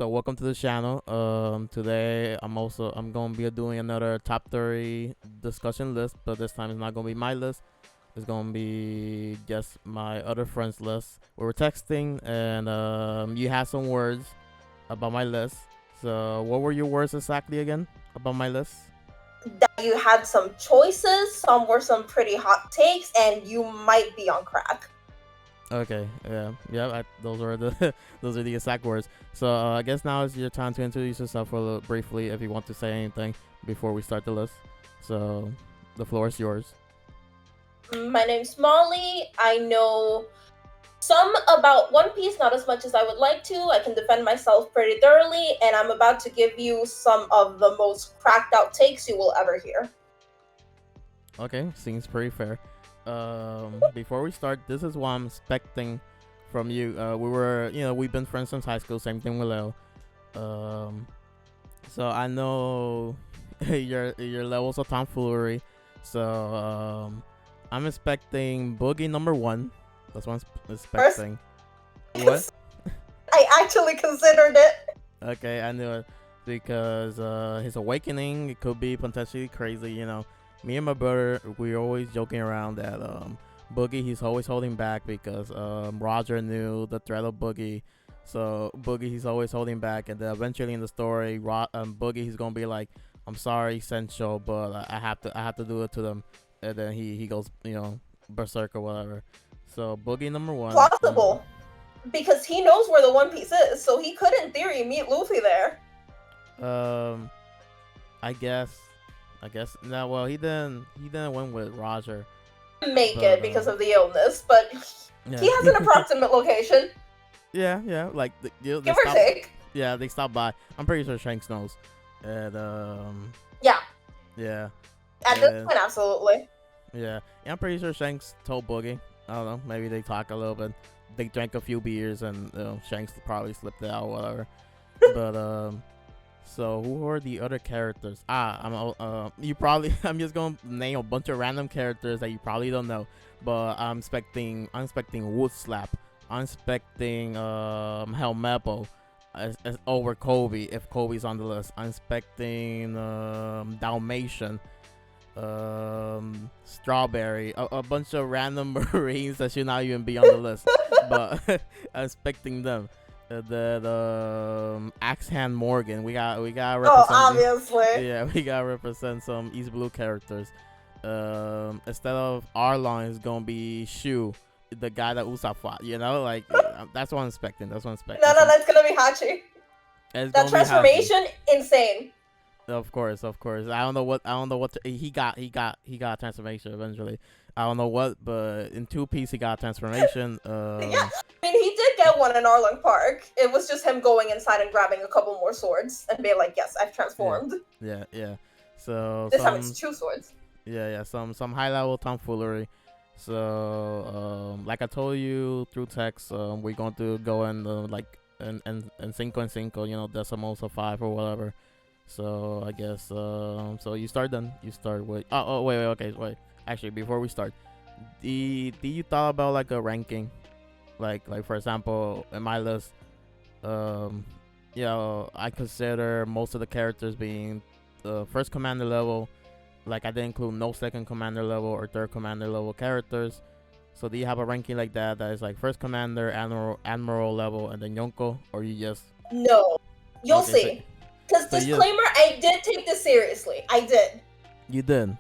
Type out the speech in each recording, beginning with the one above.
So welcome to the channel. Today I'm gonna be doing another top 30 discussion list, but this time it's not gonna be my list. It's gonna be just my other friends' list. We were texting, and you had some words about my list. So what were your words exactly again about my list? That you had some choices, some were some pretty hot takes, and you might be on crack. Okay, yeah. Those are the those are the exact words. So I guess now is your time to introduce yourself briefly, if you want to say anything before we start the list. So the floor is yours. My name's Molly. I know some about One Piece, not as much as I would like to. I can defend myself pretty thoroughly, and I'm about to give you some of the most cracked out takes you will ever hear. Okay, seems pretty fair. Before we start, this is what I'm expecting from you. We've been friends since high school. Same thing with Leo. So I know your levels of tomfoolery. So I'm expecting Boogie number one. That's what I'm expecting. What? I actually considered it. Okay, I knew it because his awakening, it could be potentially crazy. Me and my brother, we're always joking around that Boogie, he's always holding back because Roger knew the threat of Boogie. So Boogie, he's always holding back, and then eventually in the story, Boogie, he's gonna be like, "I'm sorry, Sencho, but I have to do it to them," and then he goes, berserk or whatever. So Boogie number one. Plausible, because he knows where the One Piece is, so he could, in theory, meet Luffy there. I guess. No. Well, he didn't win with Roger. Make it because of the illness, but yeah. He has an approximate location. Yeah. Like give or take. Yeah, they stopped by. I'm pretty sure Shanks knows. And Yeah. Yeah. At this point, absolutely. Yeah, I'm pretty sure Shanks told Boogie. I don't know. Maybe they talk a little bit. They drank a few beers, and Shanks probably slipped out, or whatever. But so who are the other characters? You probably I'm just gonna name a bunch of random characters that you probably don't know, but I'm expecting Wood Slap. I'm expecting Helmeppo as over Kobe if Kobe's on the list. I'm expecting Dalmatian, Strawberry, a bunch of random Marines that should not even be on the list, but I'm expecting them. The Axe Hand Morgan. We got represent. Oh, obviously. Yeah, we gotta represent some East Blue characters. Instead of Arlong, it's gonna be Shu, the guy that Usopp fought. That's what I'm expecting. No, that's gonna be Hachi. That transformation, insane. Of course. I don't know what he got. He got a transformation eventually. I don't know what, but in Two Piece he got a transformation. Yeah, I mean, he did get one in Arlong Park. It was just him going inside and grabbing a couple more swords and being like, "Yes, I've transformed." Yeah. So this time it's 2 swords. Yeah. Some high level tomfoolery. So like I told you through text, we're going to go in and cinco and cinco, decimals of 5 or whatever. So I guess so you start then. You start with wait. Actually, before we start, do you thought about like a ranking, like for example, in my list, I consider most of the characters being the first commander level. Like I didn't include no second commander level or third commander level characters. So do you have a ranking like that is like first commander, admiral level, and then Yonko, or you just no? You'll see. Because disclaimer, I did take this seriously. I did. You did.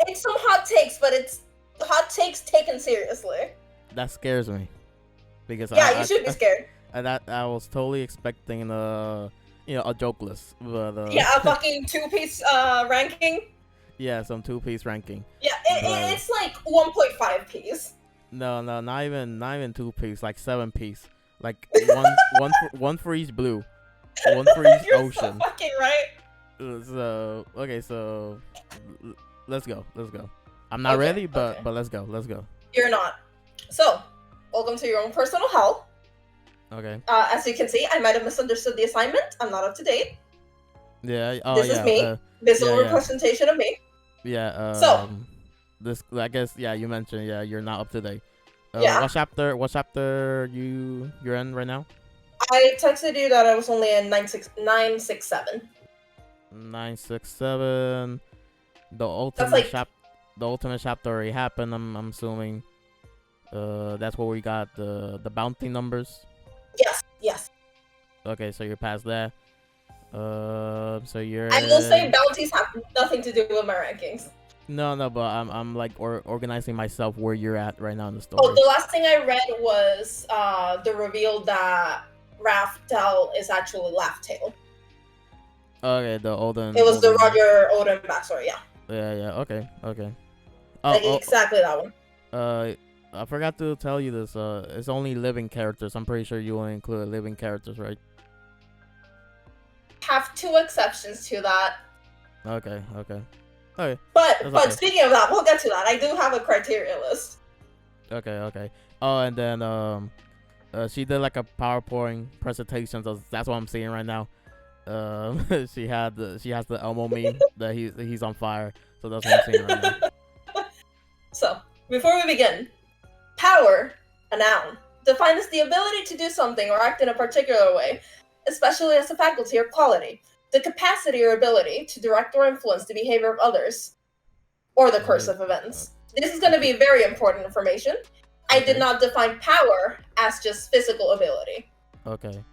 It's some hot takes, but it's hot takes taken seriously. That scares me, because you should be scared. I was totally expecting a joke list, but a fucking 2-piece ranking. Yeah, some 2-piece ranking. Yeah, it's like 1.5 piece. No, not even 2-piece, like 7-piece, like one for each blue. One for each You're ocean. So fucking right. So let's go. I'm not ready, but let's go. You're not. So, welcome to your own personal hell. Okay. As you can see, I might have misunderstood the assignment. I'm not up to date. Yeah. This is me. Visual representation of me. Yeah. So this, I guess, you mentioned, you're not up to date. Yeah. What chapter you're in right now? I texted you that I was only in 967. 967. The That's ultimate like the ultimate chapter already happened. I'm assuming. That's where we got the bounty numbers. yes. Okay, so you're past that. So you're. I will say bounties have nothing to do with my rankings. No, but I'm like organizing myself where you're at right now in the story. Oh, the last thing I read was the reveal that Raftel is actually Laugh-Tail. Okay, the Odin. It was the Roger Odin backstory, yeah. Yeah. Okay. Like exactly that one. I forgot to tell you this. It's only living characters. I'm pretty sure you will include living characters, right? Have two exceptions to that. Okay. But speaking of that, we'll get to that. I do have a criteria list. Okay. Oh, and then she did like a PowerPoint presentation. So that's what I'm seeing right now. She has the Elmo meme that he's on fire. So that's what I'm seeing right now. So before we begin, power, a noun, defined as the ability to do something or act in a particular way, especially as a faculty or quality. The capacity or ability to direct or influence the behavior of others, or the course of events. This is going to be very important information. I did not define power as just physical ability. Okay.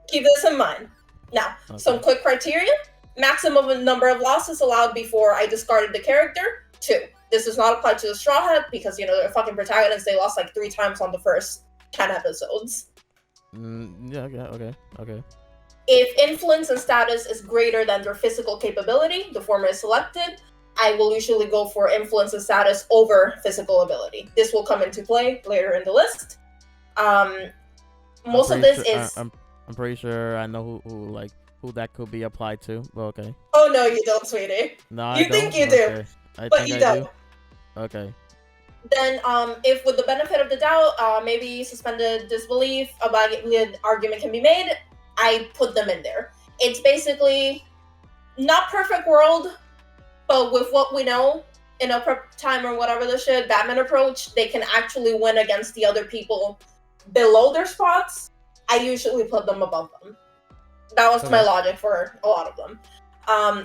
Keep this in mind. Now, some quick criteria. Maximum number of losses allowed before I discarded the character, 2. This does not apply to the Straw Hat because, they're fucking protagonists. They lost like 3 times on the first 10 episodes. Okay. If influence and status is greater than their physical capability, the former is selected. I will usually go for influence and status over physical ability. This will come into play later in the list. Most of this is... I'm pretty sure I know who that could be applied to. Well, okay. Oh no, you don't, sweetie. No, you think you do, but you don't. Okay. Then, if with the benefit of the doubt, maybe suspended disbelief, a valid argument can be made, I put them in there. It's basically not perfect world, but with what we know in a prep time or whatever the shit, Batman approach, they can actually win against the other people below their spots. I usually put them above them. That was my logic for a lot of them.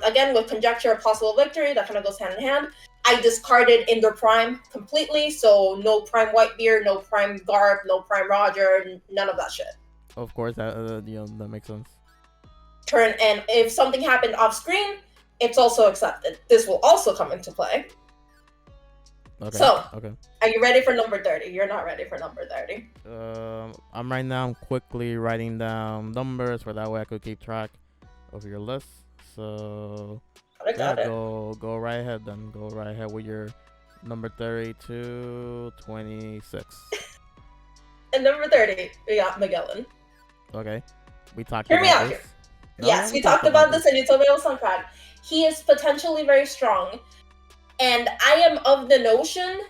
Again, with conjecture of possible victory, that kind of goes hand in hand. I discarded in their prime completely, so no prime Whitebeard, no prime Garb, no prime Roger, none of that shit. Of course, that makes sense. And if something happened off screen, it's also accepted. This will also come into play. Okay. So, okay. Are you ready for number 30? You're not ready for number 30. I'm quickly writing down numbers for that way I could keep track of your list. So go right ahead then. Go right ahead with your number 30 to 26. And number 30, we got Magellan. Okay. We talked Hear about me out this. here. Yes, we talked about this and you told me I was on track. He is potentially very strong. And I am of the notion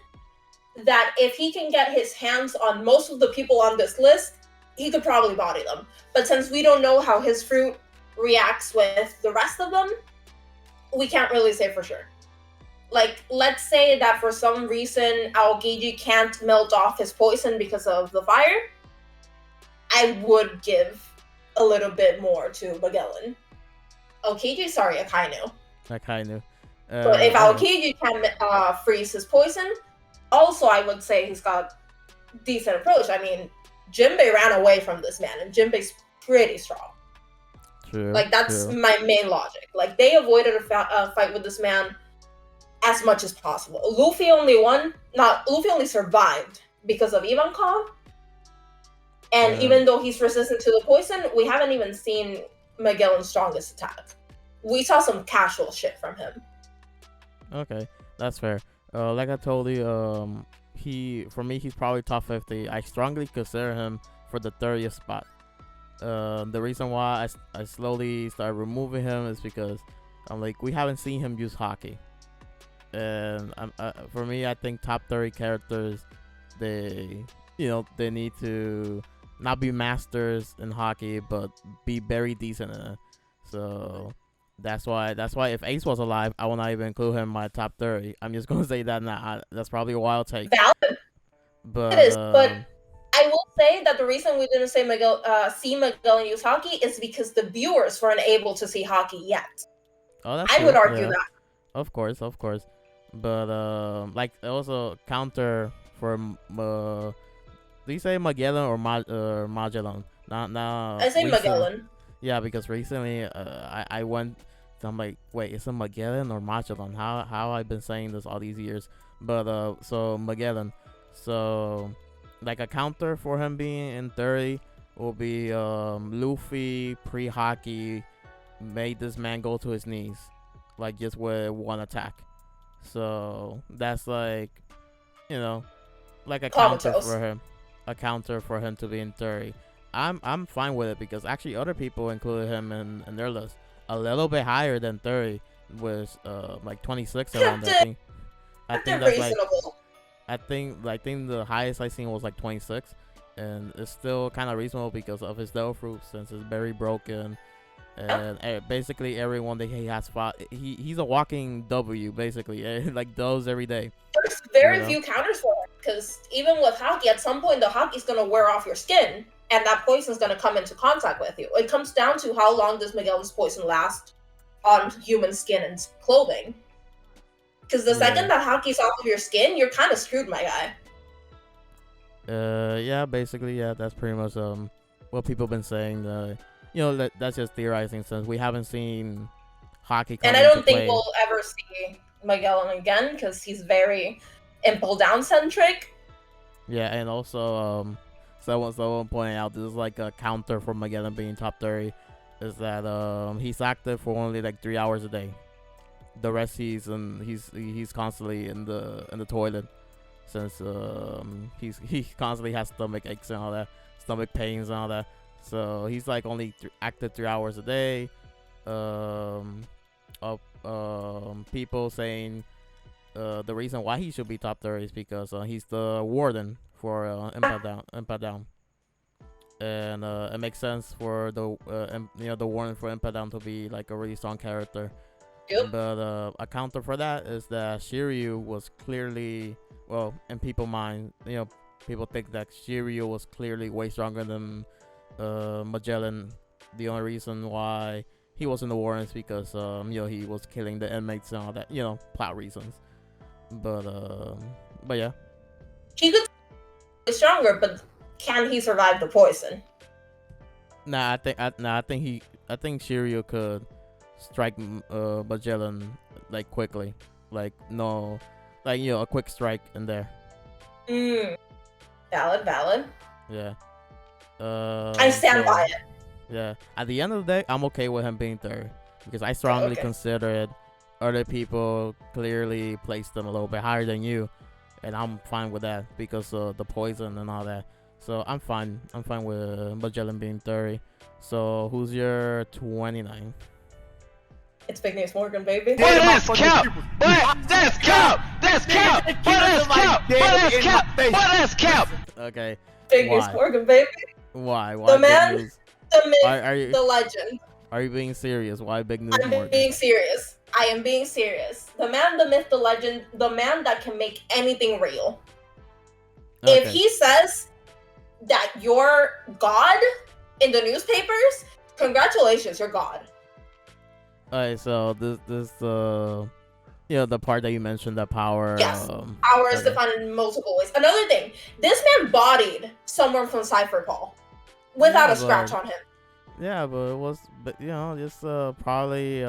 that if he can get his hands on most of the people on this list, he could probably body them. But since we don't know how his fruit reacts with the rest of them, we can't really say for sure. Like, let's say that for some reason Aokiji can't melt off his poison because of the fire, I would give a little bit more to Magellan. Akainu. But if Aokiji can freeze his poison, also I would say he's got decent approach. I mean, Jinbei ran away from this man, and Jinbei's pretty strong. True. Like, that's my main logic. Like, they avoided a fight with this man as much as possible. Luffy only survived because of Ivankov. And even though he's resistant to the poison, we haven't even seen Magellan's strongest attack. We saw some casual shit from him. Okay, that's fair. Like I told you, he's probably top 50. I strongly consider him for the 30th spot. The reason why I slowly started removing him is because I'm like, we haven't seen him use hockey. And for me, I think top 30 characters, they need to not be masters in hockey, but be very decent in it. So that's why if Ace was alive, I will not even include him in my top 30. I'm just gonna say that now. That's probably a wild take. Valid. But it is. But I will say that the reason we didn't see Magellan use haki is because the viewers weren't able to see haki yet. Oh, that's I true. would argue Yeah. that. Of course. But like also counter for do you say Magellan or Magellan? Not I say Magellan. Yeah, because recently I went. I'm like, wait, is it Magellan or Magellan? How I've been saying this all these years? But so Magellan. So like a counter for him being in 30 will be Luffy pre-hockey made this man go to his knees, like just with one attack. So that's like, like a counter Comatose. for him, to be in 30. I'm fine with it because actually other people included him in their list a little bit higher than 30, was like 26 around there. I think that's like reasonable. I think the highest I seen was like 26, and it's still kind of reasonable because of his devil fruit, since it's very broken, and basically everyone that he has fought, he's a walking W basically, like those every day. There's very few counters for it, because even with hockey, at some point the hockey's gonna wear off your skin, and that poison's gonna come into contact with you. It comes down to how long does Magellan's poison last on human skin and clothing. Because the second that hockey's off of your skin, you're kind of screwed, my guy. Yeah, basically, yeah, that's pretty much what people been saying. That's just theorizing, since we haven't seen hockey come and I don't into think play. we'll ever see Magellan again, because he's very impulse down centric. Yeah, and also someone pointing out this is like a counter for Magellan being top 30, is that he's active for only like 3 hours a day. The rest he's constantly in the toilet, since he constantly has stomach aches and all that, stomach pains and all that. So he's like only active 3 hours a day. People saying the reason why he should be top 30 is because he's the warden for Impact Down. And it makes sense for the warden for Impact Down to be like a really strong character. Yep. But a counter for that is that Shiryu was clearly, well, in people's mind, people think that Shiryu was clearly way stronger than Magellan. The only reason why he was in the war is because he was killing the inmates and all that, plot reasons. But yeah. He could be stronger, but can he survive the poison? I think Shiryu could strike Magellan like quickly, like a quick strike in there. Valid. Yeah. I stand by it. Yeah. At the end of the day, I'm okay with him being third, because I strongly considered other people clearly placed them a little bit higher than you, and I'm fine with that because of the poison and all that. So I'm fine with Magellan being 30. So who's your 29? It's Big News Morgan, baby. That's cap! That's cap! That's cap! That's cap! That's cap! Okay. Big News Morgan, baby. Why? The man, Big News? the myth, Are you the legend. Are you being serious? Why Big News I'm Morgan? being serious. I am being serious. The man, the myth, the legend, the man that can make anything real. Okay. If he says that you're God in the newspapers, congratulations, you're God. Alright, so this the part that you mentioned, that power. Yes, power is defined in multiple ways. Another thing, this man bodied someone from Cypher Paul without a scratch on him. Yeah, but it was, just probably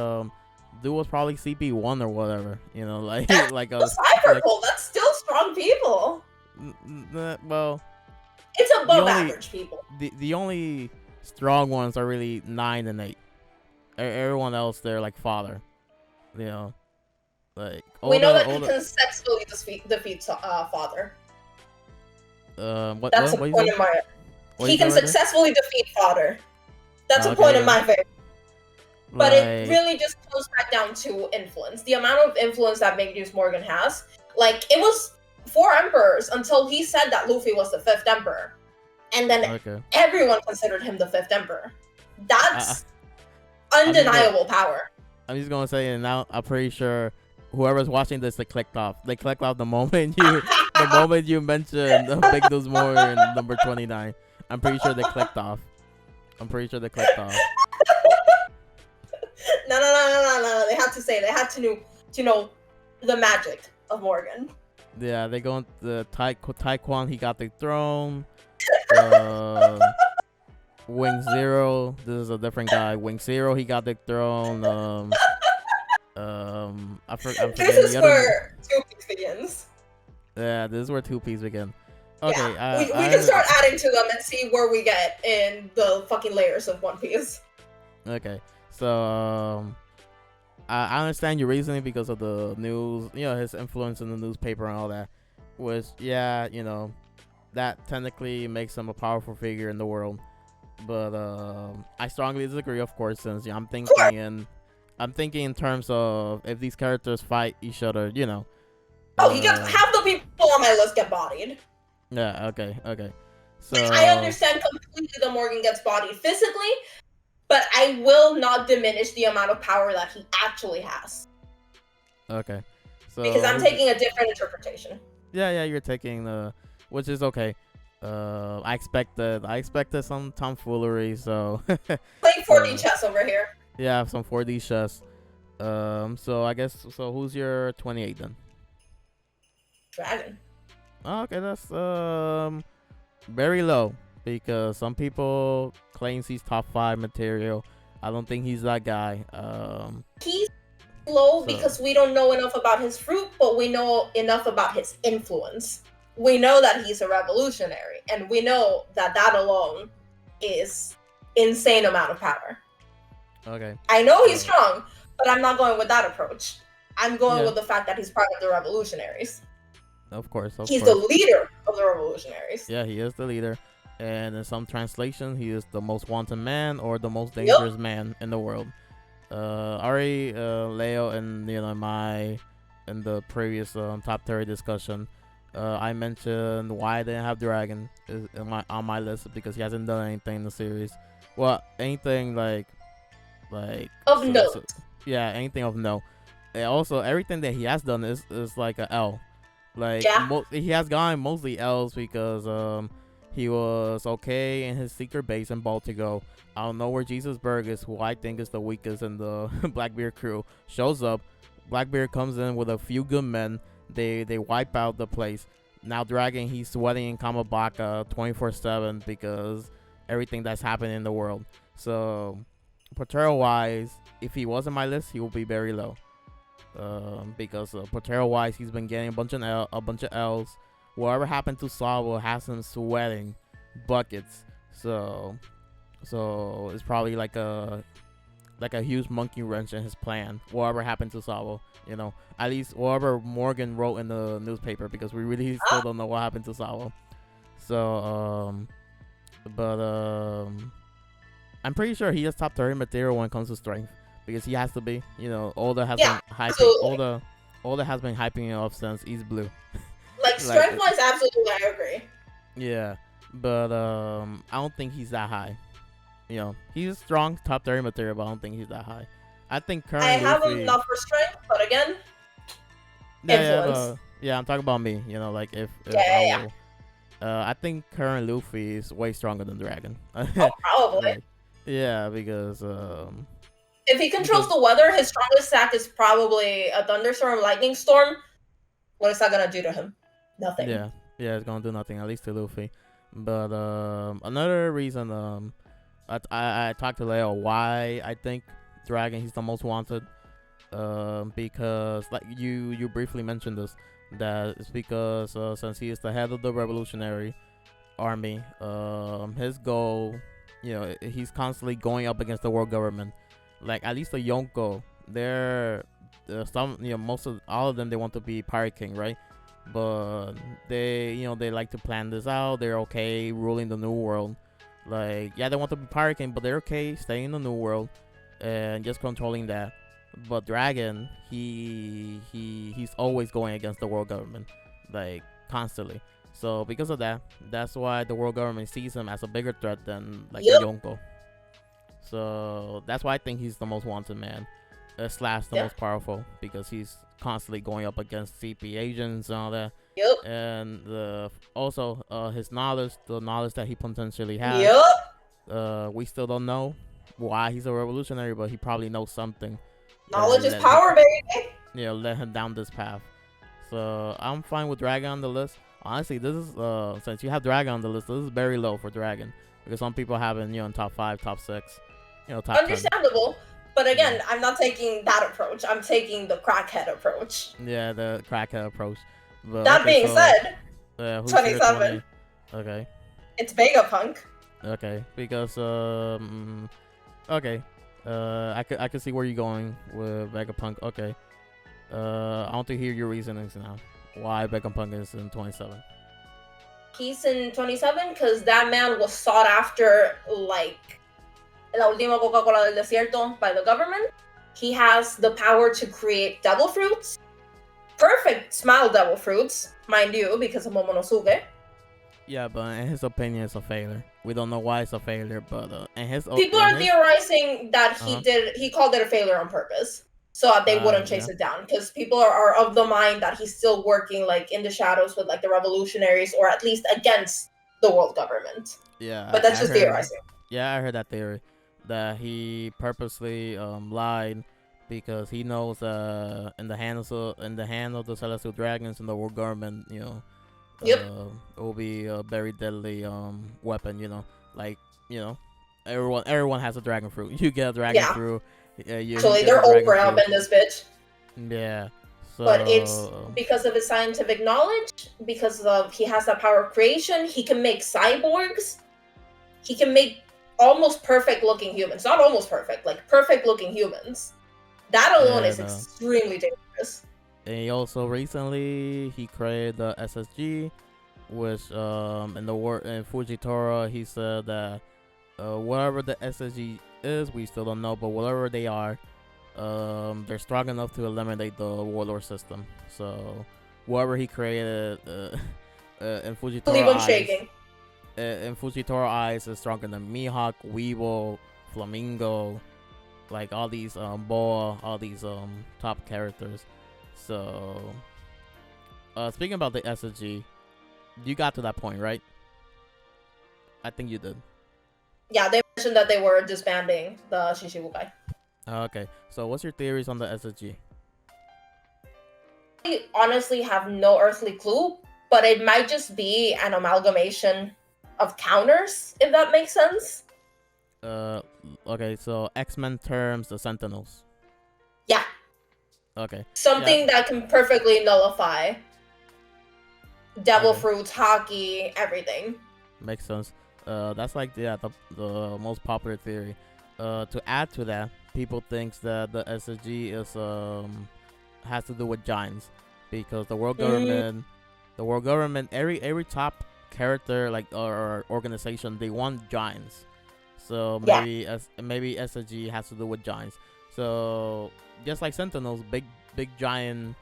dude was probably CP1 or whatever, like like a Cypher Paul. That's still strong people. Well, it's above average people. The only strong ones are really 9 and 8. Everyone else, they're like father, like we know that he can successfully defeat father. That's a point in my. He can successfully defeat father. That's a point in my favor. But it really just comes back down to influence. The amount of influence that Big News Morgan has. Like, it was 4 emperors until he said that Luffy was the 5th emperor. And then everyone considered him the 5th emperor. That's undeniable power. I'm just going to say, and now I'm pretty sure whoever's watching this, they clicked off. They clicked off the moment the moment you mentioned Big News More in number 29, I'm pretty sure they clicked off. No. They had to say. They had to know the magic of Morgan. Yeah, they go into the Taekwon. He got the throne. Wing Zero. This is a different guy. Wing Zero. He got the throne. I'm forgetting This is the other. where Two Piece begins. Yeah, this is where Two Piece begin. Okay, yeah, we can start adding to them and see where we get in the fucking layers of One Piece. Okay, so I understand your reasoning because of the news, his influence in the newspaper and all that, which, that technically makes him a powerful figure in the world. But I strongly disagree, of course, since I'm thinking in terms of if these characters fight each other, Oh, he gets half the people on my list get bodied. Yeah, okay. So I understand completely that Morgan gets bodied physically, but I will not diminish the amount of power that he actually has. Okay. So because I'm taking a different interpretation. Yeah, you're taking which is okay. I expected some tomfoolery, so Playing 4D chess over here. Yeah, some 4D chess. So I guess who's your 28 then? Dragon. Oh, okay, that's very low because some people claims he's top 5 material. I don't think he's that guy. He's low because we don't know enough about his fruit, but we know enough about his influence. We know that he's a revolutionary, and we know that alone is insane amount of power. Okay. I know he's strong, but I'm not going with that approach. I'm going with the fact that he's part of the revolutionaries. Of course. He's the leader of the revolutionaries. Yeah, he is the leader. And in some translation, he is the most wanted man or the most dangerous man in the world. Leo, and in the previous top 30 discussion, I mentioned why I didn't have Dragon on my list because he hasn't done anything in the series. Well, anything like of note. Yeah, anything of note. And also, everything that he has done is like a L. Like he has gotten mostly L's because he was okay in his secret base in Baltigo. I don't know where Jesus Burgess, who I think is the weakest in the Blackbeard crew, shows up. Blackbeard comes in with a few good men. They wipe out the place. Now Dragon, he's sweating in Kamabaka 24/7 because everything that's happening in the world. So Portrayal wise, if he was on my list, he will be very low. Because portrayal wise, he's been getting a bunch of L's. Whatever happened to Sabo has him sweating buckets. So it's probably like a huge monkey wrench in his plan. Whatever happened to Sabo, at least whatever Morgan wrote in the newspaper, because we really still don't know what happened to Sabo. So I'm pretty sure he is top 30 material when it comes to strength. Because he has to be, Oda has been hyping. Oda has been hyping it up since East Blue. Like strength-wise, absolutely, I agree. Yeah, but I don't think he's that high. He's strong, top 30 material, but I don't think he's that high. I think currently. I have him not for strength, but again, influence. Yeah, I'm talking about me. I think current Luffy is way stronger than Dragon. Probably. Yeah, because if he controls the weather, his strongest attack is probably a thunderstorm, lightning storm. What is that gonna do to him? Nothing. Yeah, it's gonna do nothing, at least to Luffy. But another reason, I talked to Leo why I think Dragon he's the most wanted. Because like you briefly mentioned this, that it's because since he is the head of the revolutionary army, his goal, he's constantly going up against the world government. Like at least the Yonko, they're some, all of them, they want to be Pirate King, right? But they like to plan this out. They're okay ruling the new world. Like, yeah, they want to be Pirate King, but they're okay staying in the new world and just controlling that. But Dragon, he's always going against the world government, like constantly. So because of that, that's why the world government sees him as a bigger threat than like the Yonko. So that's why I think he's the most wanted man, / the most powerful, because he's constantly going up against CP agents and all that. Yep. And also his knowledge, the knowledge that he potentially has. Yep. We still don't know why he's a revolutionary, but he probably knows something. Knowledge is power, baby. Let him down this path. So I'm fine with Dragon on the list. Honestly, this is since you have Dragon on the list, this is very low for Dragon because some people have it, in top 5, top 6, top 10. Understandable. But again, I'm not taking that approach. I'm taking the crackhead approach. Yeah, the crackhead approach. But, that being said, 27. Okay. It's Vega Punk. Okay, because okay, I could see where you're going with Vega Punk. Okay, I want to hear your reasonings now. Why Vega Punk is in 27? He's in 27 because that man was sought after like la última Coca-Cola del desierto by the government. He has the power to create devil fruits. Perfect smile devil fruits, mind you, because of Momonosuke. Yeah, but in his opinion, it's a failure. We don't know why it's a failure, but in his people are theorizing that he called it a failure on purpose, so that they wouldn't chase it down. Because people are of the mind that he's still working like in the shadows with like the revolutionaries, or at least against the world government. Yeah, but that's just theorizing. Yeah, I heard that theory that he purposely lied because he knows in the hand of the celestial dragons and the world government, it will be a very deadly weapon. Everyone has a dragon fruit. You get a dragon fruit. Actually, they're overhelp in this bitch. Yeah. So, but it's because of his scientific knowledge, because of he has that power of creation. He can make cyborgs. He can make almost perfect looking humans. Not almost perfect, like perfect looking humans. That alone is extremely dangerous. And he also recently created the SSG, which in Fujitora he said that whatever the SSG is, we still don't know, but whatever they are, they're strong enough to eliminate the warlord system. So whoever he created in Fujitora eyes, in Fujitora eyes is stronger than Mihawk, Weevil, Flamingo, like all these Boa, all these top characters. So speaking about the SSG, you got to that point, right? I think you did. Yeah, they mentioned that they were disbanding the Shishibukai. Okay, so what's your theories on the SSG? I honestly have no earthly clue, but it might just be an amalgamation of counters, if that makes sense. Okay, so X-Men terms the Sentinels. Yeah. Okay. Something that can perfectly nullify devil fruits, hockey, everything. Makes sense. That's like the most popular theory. To add to that, people thinks that the SSG is has to do with giants because the world government, every top character or organization, they want giants. So maybe SSG has to do with giants. So just like Sentinels, big giant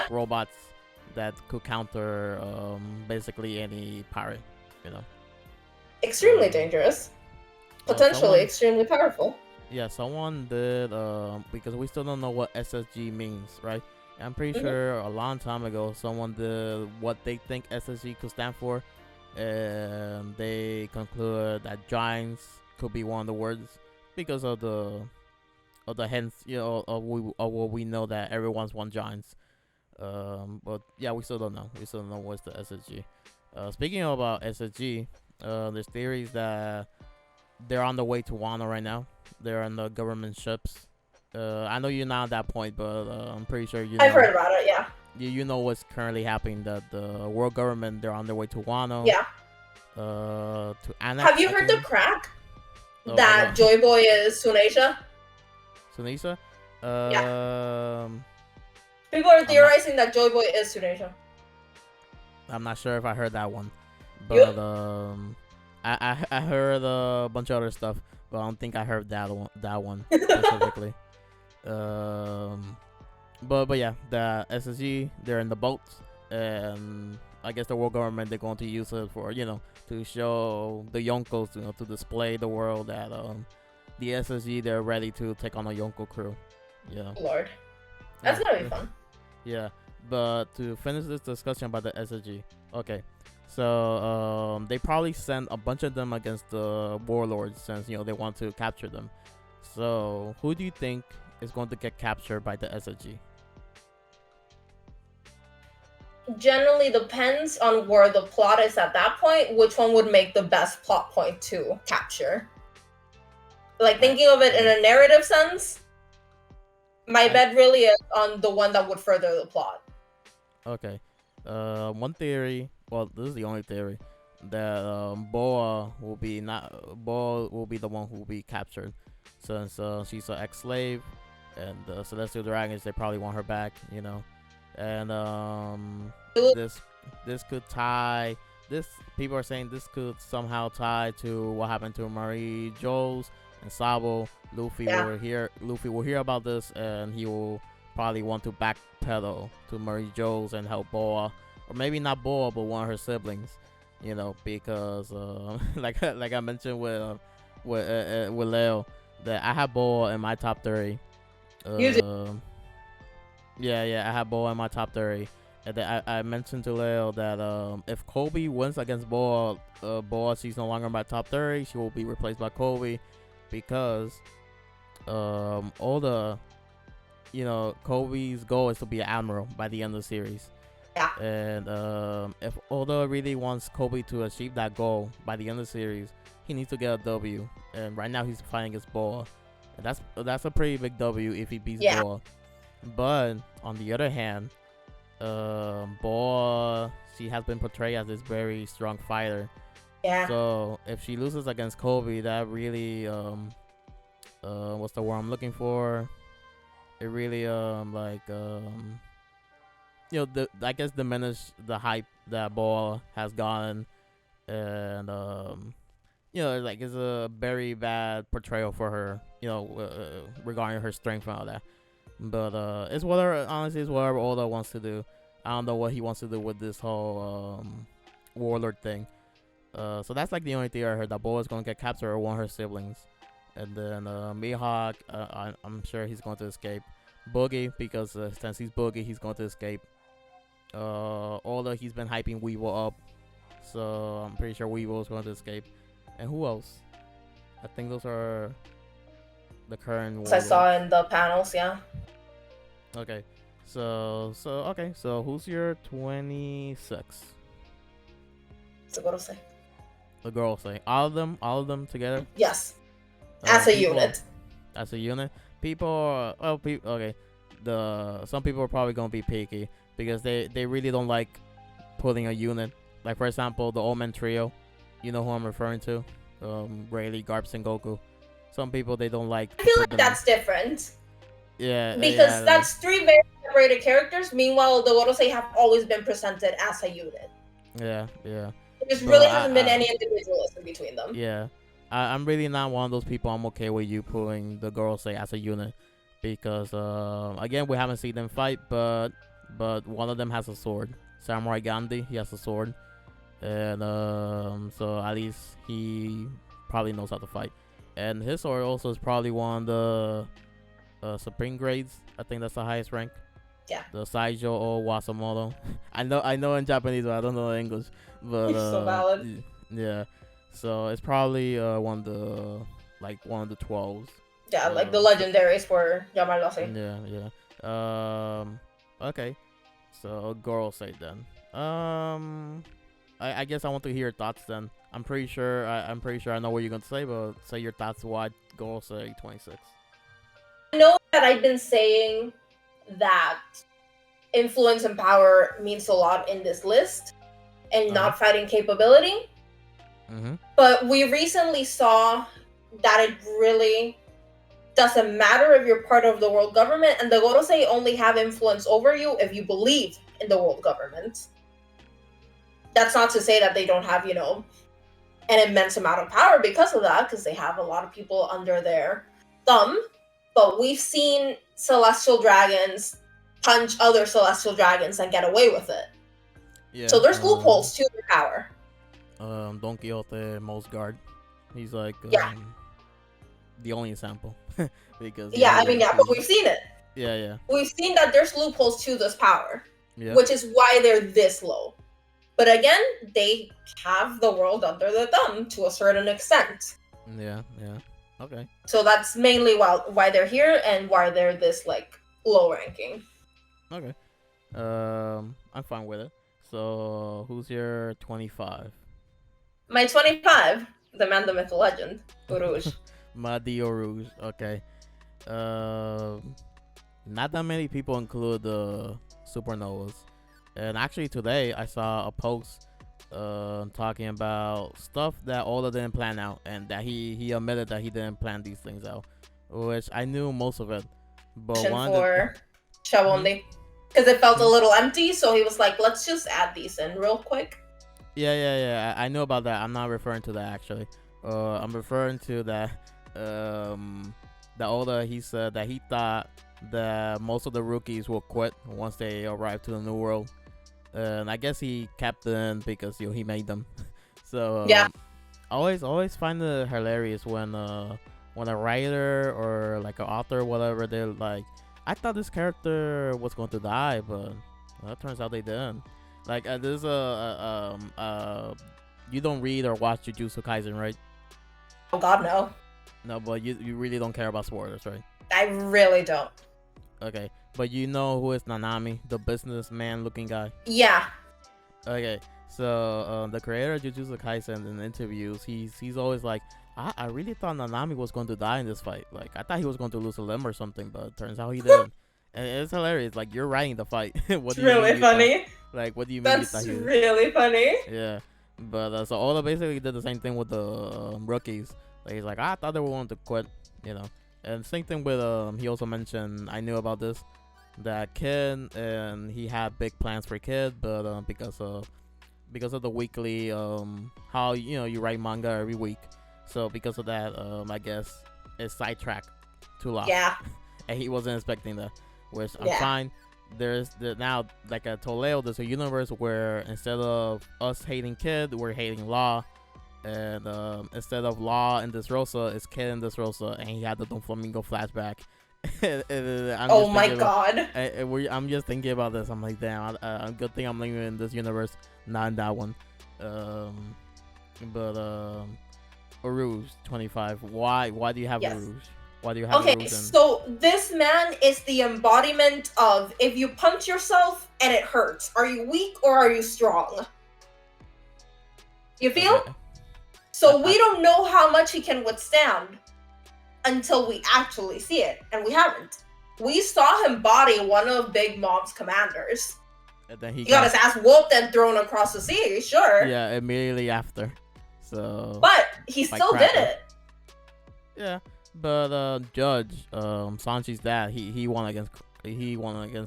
robots that could counter basically any pirate, Extremely dangerous. Potentially extremely powerful. Yeah, someone did because we still don't know what SSG means, right? I'm pretty sure a long time ago someone did what they think SSG could stand for, and they concluded that giants could be one of the words because of the hints, of what we know that everyone's one giants. But yeah, we still don't know. We still don't know what's the SSG. Speaking about SSG, there's theories that they're on the way to Wano right now. They're on the government ships. I know you're not at that point, but I'm pretty sure you know. I've heard about it, yeah. You know what's currently happening, that the world government, they're on their way to Wano. Yeah. To annex. Have you heard the crack? That Joy Boy is Sunisha? Sunisha? Yeah. People are theorizing that Joy Boy is Sunisha. I'm not sure if I heard that one. But I heard a bunch of other stuff, but I don't think I heard that one specifically. But yeah, the SSG, they're in the boats, and I guess the world government, they're going to use it for to show the Yonkos, to display the world that the SSG, they're ready to take on a Yonko crew. Lord, that's gonna be fun. Yeah, But to finish this discussion about the SSG, okay. So they probably send a bunch of them against the warlords since they want to capture them. So who do you think is going to get captured by the SSG? Generally depends on where the plot is at that point, which one would make the best plot point to capture. Like, thinking of it in a narrative sense, my bet really is on the one that would further the plot. Okay. One theory, well, this is the only theory, that Boa will be the one who will be captured, since she's an ex-slave, and the Celestial Dragons, they probably want her back, and this could tie. People are saying this could somehow tie to what happened to Marie Jones and Sabo. Luffy will hear about this, and he will probably want to backpedal to Marie Jones and help Boa, or maybe not Boa, but one of her siblings. Because like I mentioned with Leo, that I have Boa in my top 30. Yeah, I have Boa in my top 30. And then I mentioned to Leo that if Kobe wins against Boa, she's no longer in my top 30. She will be replaced by Kobe, because Kobe's goal is to be an admiral by the end of the series. Yeah. And if Oda really wants Kobe to achieve that goal by the end of the series, he needs to get a W. And right now he's fighting against Boa. And that's a pretty big W if he beats Boa. But on the other hand, Boa, she has been portrayed as this very strong fighter. Yeah. So if she loses against Kobe, that really what's the word I'm looking for? It really I guess diminish the hype that Boa has gotten, and it's a very bad portrayal for her, regarding her strength and all that. But it's whatever Oda wants to do. I don't know what he wants to do with this whole warlord thing. So that's like the only thing I heard, that Boa is going to get captured or one of her siblings. And then Mihawk, I'm sure he's going to escape. Boogie, because since he's Boogie, he's going to escape. Oda, he's been hyping Weevil up, so I'm pretty sure Weevil is going to escape. And who else? I think those are the current warlords I saw in the panels, yeah. Okay. So who's your 26? So what say? The girl say all of them together. Yes. As a unit. As a unit. Okay. Some people are probably gonna be picky because they really don't like putting a unit. Like, for example, the Old Man Trio. You know who I'm referring to? Rayleigh, Garp, and Goku. Some people, they don't like. I feel like that's different. Yeah. Because that's three very separated characters. Meanwhile, the Gorosei have always been presented as a unit. Yeah. There really hasn't been any individualism between them. Yeah. I'm really not one of those people. I'm okay with you putting the Gorosei as a unit. Because, again, we haven't seen them fight, but one of them has a sword. Samurai Gandhi, he has a sword. And so at least he probably knows how to fight. And his sword also is probably one of the supreme grades. I think that's the highest rank. Yeah. The Saijo or Wasamoto. I know in Japanese, but I don't know in English. But It's so valid. Yeah. So it's probably one of the 12s. Yeah, like the legendaries for Yamagase. Yeah. Okay. So Gorosei then. I guess I want to hear your thoughts then. I'm pretty sure I know what you're gonna say, but say your thoughts. Why Gorosei 26? I know that I've been saying that influence and power means a lot in this list, and not fighting capability. Mm-hmm. But we recently saw that it really doesn't matter if you're part of the world government, and the Gorosei only have influence over you if you believe in the world government. That's not to say that they don't have, an immense amount of power because of that, because they have a lot of people under their thumb. But we've seen celestial dragons punch other celestial dragons and get away with it. Yeah. So there's loopholes to their power. Don Quixote, Most Guard. He's like the only example. Because but we've seen it. Yeah. We've seen that there's loopholes to this power. Yeah. which is why they're this low. But again, they have the world under their thumb to a certain extent. Yeah. Okay. So that's mainly why they're here and why they're this like low ranking. Okay. I'm fine with it. So, who's your 25? My 25, the man, the myth, the legend, Uruj. Madi Rouge. Okay. Um, Not that many people include the supernovas. And actually, today I saw a post talking about stuff that Oda didn't plan out, and that he admitted that he didn't plan these things out, which I knew most of it. But one For Shawondi. Because it felt a little empty, so he was like, let's just add these in real quick. Yeah. I know about that. I'm not referring to that actually. I'm referring to that. The Oda, he said that he thought that most of the rookies will quit once they arrive to the new world, and I guess he kept them because he made them. So Yeah. always find it hilarious when a writer or like an author or whatever, they're like, I thought this character was going to die, but it turns out they didn't. Like there's you don't read or watch Jujutsu Kaisen, right? Oh god, no. No, but you really don't care about spoilers, right? I really don't. Okay, but you know who is Nanami, the businessman looking guy? Yeah. Okay, so the creator of Jujutsu Kaisen, in interviews, he's always like, I really thought Nanami was going to die in this fight. Like, I thought he was going to lose a limb or something, but turns out he didn't. And it's hilarious. Like, you're writing the fight. What It's do you mean really you funny. thought? Like, what do you mean you That's thought he was? really funny. Yeah, but so Oda basically did the same thing with the rookies. Like, he's like, I thought they were going to quit, you know. And same thing with he also mentioned, I knew about this, that Kid, and he had big plans for Kid, but because of the weekly how you write manga every week, so because of that I guess it's sidetracked too long. Yeah. And he wasn't expecting that, which I'm Yeah. fine. There's now, like a Toledo, there's a universe where instead of us hating Kid, we're hating Law, and instead of Law in Dressrosa, it's Kid in Dressrosa, and he had the Don Flamingo flashback. Oh my god. I'm just thinking about this. I'm like, damn, good thing I'm living in this universe, not in that one. But Arouge 25. Why do you have Yes. Arouge? Why do you have Okay, Arouge? so this man is the embodiment of, if you punch yourself and it hurts, are you weak or are you strong? You feel? Okay. So we don't know how much he can withstand until we actually see it, and we haven't. We saw him body one of Big Mom's commanders. And then he got his ass whooped and thrown across the sea, sure. Yeah, immediately after. So. But he still did it. Yeah, but Judge, Sanji's dad, he won against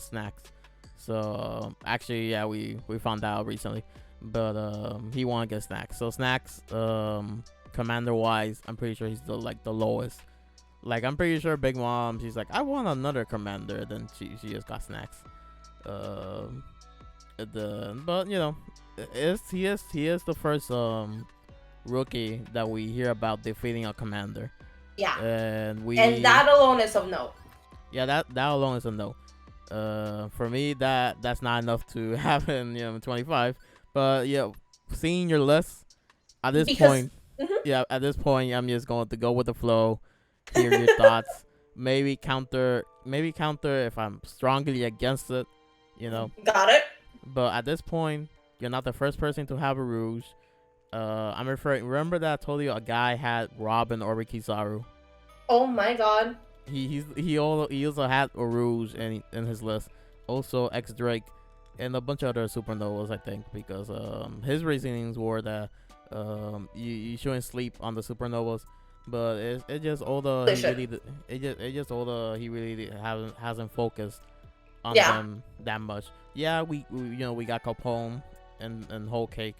Snacks. So actually, yeah, we found out recently, but he won against Snacks. So Snacks, commander wise, I'm pretty sure he's the lowest. Like, I'm pretty sure Big Mom, she's like, I want another commander. Then she just got Snacks. But he is the first rookie that we hear about defeating a commander. Yeah. And that alone is of note. Yeah, that alone is a no. For me, that's not enough to have in 25. But yeah, seeing your list at this point, at this point, I'm just going to go with the flow. Hear your thoughts. Maybe counter if I'm strongly against it. Got it. But at this point, you're not the first person to have a Rouge. I'm referring. Remember that I told you a guy had Robin or Kizaru. Oh my god. He also had a Rouge in his list. Also X Drake and a bunch of other supernovas, I think, because his reasonings were that you shouldn't sleep on the supernovas. But it's just all the he really hasn't focused on them that much. Yeah, we got Capone and Whole Cake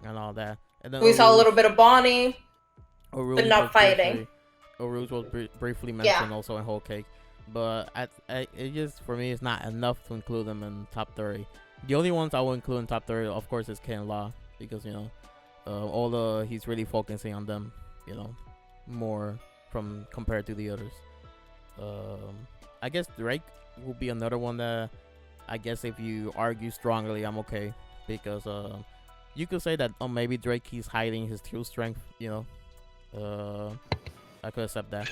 and all that, and then we saw a little bit of Bonnie, but not fighting. Arouge was briefly mentioned also in Whole Cake, but it just, for me, it's not enough to include them in top 30. The only ones I will include in top 30, of course, is Ken Law, because he's really focusing on them, more compared to the others. I guess Drake will be another one that I guess if you argue strongly, I'm okay because you could say that maybe Drake he's hiding his true strength. I could accept that.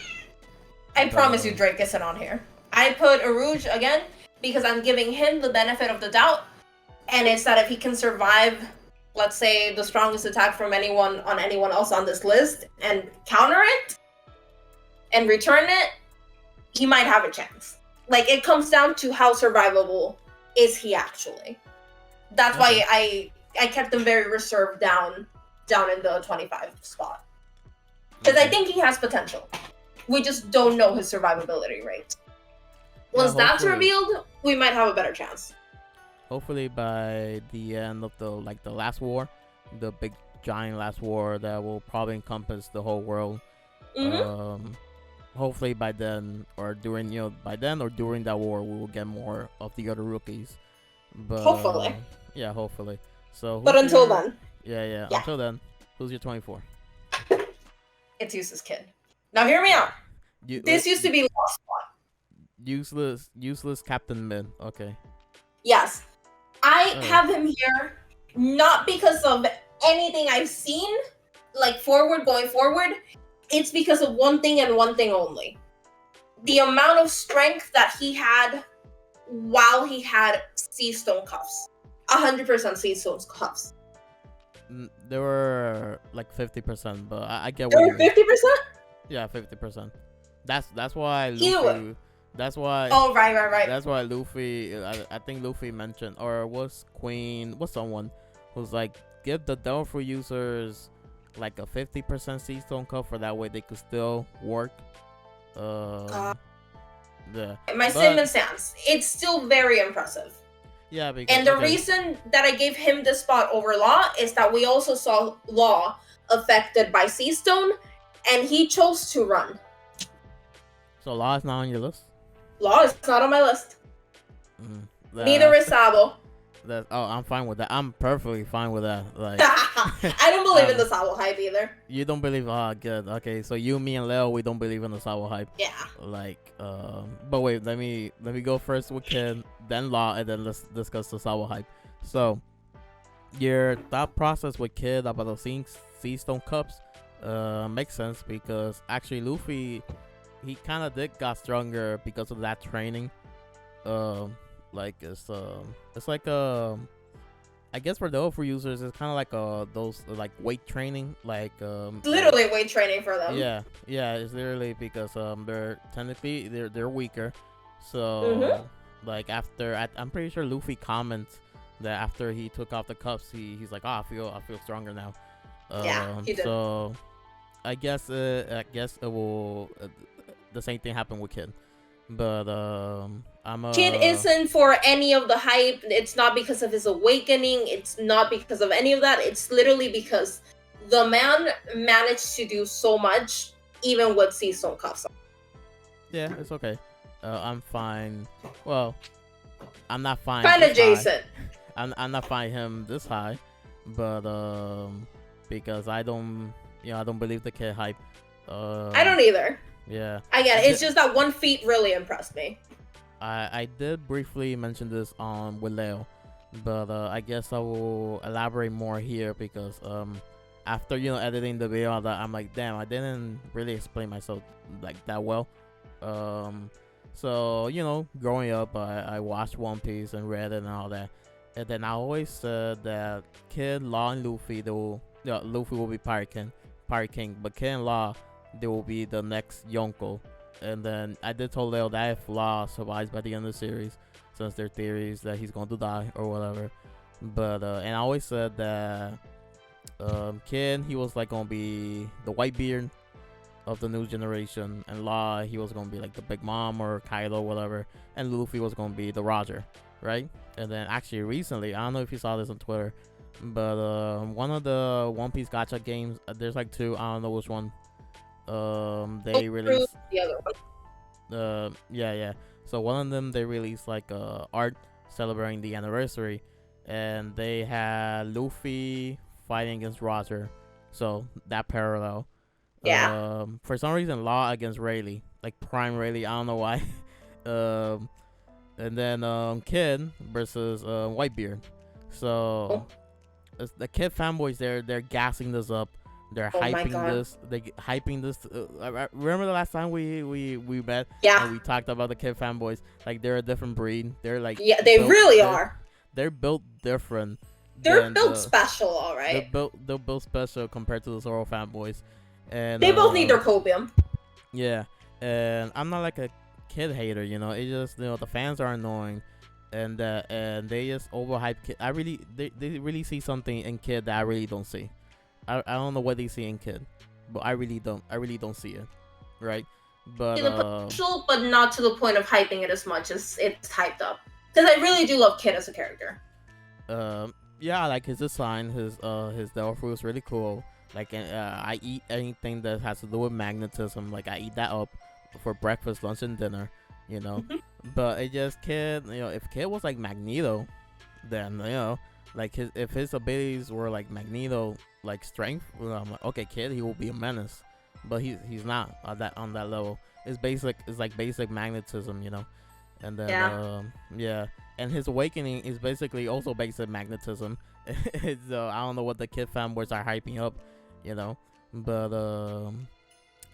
I promise you, Drake isn't on here. I put Aruj again because I'm giving him the benefit of the doubt, and it's that if he can survive, let's say, the strongest attack from anyone else on this list and counter it and return it, he might have a chance. Like, it comes down to how survivable is he actually. That's why I kept him very reserved down in the 25 spot. Because I think he has potential. We just don't know his survivability rate. Once that's revealed, we might have a better chance. Hopefully by the end of the last war, the big giant last war that will probably encompass the whole world. Hopefully by then or during that war we will get more of the other rookies. But hopefully. Hopefully. So but until then. Yeah. Until then, who's your 24? It's Useless Kid. Now hear me out. This used to be Lost Spot. Useless Captain Mid. Okay. Yes. I have him here not because of anything I've seen, like going forward. It's because of one thing and one thing only. The amount of strength that he had while he had Sea Stone cuffs. 100% Sea Stone cuffs. They were like 50%, but I get what you mean. 50%? Yeah, 50%. That's why Luffy. That's why. Oh, right. That's why Luffy. I think Luffy mentioned, or was someone who's like, give the Delphi users like a 50% Sea Stone cup for that way they could still work. My statement stands. It's still very impressive. Yeah, because, and the reason that I gave him this spot over Law is that we also saw Law affected by Sea Stone, and he chose to run. So Law is not on your list? Law is not on my list. Neither is Sabo. I'm fine with that. I'm perfectly fine with that. Like, I don't believe in the Sabo hype either. You don't believe? Good. Okay, so you, me, and Leo, we don't believe in the Sabo hype. Yeah. Like, but wait, let me go first with Kid, then Law, and then let's discuss the Sabo hype. So, your thought process with Kid about the Sea Stone cups, makes sense because actually Luffy, he kind of got stronger because of that training. Like it's like I guess for the Ofu users it's kind of like those like weight training, like literally weight training for them. Yeah, it's literally because they're technically they're weaker, so like after I'm pretty sure Luffy comments that after he took off the cuffs he's like, I feel stronger now. Yeah, he did. So I guess it will the same thing happened with Kid. But Kid isn't for any of the hype. It's not because of his awakening. It's not because of any of that. It's literally because the man managed to do so much, even with Sea Stone cuffs. Yeah, it's okay. I'm fine. Well, I'm not fine. Kind of Jason. I'm not fine him this high, but because I don't believe the Kid hype. I don't either. Yeah. I get it. It's just that one feat really impressed me. I did briefly mention this on with Leo, but I guess I will elaborate more here because after editing the video, that I'm like, damn, I didn't really explain myself like that well. So growing up, I watched One Piece and read it and all that, and then I always said that Kid, Law, and Luffy, Luffy will be Pirate King, but Kid and Law, they will be the next Yonko. And then I did tell Leo that if Law survives by the end of the series, since there are theories that he's going to die or whatever. But and I always said that Kid, he was like going to be the Whitebeard of the new generation, and Law, he was going to be like the Big Mom or Kaido, whatever, and Luffy was going to be the Roger, right? And then actually recently, I don't know if you saw this on Twitter, but one of the One Piece gacha games, there's like two, I don't know which one. They released the other one. Yeah. So one of them, they released like art celebrating the anniversary, and they had Luffy fighting against Roger. So that parallel. Yeah. For some reason, Law against Rayleigh, like Prime Rayleigh. I don't know why. and then Kid versus Whitebeard. So the Kid fanboys, they're gassing this up. They're Oh my hyping God. this. They hyping this. Remember the last time we met Yeah. and we talked about the Kid fanboys? Like they're a different breed. They're like Yeah, they really they're, are. They're built different. They're built special, all right. They're built special compared to the Zoro fanboys, and They both need their copium. yeah. And I'm not like a Kid hater, you know. It just the fans are annoying, and they just overhype Kid. They really see something in Kid that I really don't see. I don't know what they see in Kid, but I really don't see it, right? But See the potential, but not to the point of hyping it as much as it's hyped up. Because I really do love Kid as a character. Yeah, I like his design. His devil fruit is really cool. Like I eat anything that has to do with magnetism. Like I eat that up for breakfast, lunch, and dinner. You know, but it just Kid. You know, if Kid was like Magneto, then like if his abilities were like Magneto, like strength, I'm like, okay, Kid, he will be a menace. But he's not on that level. It's like basic magnetism, you know. And then yeah, and his awakening is basically also basic magnetism. So I don't know what the Kid fanboys are hyping up, you know. But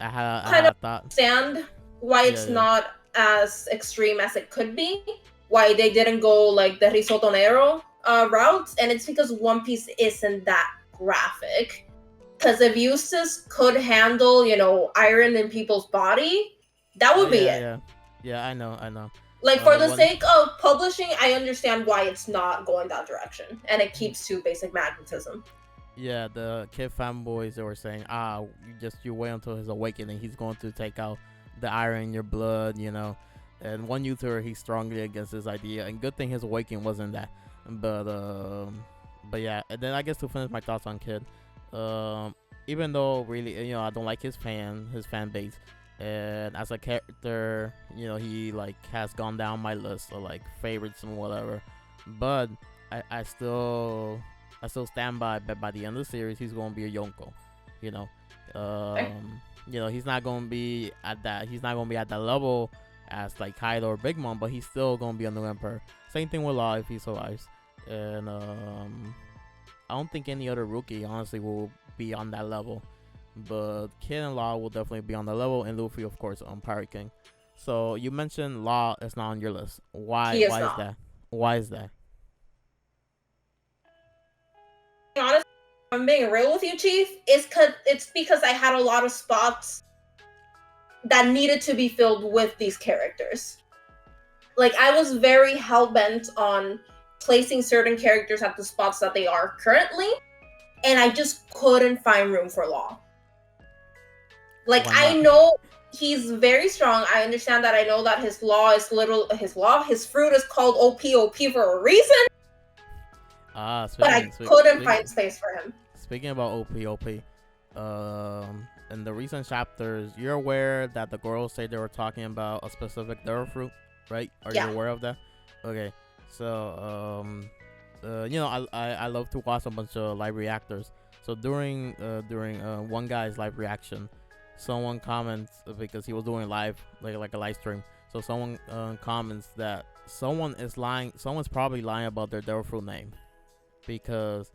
I had thought understand why it's not as extreme as it could be. Why they didn't go like the Risotonero route, and it's because One Piece isn't that graphic. Because if Eustace could handle, iron in people's body, that would be it. Yeah, I know. Like, for the sake of publishing, I understand why it's not going that direction. And it keeps to basic magnetism. Yeah, the Kid fanboys, they were saying, you wait until his awakening. He's going to take out the iron in your blood, you know. And one YouTuber, he's strongly against this idea. And good thing his awakening wasn't that. But yeah, and then I guess to finish my thoughts on Kid, even though really, I don't like his fan base. And as a character, he like has gone down my list of like favorites and whatever. But I still stand by that by the end of the series he's gonna be a Yonko. He's not gonna be at that. He's not gonna be at that level as like Kaido or Big Mom, but he's still gonna be a new emperor. Same thing with Law if he survives. And I don't think any other rookie honestly will be on that level. But Kid and Law will definitely be on the level, and Luffy, of course, on Pirate King. So you mentioned Law is not on your list. Why is that? Why is that? Honestly, if I'm being real with you, Chief, it's because I had a lot of spots that needed to be filled with these characters. Like, I was very hell-bent on placing certain characters at the spots that they are currently, and I just couldn't find room for Law. Like, I know he's very strong. I understand that. I know that his fruit is called OP for a reason. But I couldn't find space for him. Speaking about OP, in the recent chapters, you're aware that the girls say they were talking about a specific devil fruit, right? Are you aware of that? Okay, so I love to watch a bunch of live reactors. So during one guy's live reaction, someone comments, because he was doing live like a live stream. So someone comments that someone's probably lying about their devil fruit name, because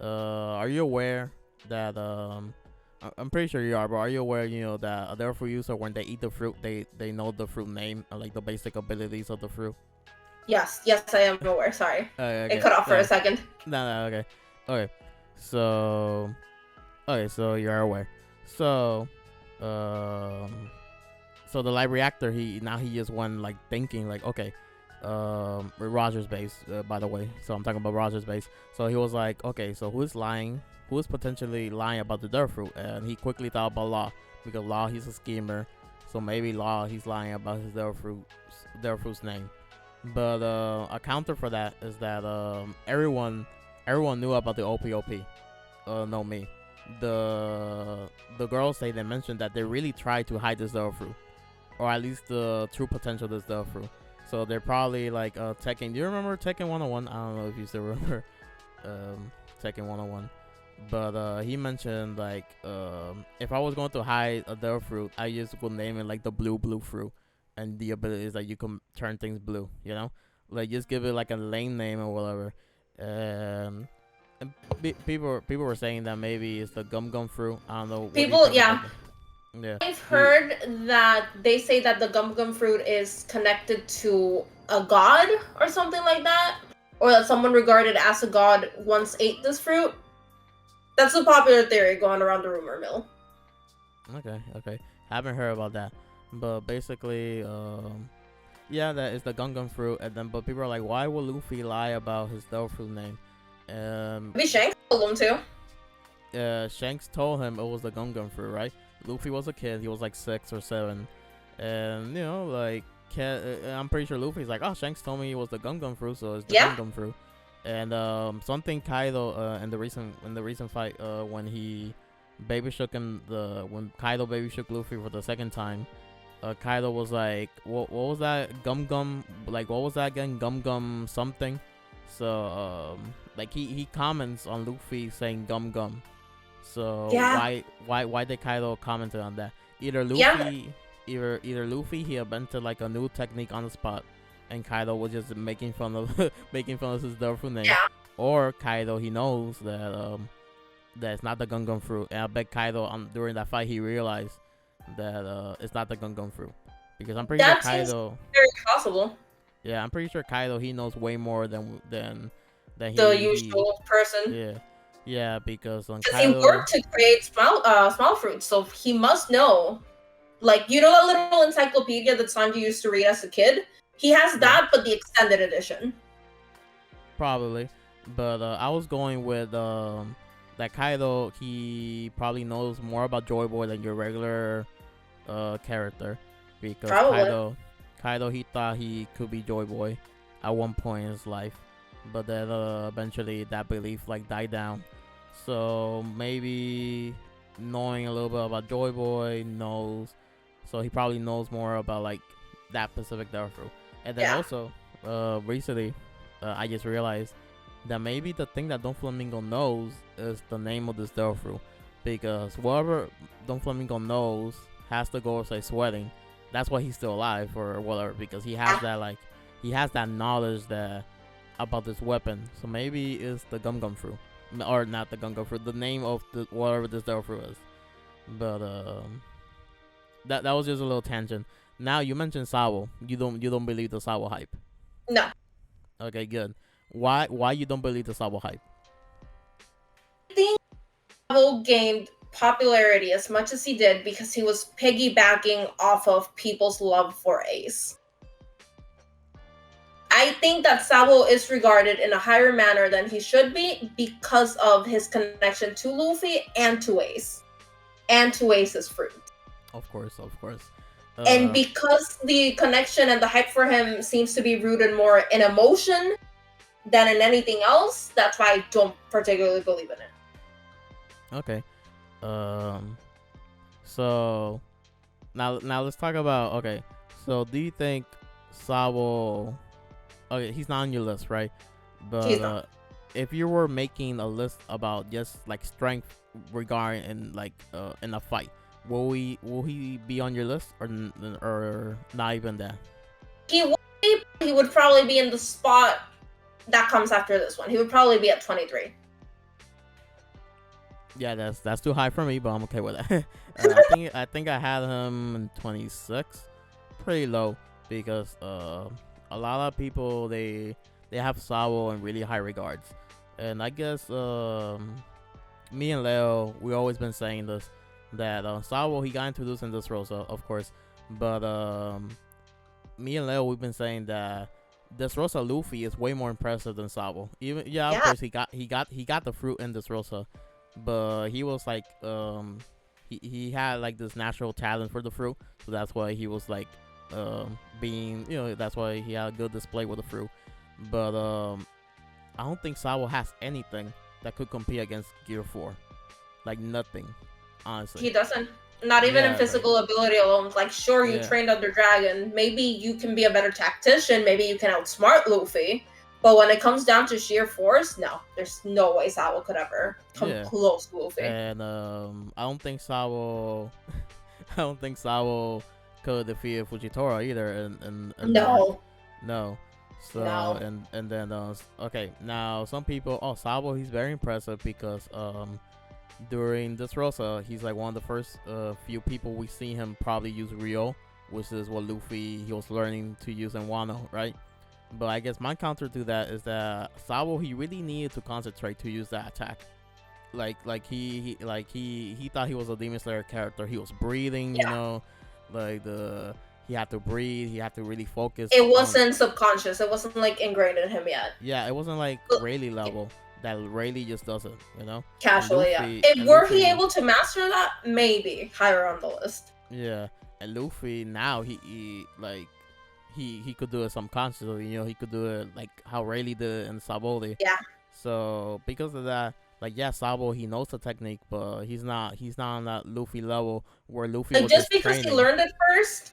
are you aware that I'm pretty sure you are, but are you aware that a devil fruit user, when they eat the fruit, they know the fruit name and like the basic abilities of the fruit? Yes, I am aware. Sorry, okay. It cut off for a second. No, okay. So you're aware. So the live reactor, he just went like thinking like, okay, Roger's base, by the way. So I'm talking about Roger's base. So he was like, okay, so who's lying? Who's potentially lying about the devil fruit? And he quickly thought about Law, because Law, he's a schemer. So maybe Law, he's lying about his devil fruit's name. But a counter for that is that everyone knew about the OP. No, me. The girls say, they mentioned that they really tried to hide this devil fruit, or at least the true potential of this devil fruit. So they're probably like Tekken. Do you remember Tekken 101? I don't know if you still remember Tekken 101. But he mentioned like if I was going to hide a devil fruit, I just would name it like the blue fruit, and the ability is that you can turn things blue. Like just give it like a lame name or whatever. Um, and people were saying that maybe it's the gum gum fruit. I don't know. What do you People, think yeah. about that? Yeah. I've heard that they say that the gum gum fruit is connected to a god or something like that, or that someone regarded as a god once ate this fruit. That's a popular theory going around the rumor mill. Okay. Haven't heard about that, but basically, yeah, that is the gum fruit, and then but people are like, why would Luffy lie about his devil fruit name? Maybe Shanks told him to. Shanks told him it was the gum fruit, right? Luffy was a kid; he was like 6 or 7, and like, I'm pretty sure Luffy's like, oh, Shanks told me it was the gum fruit, so it's the gum fruit. And something Kaido in the recent fight when he baby shook him when Kaido baby shook Luffy for the second time, Kaido was like, what was that gum like, what was that again, gum something. So like he comments on Luffy saying gum. So why did Kaido comment on that? Either Luffy he invented like a new technique on the spot, and Kaido was just making fun of his devil name. Yeah. Or Kaido, he knows that it's not the gum fruit, and I bet Kaido during that fight he realized that it's not the gum fruit, because I'm pretty sure Kaido. Very possible. Yeah, I'm pretty sure Kaido, he knows way more than the usual person. Yeah, because he worked to create small fruits, so he must know. Like, that little encyclopedia that Sanji used to read as a kid? He has that, but the extended edition. Probably. But I was going with that Kaido, he probably knows more about Joy Boy than your regular character. Because Kaido, he thought he could be Joy Boy at one point in his life. But then eventually that belief like died down. So maybe knowing a little bit about Joy Boy so he probably knows more about like that specific devil fruit. And then also recently I just realized that maybe the thing that Don Flamingo knows is the name of this devil fruit, because whatever Don Flamingo knows has to go say sweating. That's why he's still alive or whatever, because he has that knowledge that about this weapon. So maybe it's the gum fruit, or not the gum fruit, the name of whatever this devil fruit is. But that was just a little tangent. Now you mentioned Sabo. You don't believe the Sabo hype? No. Okay, good. Why you don't believe the Sabo hype? I think Sabo gained popularity as much as he did because he was piggybacking off of people's love for Ace. I think that Sabo is regarded in a higher manner than he should be because of his connection to Luffy and to Ace. And to Ace's fruit. Of course. And because the connection and the hype for him seems to be rooted more in emotion than in anything else, that's why I don't particularly believe in it. Okay. So now let's talk about, okay. So do you think Sabo, okay, he's not on your list, right? But if you were making a list about just like strength regarding in a fight, will he be on your list or not even that? He would probably be in the spot that comes after this one. He would probably be at 23. Yeah, that's too high for me, but I'm okay with that. I think I had him in 26, pretty low, because a lot of people they have Sabo in really high regards, and I guess me and Leo, we always been saying this, that Sabo, he got introduced in this Rosa, of course, but me and Leo, we've been saying that this Rosa Luffy is way more impressive than Sabo. Even of course he got the fruit in this Rosa, but he was like he had like this natural talent for the fruit, so that's why he was like being, that's why he had a good display with the fruit. But I don't think Sabo has anything that could compete against Gear 4, like nothing, honestly. He doesn't. Not even in physical ability alone. Like, sure, you trained under Dragon. Maybe you can be a better tactician. Maybe you can outsmart Luffy. But when it comes down to sheer force, no. There's no way Sabo could ever come close to Luffy. And I don't think Sabo could defeat Fujitora either, and No. no. So No. and then okay, now some people, Sabo, he's very impressive because during this Rosa, he's like one of the first few people we see him probably use Ryo, which is what Luffy he was learning to use in Wano, right? But I guess my counter to that is that Sabo, he really needed to concentrate to use that attack. Like he thought he was a Demon Slayer character. He was breathing, you know, like he had to breathe. He had to really focus. It wasn't subconscious. It wasn't like ingrained in him yet. Yeah, it wasn't like Rayleigh level. That Rayleigh just does it, you know. Casually, Luffy, If were he able to master that, maybe higher on the list. Yeah, and Luffy now he could do it subconsciously. You know, he could do it like how Rayleigh did it in Sabo. Yeah. So because of that, like Sabo, he knows the technique, but he's not on that Luffy level where Luffy was just because training. he learned it first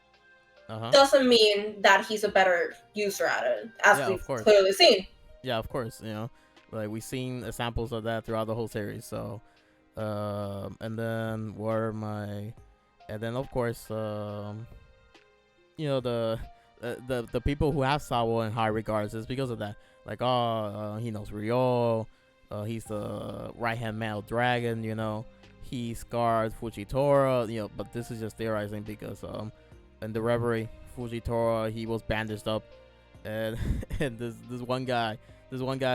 doesn't mean that he's a better user at it, as we've clearly seen. Yeah, of course, you know, like we've seen examples of that throughout the whole series. So, and then of course, you know, the people who have Sabo in high regards is because of that. Like, he knows Ryo. He's the right-hand man of Dragon, you know. He scarred Fujitora, you know, but this is just theorizing because in the Reverie, Fujitora, he was bandaged up, and and this one guy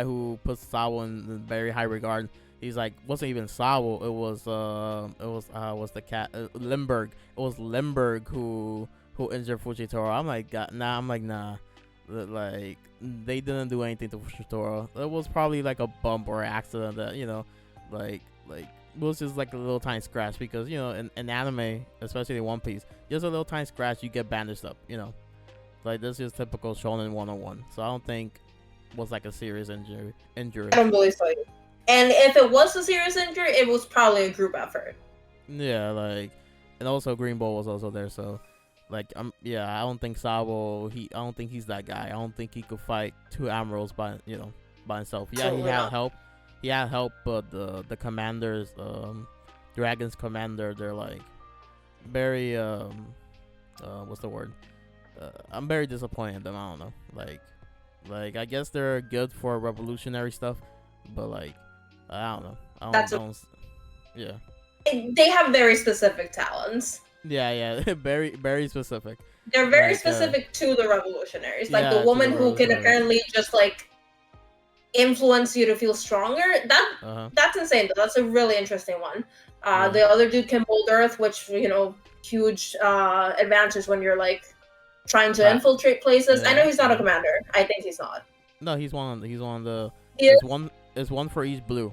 who puts Sabo in very high regard. He's like, wasn't even Sabo, it was the cat Limburg. It was Limburg who injured Fujitora. I'm like, nah. Like, they didn't do anything to Fujitora. It was probably like a bump or an accident that, you know, like it was just like a little tiny scratch, because, you know, in anime, especially in One Piece, just a little tiny scratch, you get bandaged up, you know. Like, this is typical Shonen 101. So I don't think it was like a serious injury. I don't believe so. And if it was a serious injury, it was probably a group effort. Yeah, like, and also Green Bull was also there, so like, I don't think Sabo, I don't think he's that guy. I don't think he could fight two admirals by himself. Yeah, he had help. He had help, but the commanders, Dragon's commander, they're like very what's the word? I'm very disappointed in them. I don't know. Like I guess they're good for revolutionary stuff, but like I don't know. Yeah. They have very specific talents. Yeah, very, very specific. They're very specific to the revolutionaries. Like the woman who can apparently just like influence you to feel stronger. That's insane. Though. That's a really interesting one. The other dude can mold earth, which, you know, huge advantage when you're like trying to infiltrate places. I know he's not a commander. I think he's not. No, he's one of the. There's one for each blue,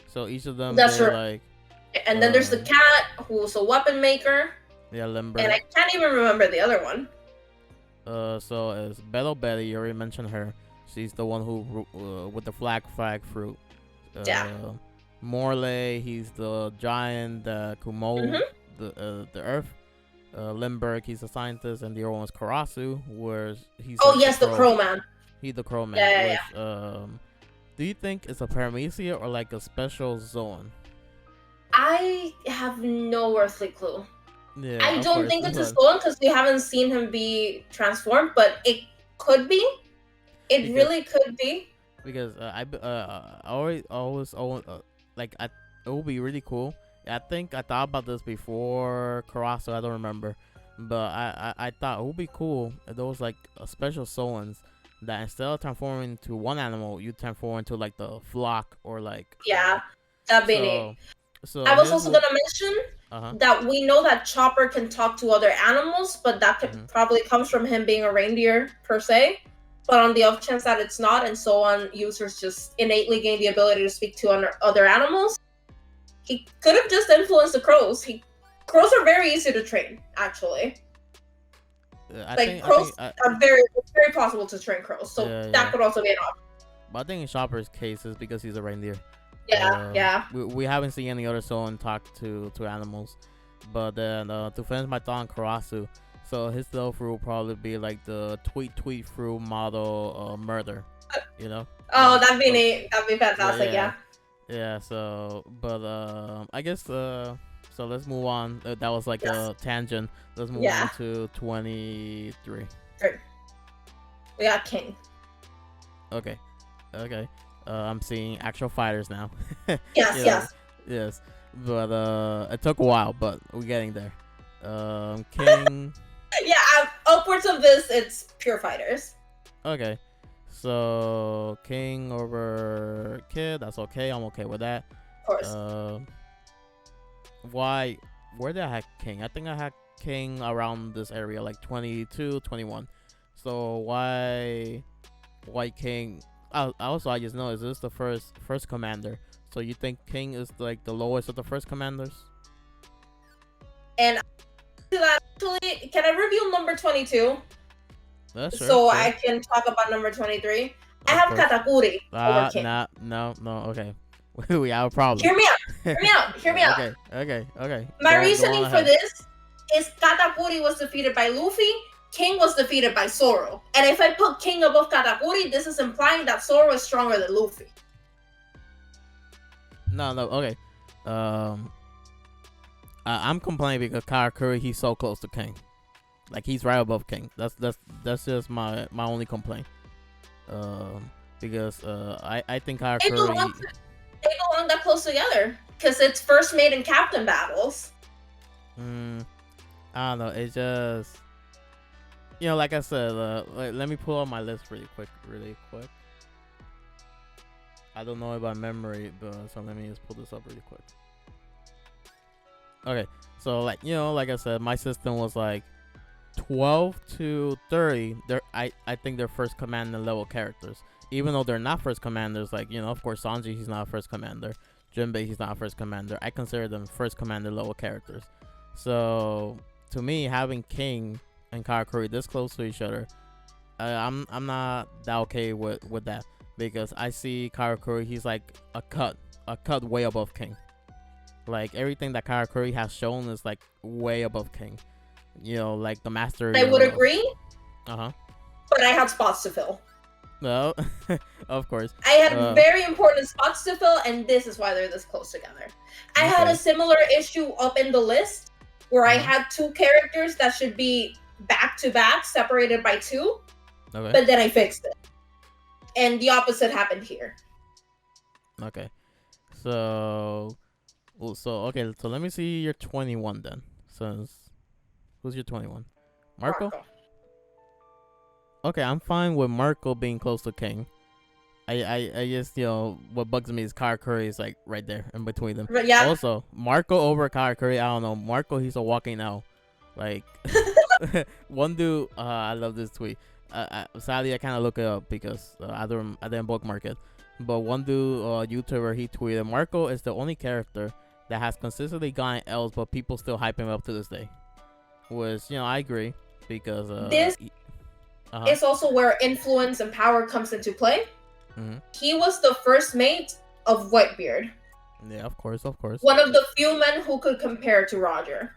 so each of them. That's true. Like, and then there's the cat, who's a weapon maker. Yeah, Limber. And I can't even remember the other one. So as Bello Betty, you already mentioned her. She's the one who with the flag fruit. Morley, he's the giant that could mold the earth. Limburg, he's a scientist, and the other one is Karasu, where he's the crow man. He's the crow man. Yeah. Do you think it's a paramecia or like a special zone? I have no earthly clue. Yeah, I don't think it's a zone because we haven't seen him be transformed, but it could be. It really could be. Because it would be really cool. I think I thought about this before Karasu, I don't remember, but I thought it would be cool if there was like a special zones that instead of transforming into one animal, you transform into like the flock or like. Yeah, that'd be neat. So I was also gonna mention that we know that Chopper can talk to other animals, but that could probably comes from him being a reindeer per se. But on the off chance that it's not, and so on, users just innately gain the ability to speak to other animals. He could have just influenced the crows. Crows are very easy to train, actually. Crows are very possible to train crows, so that could also be an option. But I think in Chopper's case is because he's a reindeer. Yeah. We haven't seen any other Zoan talk to animals. But then to finish my thought on Karasu, so his love fruit will probably be like the tweet fruit model murder, you know? Oh, that'd be neat. That'd be fantastic, yeah. Yeah, so, but I guess So let's move on. That was like a tangent. Let's move on to 23. Sure. We got King. Okay. I'm seeing actual fighters now. Yes. But it took a while, but we're getting there. King. Upwards of this, it's pure fighters. Okay. So King over Kid. That's okay. I'm okay with that. Of course. Why? Where did I have King? I think I had King around this area, like 22, 21. So why King? Also, I just noticed this is the first commander. So you think King is like the lowest of the first commanders? And to that, actually, can I reveal number 22? Sure, so I can talk about number 23. I have Katakuri over King. No. Okay. We have a problem. Hear me out. Okay. My reasoning for this is Katakuri was defeated by Luffy. King was defeated by Zoro. And if I put King above Katakuri, this is implying that Zoro is stronger than Luffy. No. Okay. I'm complaining because Katakuri, he's so close to King. Like, he's right above King. That's just my only complaint. Because I think Katakuri. They belong that close together because it's first made in captain battles. I don't know. It's just, like I said, let me pull up my list really quick. I don't know about memory, but so let me just pull this up really quick. Okay, so like I said, my system was like 12 to 30. I think they're first commander level characters. Even though they're not first commanders, like, of course, Sanji, he's not a first commander. Jinbei, he's not a first commander. I consider them first commander level characters. So, to me, having King and Katakuri this close to each other, I'm not that okay with that. Because I see Katakuri, he's like a cut way above King. Like, everything that Katakuri has shown is, like, way above King. Like the master. I would agree. Uh-huh. But I have spots to fill. No, of course. I had very important spots to fill, and this is why they're this close together. I had a similar issue up in the list where I had two characters that should be back to back, separated by 2. Okay. But then I fixed it, and the opposite happened here. Okay, so let me see your 21 then. So, who's your 21? Marco? Okay, I'm fine with Marco being close to King. I just, what bugs me is Katakuri is like right there in between them. Yeah. Also, Marco over Katakuri, I don't know. Marco, he's a walking L. Like, one dude, I love this tweet. Sadly, I kind of look it up because I didn't bookmark it. But one dude, YouTuber, he tweeted, Marco is the only character that has consistently gotten L's, but people still hype him up to this day. Which, I agree because this is also where influence and power comes into play. Mm-hmm. He was the first mate of Whitebeard. Yeah, of course. One of the few men who could compare to Roger,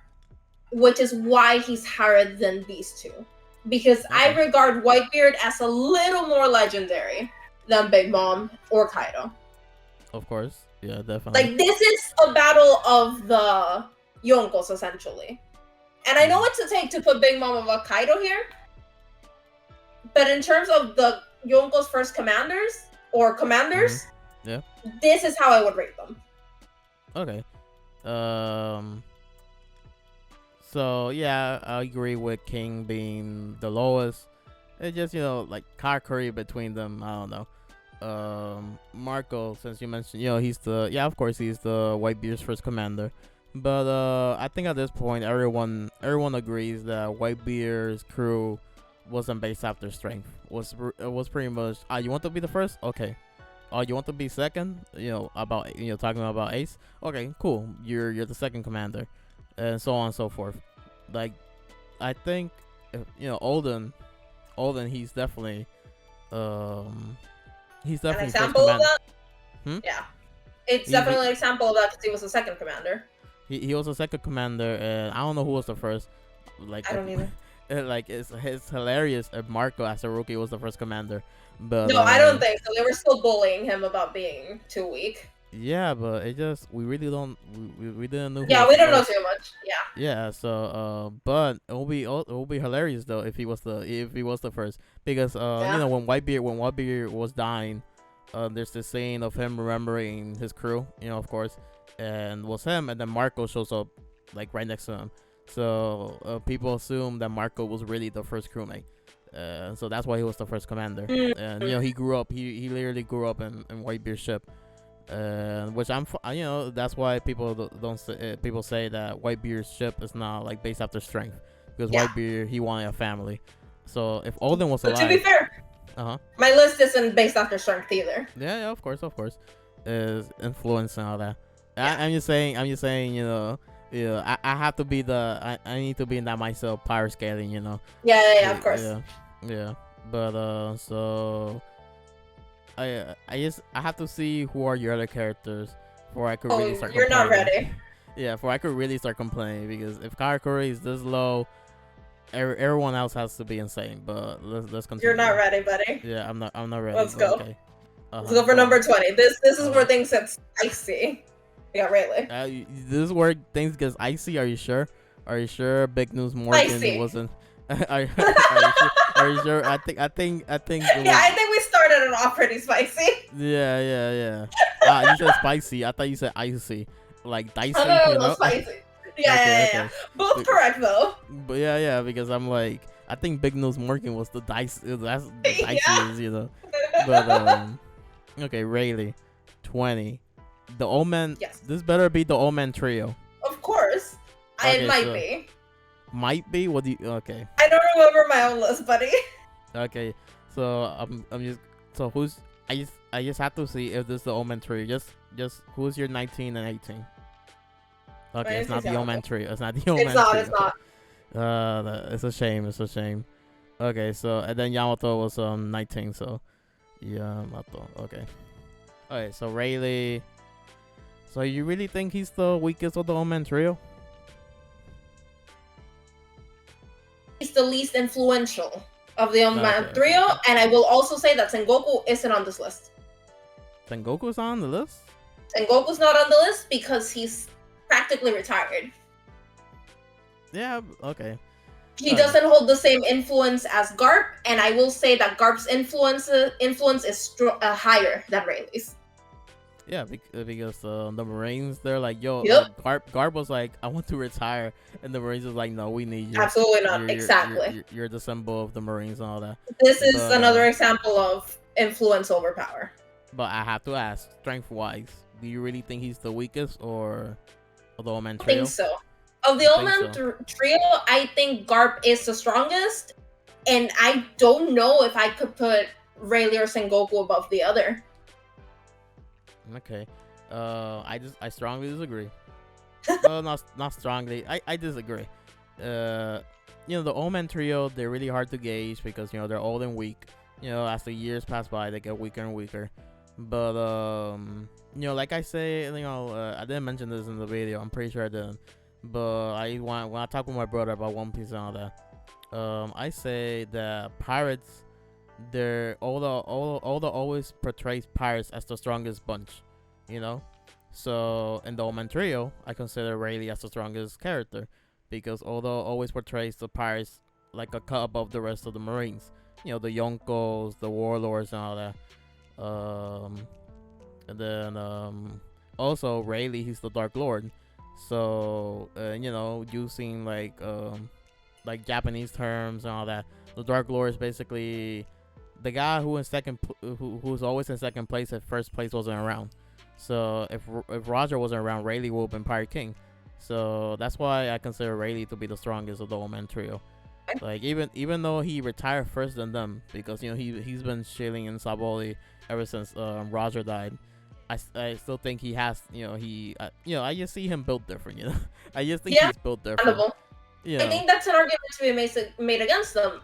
which is why he's higher than these two. Because I regard Whitebeard as a little more legendary than Big Mom or Kaido. Of course. Yeah, definitely. Like, this is a battle of the Yonkos, essentially. And I know what to take to put Big Mom above Kaido here. But in terms of the Yonkos' first commanders, this is how I would rate them. Okay. So, yeah, I agree with King being the lowest. It's just, like, Katakuri between them, I don't know. Marco, since you mentioned, he's the Whitebeard's first commander. But I think at this point, everyone agrees that Whitebeard's crew wasn't based after strength. It was pretty much, you want to be the first? Okay. You want to be second? Talking about Ace? Okay, cool. You're the second commander, and so on and so forth. Like, I think, Olden, he's definitely an example of that. Yeah, it's definitely an example of that because he was the second commander. He was the second commander, and I don't know who was the first. Like, I don't either. Like, it's hilarious if Marco as a rookie was the first commander, but no, I don't think so. They were still bullying him about being too weak. Yeah, but it just we really don't we didn't know who Yeah, was we the don't know first. too much. Yeah. Yeah, so but it will be hilarious though if he was the first because Yeah. when Whitebeard was dying, there's this scene of him remembering his crew, of course, and was him, and then Marco shows up like right next to him. So people assume that Marco was really the first crewmate. So that's why he was the first commander, and he grew up. He literally grew up in Whitebeard's ship, which that's why don't say, people say that Whitebeard's ship is not like based after strength because Yeah. Whitebeard he wanted a family. So if Alden was But to be alive, fair, my list isn't based after strength either. yeah, of course, is influence and all that. Yeah. I'm just saying, I have to be I need to be in that myself power scaling, Yeah, of course. Yeah, but so I have to see who are your other characters before I could really start. You're not complaining. ready. Yeah, before I could really start complaining because if Karakuri is this low, everyone else has to be insane. But let's continue. You're not ready, buddy. Yeah, I'm not ready. Let's but go. Okay. Let's go for number 20. This is where Uh-huh. things get spicy. Yeah, really. This is where things get icy. Are you sure? Are you sure Big News Morgan Spicy. wasn't? are you sure? Are you sure? I think. Yeah, I think we started it off pretty spicy. Yeah. You said spicy. I thought you said icy, like dicey. Oh, no, spicy. Yeah. Okay. Both correct though. But yeah, because I'm like, I think Big Nose Morgan was the dice. That's the Yeah. diciest, But okay, Rayleigh, 20. The Old Man. Yes. This better be the Old Man trio. Of course. Okay, It might so- be. Might be. What do you? Okay. I don't remember my own list, buddy. Okay. So I'm just. So who's? I just have to see if this is the Old Man trio. Just who's your 19 and 18? Okay, it's not the Old Man trio. It's not the Old Man trio. It's not. It's a shame. Okay, so and then Yamato was 19, so Yamato. Okay. Alright, so Rayleigh. So you really think he's the weakest of the Old Man trio? He's the least influential of the Man Okay. trio, and I will also say that Sengoku isn't on this list. Sengoku's on the list? Sengoku's not on the list because he's practically retired. Yeah, okay. He Alright. doesn't hold the same influence as Garp, and I will say that Garp's influence is higher than Rayleigh's. Yeah, because the Marines, they're like, yo, Yep. Garp was like, I want to retire, and the Marines was like, no, we need you. Absolutely not. You're- Exactly. You're the symbol of the Marines and all that. This is But, another example of influence over power. But I have to ask, strength-wise, do you really think he's the weakest or the Old Man I trio? think so. Of the I Old Man think so. trio, I think Garp is the strongest, and I don't know if I could put Rayleigh or Sengoku above the other. Okay. I strongly disagree. Not strongly. I disagree. The Old Man trio, they're really hard to gauge because they're old and weak. As the years pass by, they get weaker and weaker. But like I say, I didn't mention this in the video. I'm pretty sure I didn't. But when I talk with my brother about One Piece and all that, I say that pirates, they're Oda always portrays pirates as the strongest bunch, So in the Old Man trio, I consider Rayleigh as the strongest character because Oda always portrays the pirates like a cut above the rest of the Marines. The Yonkos, the warlords, and all that. And then also Rayleigh, he's the Dark Lord. So using like Japanese terms and all that, the Dark Lord is basically the guy who's always in second place if first place wasn't around. So if Roger wasn't around, Rayleigh would have been Pirate King. So that's why I consider Rayleigh to be the strongest of the Old Man trio. Like even though he retired first than them because he's been chilling in Saboli ever since Roger died. I still think he has I just see him built different. I just think he's built different. Understandable. I think that's an argument to be made against them.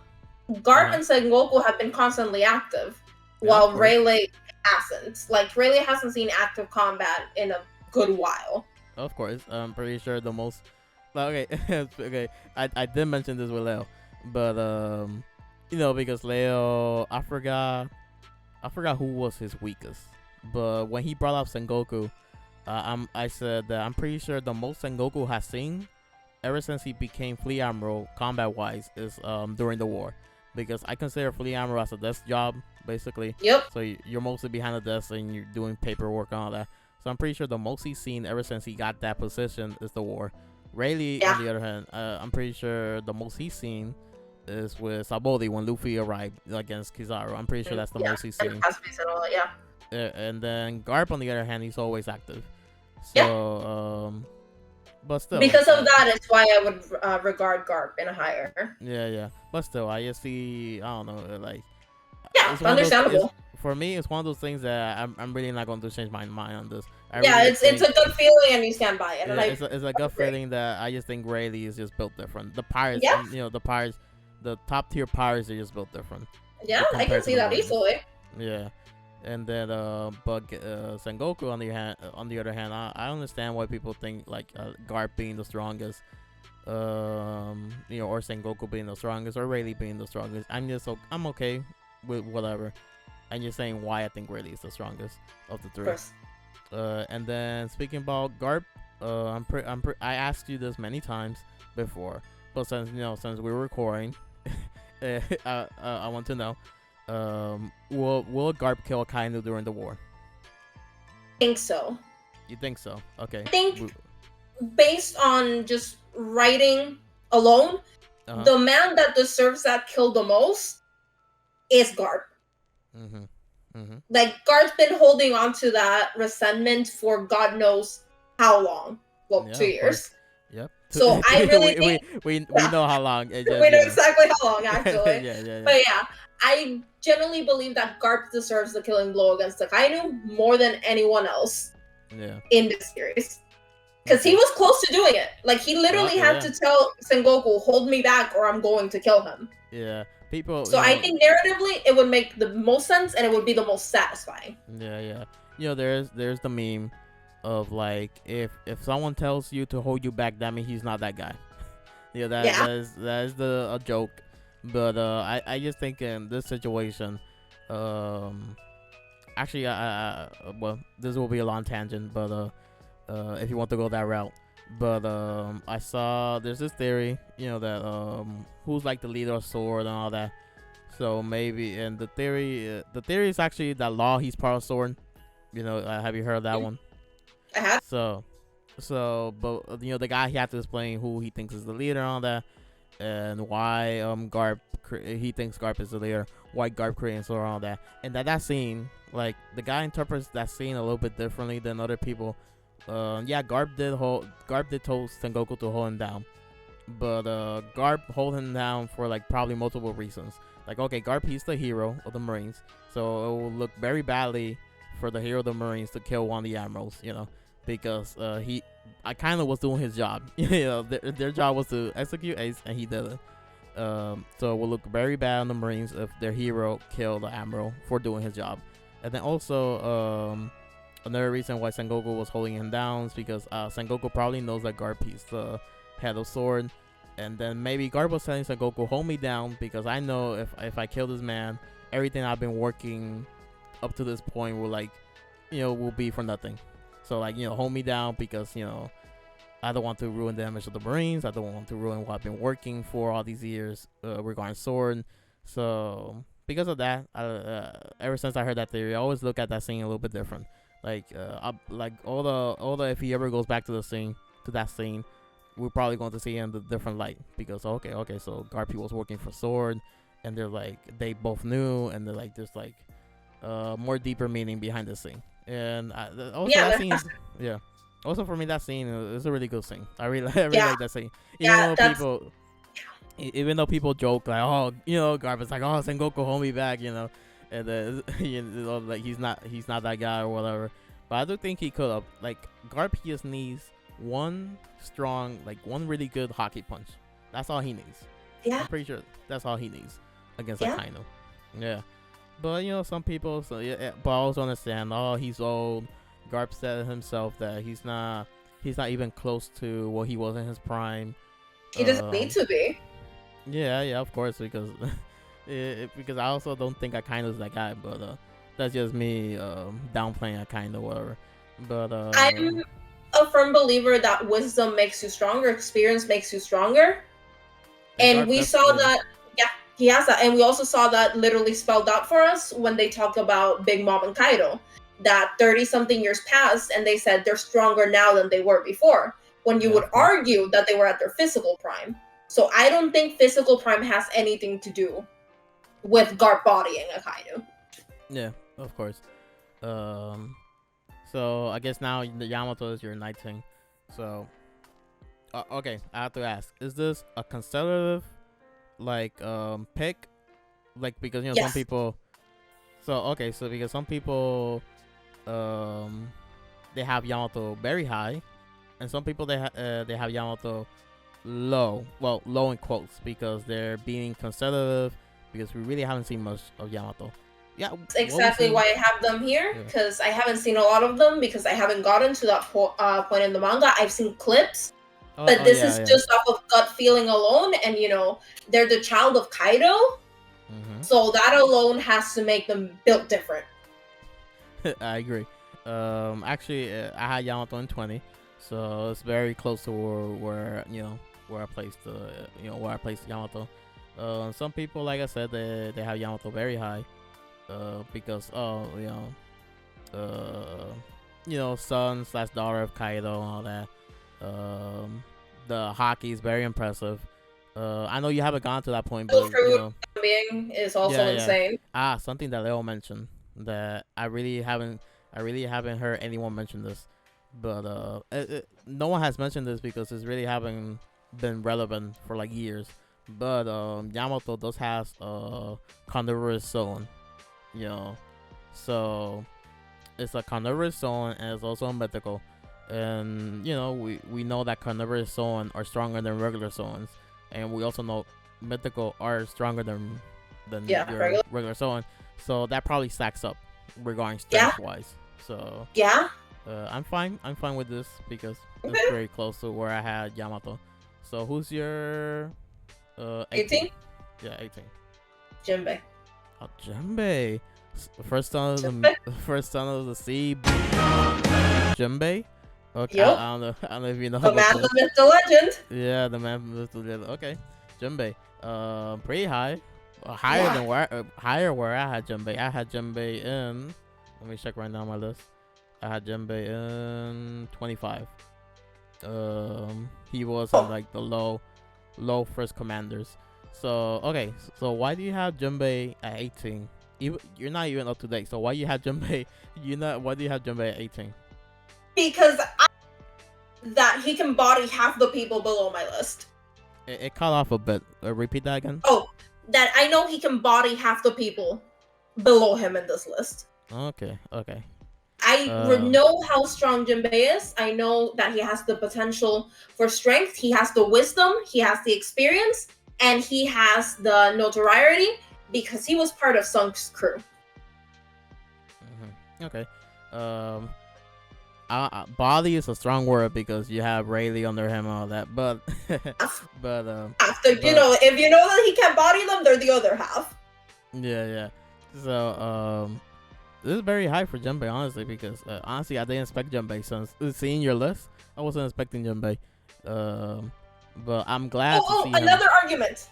Garp and Sengoku have been constantly active, while Rayleigh hasn't. Like Rayleigh hasn't seen active combat in a good while. Of course, I'm pretty sure the most. Okay, okay. I did mention this with Leo, but because Leo, I forgot who was his weakest. But when he brought up Sengoku, I said that I'm pretty sure the most Sengoku has seen ever since he became Fleet Admiral, combat-wise, is during the war, because I consider Fleet Admiral as a desk job, basically. Yep. So you're mostly behind the desk and you're doing paperwork and all that. So I'm pretty sure the most he's seen ever since he got that position is the war. Rayleigh, on the other hand, I'm pretty sure the most he's seen is with Sabodi when Luffy arrived against Kizaru. I'm pretty sure that's the most he's seen. And then Garp, on the other hand, he's always active. So, but still. Because of that, it's why I would regard Garp in a higher. Yeah. But still, I just see, I don't know, like. Yeah, understandable. For me, it's one of those things that I'm really not going to change my mind on this. It's a good feeling and you stand by it. Yeah, it's a good feeling that I just think Rayleigh is just built different. The pirates, the top tier pirates are just built different. Yeah, I can see that easily. Yeah, and then but Sengoku on the other hand, I understand why people think like Garp being the strongest, or Sengoku being the strongest, or Rayleigh being the strongest. I'm okay with whatever. I'm just saying why I think Rayleigh is the strongest of the three. And then speaking about Garp, I asked you this many times before, but since we were recording, I want to know, will Garp kill Kaido during the war? I think so. You think so? Okay. I think based on just writing alone, the man that deserves that kill the most is Garp. Like, Garp's been holding on to that resentment for God knows how long. Well, 2 years. Yep. So I really think we know how long. We know exactly how long, actually. yeah. But yeah, I genuinely believe that Garp deserves the killing blow against Akainu more than anyone else. In this series. Because he was close to doing it. Like, he literally had to tell Sengoku, hold me back or I'm going to kill him. Yeah. So I think narratively it would make the most sense and it would be the most satisfying. Yeah. There's the meme of like if someone tells you to hold you back, that means he's not that guy. That is a joke. But I just think in this situation, actually well, this will be a long tangent, but if you want to go that route. But I saw there's this theory, that who's like the leader of Sword and all that. So maybe, and the theory is actually that Law, he's part of Sword. Have you heard that one? I have. So, but the guy, he had to explain who he thinks is the leader and all that, and why he thinks Garp is the leader, why Garp creates Sword and all that, and that scene, like the guy interprets that scene a little bit differently than other people. Garp did tell Sengoku to hold him down, but Garp hold him down for like probably multiple reasons. Like, okay, Garp, he's the hero of the Marines, so it will look very badly for the hero of the Marines to kill one of the admirals, because I kind of was doing his job. Their job was to execute Ace, and he did it. So it will look very bad on the Marines if their hero killed the admiral for doing his job. And then also another reason why Sengoku was holding him down is because Sengoku probably knows that Garp, he's the head of Sword. And then maybe Garp was telling Sengoku, hold me down, because I know if I kill this man, everything I've been working up to this point will be for nothing. So hold me down, because I don't want to ruin the image of the Marines. I don't want to ruin what I've been working for all these years regarding Sword. So because of that, ever since I heard that theory, I always look at that scene a little bit different. Like all the if he ever goes back to that scene, we're probably going to see him in a different light, because okay, so Garp was working for Sword, and they're like, they both knew, and they're like, there's like more deeper meaning behind this scing. And also that scene, also for me, that scene is a really good scene. I really like that scene. Even though people joke like, oh, Garp is like, oh, Sengoku, hold me back, and then like he's not that guy or whatever. But I do think he could have, like, Garp, he just needs one strong, like one really good hockey punch. That's all he needs. I'm pretty sure that's all he needs against Akainu. Yeah. But some people, but I also understand, oh, he's old. Garp said himself that he's not even close to what he was in his prime. He doesn't need to be. Yeah, of course, because because I also don't think Akainu's that guy. But that's just me downplaying a kind of whatever. But I'm a firm believer that wisdom makes you stronger, experience makes you stronger. And we saw that, yeah, he has that. And we also saw that literally spelled out for us when they talked about Big Mom and Kaido. That 30-something years passed, and they said they're stronger now than they were before. When you would argue that they were at their physical prime. So I don't think physical prime has anything to do with Garp bodying a Kaido. Yeah, of course. So I guess now the Yamato is your night thing. So okay, I have to ask: is this a conservative pick? Like because Yes. some people. So okay, so because some people they have Yamato very high, and some people they have Yamato low. Well, low in quotes because they're being conservative because we really haven't seen much of Yamato. Yeah, That's exactly why I have them here, because I haven't seen a lot of them, because I haven't gotten to that point in the manga. I've seen clips, but this is just off of gut feeling alone, and they're the child of Kaido, so that alone has to make them built different. I agree. Actually, I had Yamato in 20, so it's very close to where I placed where I placed Yamato. Some people, like I said, they have Yamato very high. Because son/daughter of Kaido and all that. The hockey is very impressive. I know you haven't gone to that point, but being is also insane. Something that Leo mentioned that I really haven't heard anyone mention this, but no one has mentioned this because it's really haven't been relevant for like years. But Yamato does have carnivorous zone. So it's a carnivorous zone and it's also a mythical, and we know that carnivorous zone are stronger than regular zones, and we also know mythical are stronger than your regular zone, so that probably stacks up regarding strength wise. So I'm fine with this because it's very close to where I had Yamato. So who's your 18? Yeah, 18. Jinbei. Oh, Jinbei. First son of the sea. Jinbei. Okay, yep. I don't know if you know. The man, the myth, the legend. Yeah, the man, the myth, the legend. Okay, Jinbei. Pretty high. Higher than where I had Jinbei. I had Jinbei in. Let me check right now on my list. I had Jinbei in 25. He was in like the low first commanders. So okay, so why do you have Jinbei at 18? You're not even up to date. So why you have Jinbei? Why do you have Jinbei at 18? Because that he can body half the people below my list. It cut off a bit. Repeat that again. Oh, that I know he can body half the people below him in this list. Okay. I know how strong Jinbei is. I know that he has the potential for strength. He has the wisdom. He has the experience. And he has the notoriety because he was part of Sung's crew. Okay. Body is a strong word because you have Rayleigh under him and all that. But if you know that he can body them, they're the other half. Yeah. So this is very high for Jinbei, honestly, because honestly I didn't expect Jinbei since seeing your list. I wasn't expecting Jinbei. But I'm glad to see another him. Argument.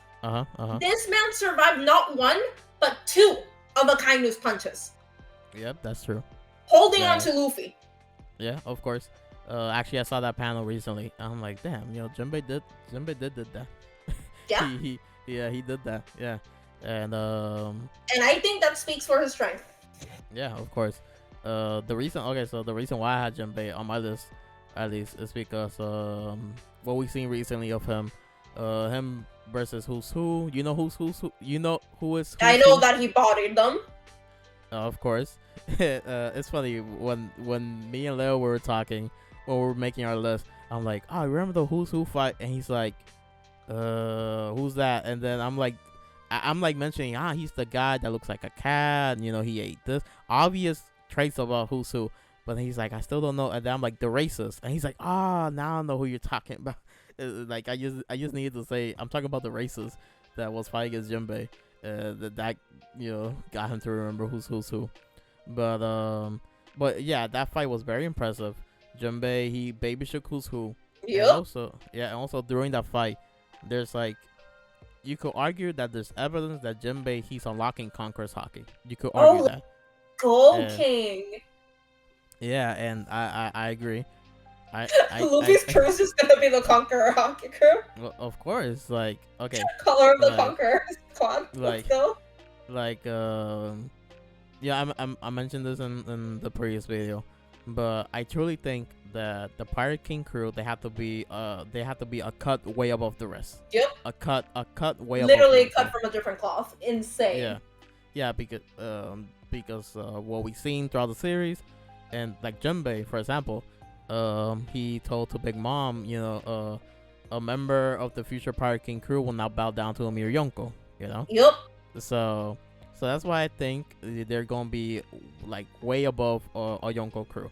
This man survived not one, but two of Akainu's punches. Yep, that's true. Holding on to Luffy. Yeah, of course. Actually, I saw that panel recently. I'm like, damn, Jinbei did that. Yeah. he did that. Yeah, and I think that speaks for his strength. Yeah, of course. The reason why I had Jinbei on my list, at least, is because what we've seen recently of him versus who's who. You know who's who? You know who is who's I know that he bodied them. Of course. It's funny when me and Leo were talking when we were making our list. I'm like, oh, I remember the who's who fight, and he's like, who's that? And then I'm like mentioning, he's the guy that looks like a cat. And, he ate this obvious traits about who's who. But then he's like, I still don't know. And then I'm like, the racist. And he's like, now I know who you're talking about. Like I just needed to say I'm talking about the racist that was fighting against Jinbei. That got him to remember who's who. But yeah, that fight was very impressive. Junbei, he baby shook who's who. Yep. And also during that fight, there's like, you could argue that there's evidence that Junbei, he's unlocking Conqueror's Haki. You could argue that. Gold Yeah. King. Yeah, and I agree. Luffy's crew is just gonna be the Conqueror Hockey crew. Well, of course, like, okay, Color of the Like- Conqueror squad. like- Let's go. like yeah, I mentioned this in the previous video, but I truly think that the Pirate King crew, they have to be a cut way above the rest. Yep. A cut way above. Literally the rest. cut from a different cloth. Insane. Yeah, because what we've seen throughout the series, and like Junbei, for example, he told to Big Mom, a member of the future Pirate King crew will not bow down to a mere Yonko, Yep. So that's why I think they're gonna be like way above a Yonko crew.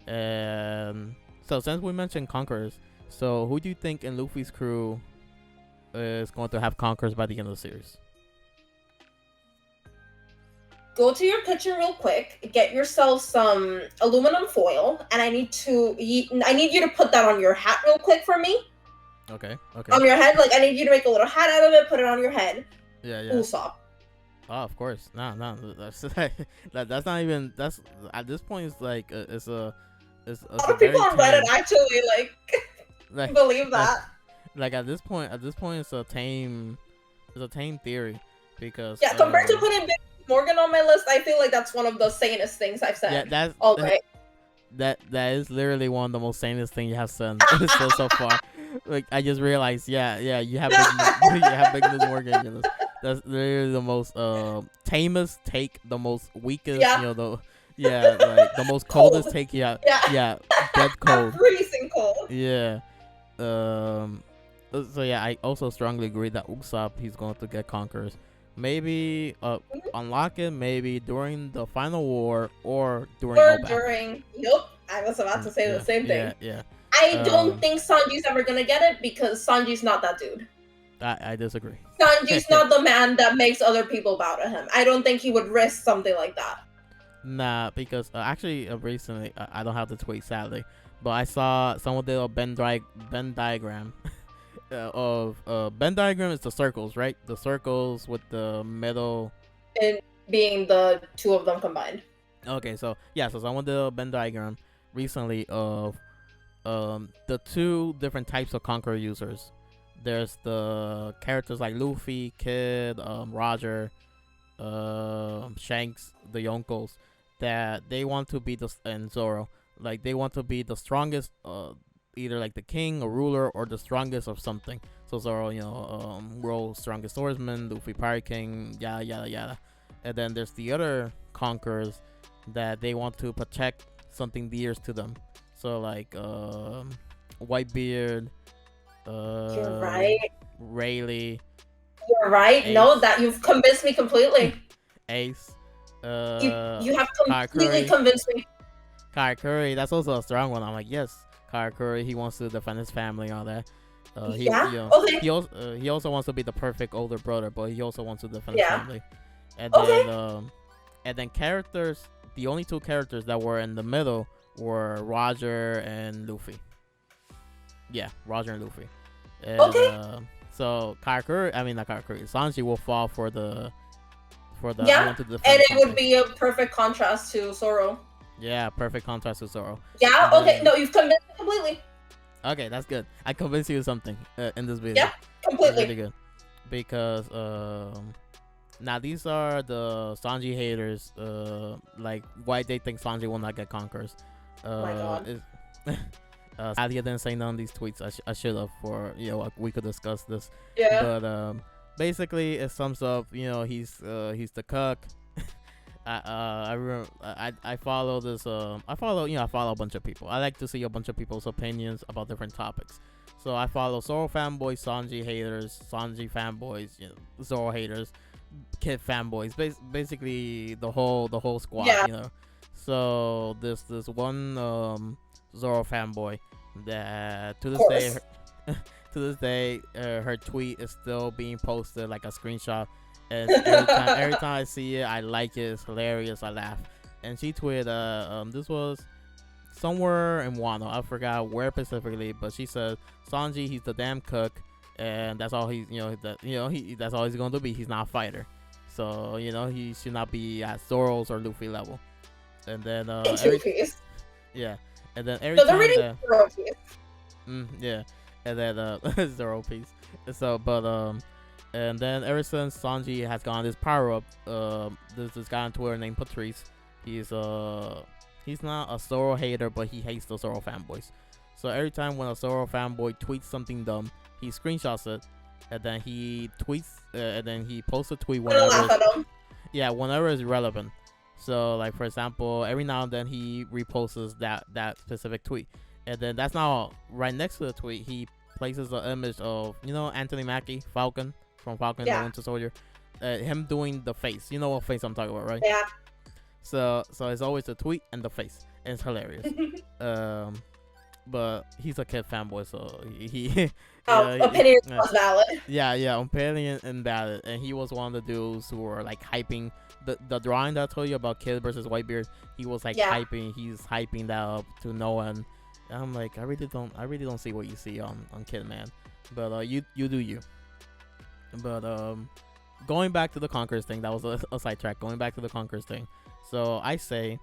And so since we mentioned Conquerors, so who do you think in Luffy's crew is going to have Conquerors by the end of the series? Go to your kitchen real quick, get yourself some aluminum foil, and I need you to put that on your hat real quick for me. Okay. On your head, like I need you to make a little hat out of it, put it on your head. Yeah. Usopp. Oh, of course. No, that's not even. That's at this point. It's like it's a A lot of people on Reddit actually like believe that. Like at this point, it's a tame theory because Yeah, compared to putting Big Morgan on my list, I feel like that's one of the sanest things I've said. yeah, that's all right. That is literally one of the most sanest things you have said so far. Like I just realized, you have Big News Morgan in your list. That's literally the most tamest take, the most weakest, like the most coldest take. Yeah, dead cold. Freezing cold. Yeah. So yeah, I also strongly agree that Usopp, he's going to get Conquerors. Maybe unlock it maybe during the final war or during during. Yep, I was about to say the same thing. Yeah. I don't think Sanji's ever gonna get it because Sanji's not that dude. I disagree. Sanji's not the man that makes other people bow to him. I don't think he would risk something like that. Nah, because actually recently, I don't have the tweet sadly, but I saw someone did a Venn diagram of Venn diagram is the circles, right? The circles with the middle. And being the two of them combined. Okay, so someone did a Venn diagram recently of the two different types of Conqueror users. There's the characters like Luffy, Kid, Roger, Shanks, the Yonkos, that they want to be and Zoro, like they want to be the strongest, either like the king, a ruler, or the strongest of something. So Zoro, world's strongest swordsman, Luffy, Pirate King, yada yada yada. And then there's the other conquerors that they want to protect something dear to them. So like Whitebeard, You're right. Rayleigh. You're right. Ace. No, that you've convinced me completely. Ace. You have completely Karakuri. convinced me. Karakuri, that's also a strong one. I'm like, yes, Karakuri, he wants to defend his family, all that. He also wants to be the perfect older brother, but he also wants to defend his family. And then characters, the only two characters that were in the middle were Roger and Luffy. Yeah, Roger and Luffy. And, so Sanji will fall for the and it would be a perfect contrast to Zoro. Yeah, perfect contrast to Zoro. Yeah, okay, no, you've convinced me completely. Okay, that's good. I convinced you of something in this video. Yeah, completely. That's really good. Because now these are the Sanji haters, like why they think Sanji will not get Conquerors. Oh my god. Sadly, I didn't say none of these tweets. I should have, for we could discuss this. Yeah. But basically, it sums up. He's the cuck. I remember I follow this. I follow a bunch of people. I like to see a bunch of people's opinions about different topics. So I follow Zoro fanboys, Sanji haters, Sanji fanboys, Zoro haters, Kid fanboys. Basically the whole squad. Yeah. So this one Zoro fanboy that to this day her tweet is still being posted, like a screenshot, and every time I see it, I like it. It's hilarious. I laugh. and she tweeted this was somewhere in Wano. I forgot where specifically, but she said Sanji, he's the damn cook, and that's all he's that's all he's going to be. He's not a fighter, so he should not be at Zoro's or Luffy level. And then yeah, and then every so they're time reading Zoro Piece. yeah, and then Zoro Piece. So and then ever since Sanji has gotten this power up, there's this guy on Twitter named Patrice. He's not a Zoro hater, but he hates the Zoro fanboys. So every time when a Zoro fanboy tweets something dumb, he screenshots it, and then he tweets, and then he posts a tweet whenever it's relevant. So like for example, every now and then he reposts that specific tweet, and then that's not all. Right next to the tweet, he places an image of Anthony Mackie, Falcon from Falcon and the Winter Soldier, him doing the face. You know what face I'm talking about, right? Yeah. So it's always the tweet and the face, and it's hilarious. But he's a kid fanboy, so he opinion was valid. Yeah, opinion and valid. And he was one of the dudes who were like hyping the drawing that I told you about Kid versus Whitebeard. He was like hyping that up to no end. And I'm like, I really don't see what you see on Kid, man. But you do you. But going back to the Conquerors thing, that was a sidetrack. Going back to the Conquerors thing. So I say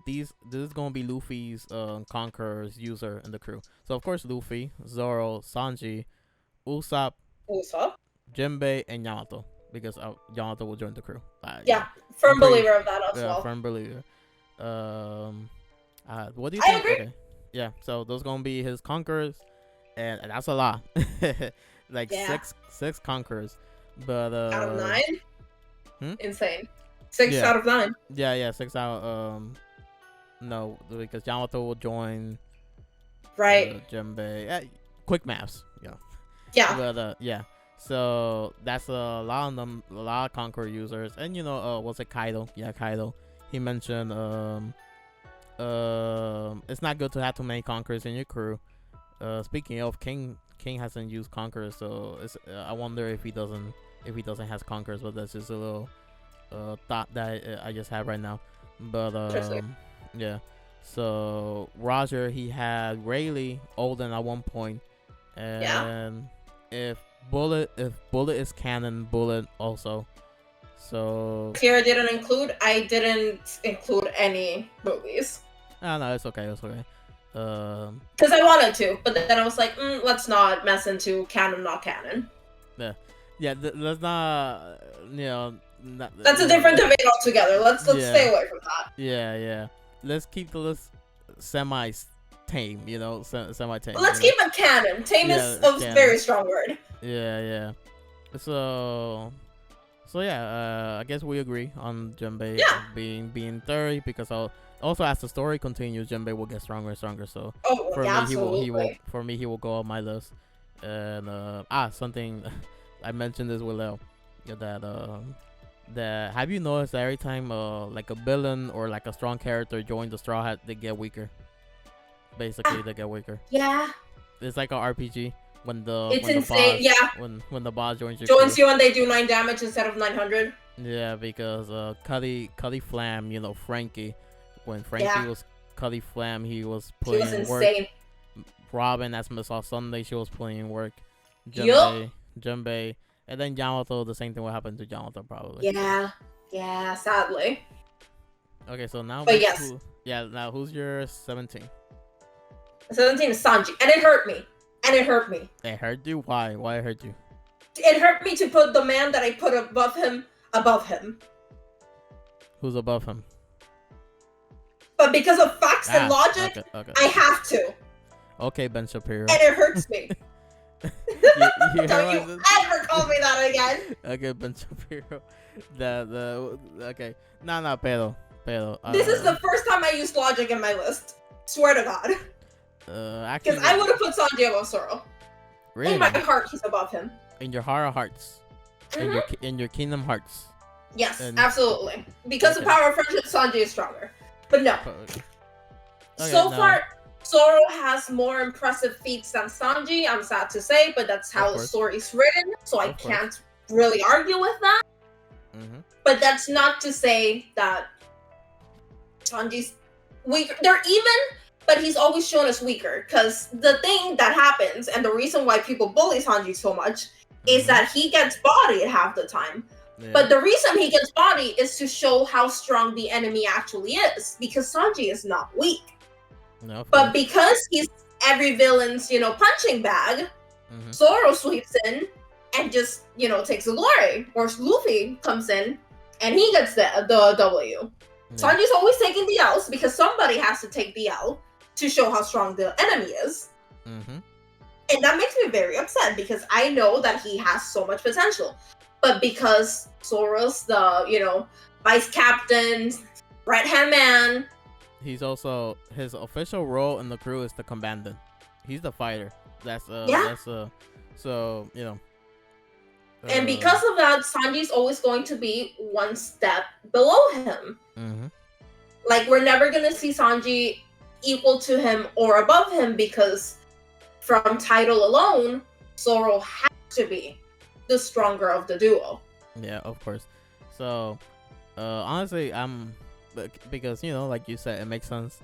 this is gonna be Luffy's Conquerors user in the crew. So of course Luffy, Zoro, Sanji, Usopp, Jinbei, and Yamato, because Yamato will join the crew. Firm believer of that as well. Firm believer. What do you I think? agree. Okay. Yeah, so those gonna be his Conquerors, and that's a lot. Like six Conquerors, but out of 9. Insane. 6 Yeah. out of 9. Yeah, 6 out. No, because Yamato will join. Right. Jinbei. Quick maps. Yeah. Yeah. But so that's a lot of them, a lot of Conqueror users, and was it Kaido? Yeah, Kaido. He mentioned it's not good to have too many Conquerors in your crew. Speaking of, King hasn't used Conquerors, so I wonder if he doesn't has Conquerors, but that's just a little thought that I just had right now. But yeah. So Roger, he had Rayleigh, Olden at one point, and if Bullet is canon, Bullet also. So Here I didn't include any movies. No, it's okay. Because I wanted to, but then I was like, let's not mess into canon, not canon. Let's not, That's a different debate altogether. Let's stay away from that. Yeah. Let's keep the list semi-tame, semi-tame. Let's keep it canon. Tame is a very strong word. Yeah. So yeah, I guess we agree on Jinbei being 30, because also as the story continues, Jinbei will get stronger and stronger. So for me he will go on my list. And something I mentioned this with Leo, that have you noticed that every time like a villain or like a strong character joins the Straw Hat, they get weaker. Basically, they get weaker. Yeah. It's like a RPG when the insane. boss, when the boss joins you and they do 9 damage instead of 900. Yeah, because Cuddy Flam, Frankie, when Frankie was Cuddy Flam, he was putting in work. Insane. Robin, as Miss Off Sunday, she was putting in work. Jinbei, and then Yamato, the same thing will happen to Yamato probably. Yeah, sadly. Okay, so now now who's your 17? 17 is Sanji, and it hurt me. It hurt you? Why? Why it hurt you? It hurt me to put the man that I put above him. Who's above him? But because of facts and logic, okay. I have to. Okay, Ben Shapiro. And it hurts me. you Don't you ever call me that again. Okay, Ben Shapiro. Okay. No, pero. This is the first time I used logic in my list. Swear to God. Actually, because I would have put Sanji above Zoro. Really? In my heart, he's above him. In your heart of hearts. In your Kingdom Hearts. Yes, absolutely. Because of power of friendship, Sanji is stronger. But no. Far, Zoro has more impressive feats than Sanji, I'm sad to say, but that's how the story's written, so I can't really argue with that. But that's not to say that Sanji's weaker. They're even, but he's always shown as weaker. Because the thing that happens, and the reason why people bully Sanji so much, is that he gets bodied half the time. Yeah. But the reason he gets bodied is to show how strong the enemy actually is. Because Sanji is not weak. No, But because he's every villain's, punching bag, Zoro sweeps in and just, takes the glory. Or Luffy comes in and he gets the W. Yeah. Sanji's always taking the L's because somebody has to take the L to show how strong the enemy is. And that makes me very upset because I know that he has so much potential. But because Zoro's the, vice captain, right-hand man. He's also, his official role in the crew is the commandant. He's the fighter. So, and because of that, Sanji's always going to be one step below him. Like, we're never going to see Sanji equal to him or above him because from title alone, Zoro has to be the stronger of the duo. Yeah, of course. So, honestly, because, like you said, it makes sense.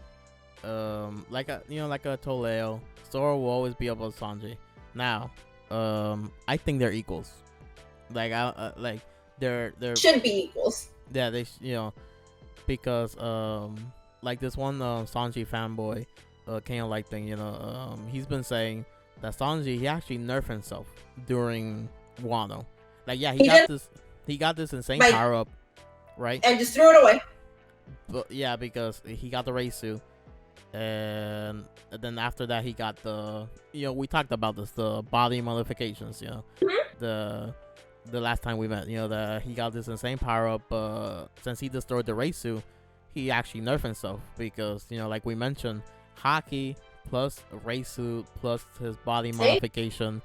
Like a Toleo, Zoro will always be above Sanji. Now, I think they're equals. Like, they're should be equals. Yeah, they because like this one Sanji fanboy, Light thing, he's been saying that Sanji, he actually nerfed himself during Wano. Like, yeah, he got this insane power up, right? And just threw it away. But yeah, because he got the race suit, and then after that he got the we talked about this, the body modifications, the last time we met, that he got this insane power up. Since he destroyed the race suit, he actually nerfed himself because like we mentioned, hockey plus race suit plus his body modification,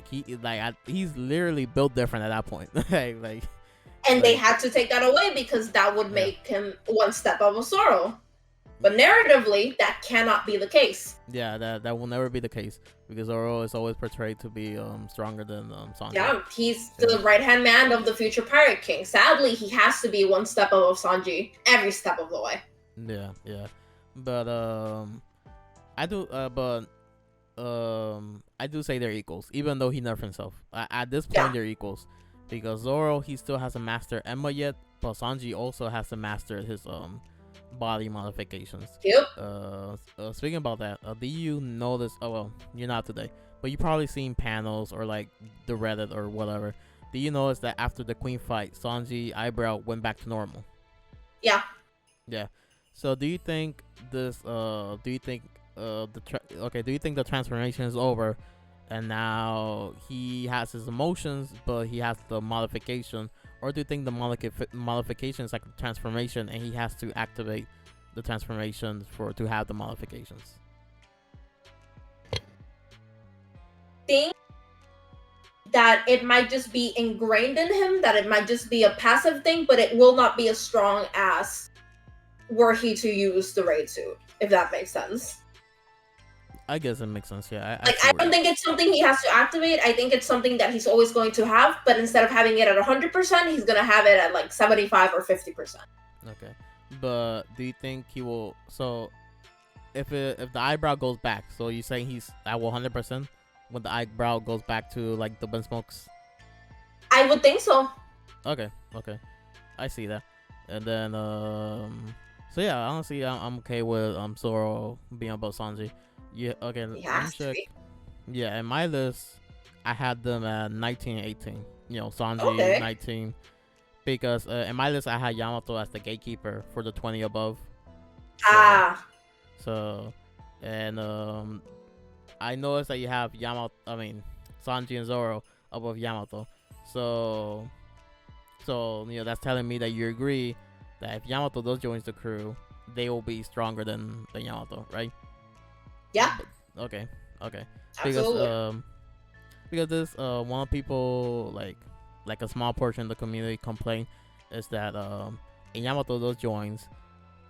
he's literally built different at that point. And they had to take that away because that would make him one step above Zoro. But narratively, that cannot be the case. Yeah, that will never be the case because Zoro is always portrayed to be stronger than Sanji. Yeah, he's the right-hand man of the future Pirate King. Sadly, he has to be one step above Sanji every step of the way. Yeah. But I do say they're equals, even though he nerfed himself. At this point, they're equals because Zoro, he still hasn't mastered Emma yet, but Sanji also has to master his body modifications. Yep. Speaking about that, do you notice? Oh well, you're not today, but you probably seen panels or like the Reddit or whatever. Do you notice that after the Queen fight, Sanji eyebrow went back to normal? Yeah. Yeah. So do you think this? Do you think do you think the transformation is over, and now he has his emotions, but he has the modification? Or do you think the modification is like a transformation and he has to activate the transformation to have the modifications? Think that it might just be ingrained in him, that it might just be a passive thing, but it will not be as strong as were he to use the raid suit, if that makes sense. I guess it makes sense, yeah. I don't think it's something he has to activate. I think it's something that he's always going to have, but instead of having it at 100%, he's going to have it at like 75 or 50%. Okay. But do you think he will... So, if the eyebrow goes back, so you're saying he's at 100% when the eyebrow goes back to like the Smokes? I would think so. Okay. I see that. And then, so yeah, honestly, I'm okay with Zoro being above Sanji. Yeah, okay, let me check. Yeah, in my list, I had them at 19 and 18. Sanji 19. Because in my list, I had Yamato as the gatekeeper for the 20 above. So, and I noticed that you have Sanji and Zoro above Yamato. So that's telling me that you agree that if Yamato does join the crew, they will be stronger than Yamato, right? Yeah. Okay. Absolutely. Because this one of people like a small portion of the community complain is that in Yamato those joins,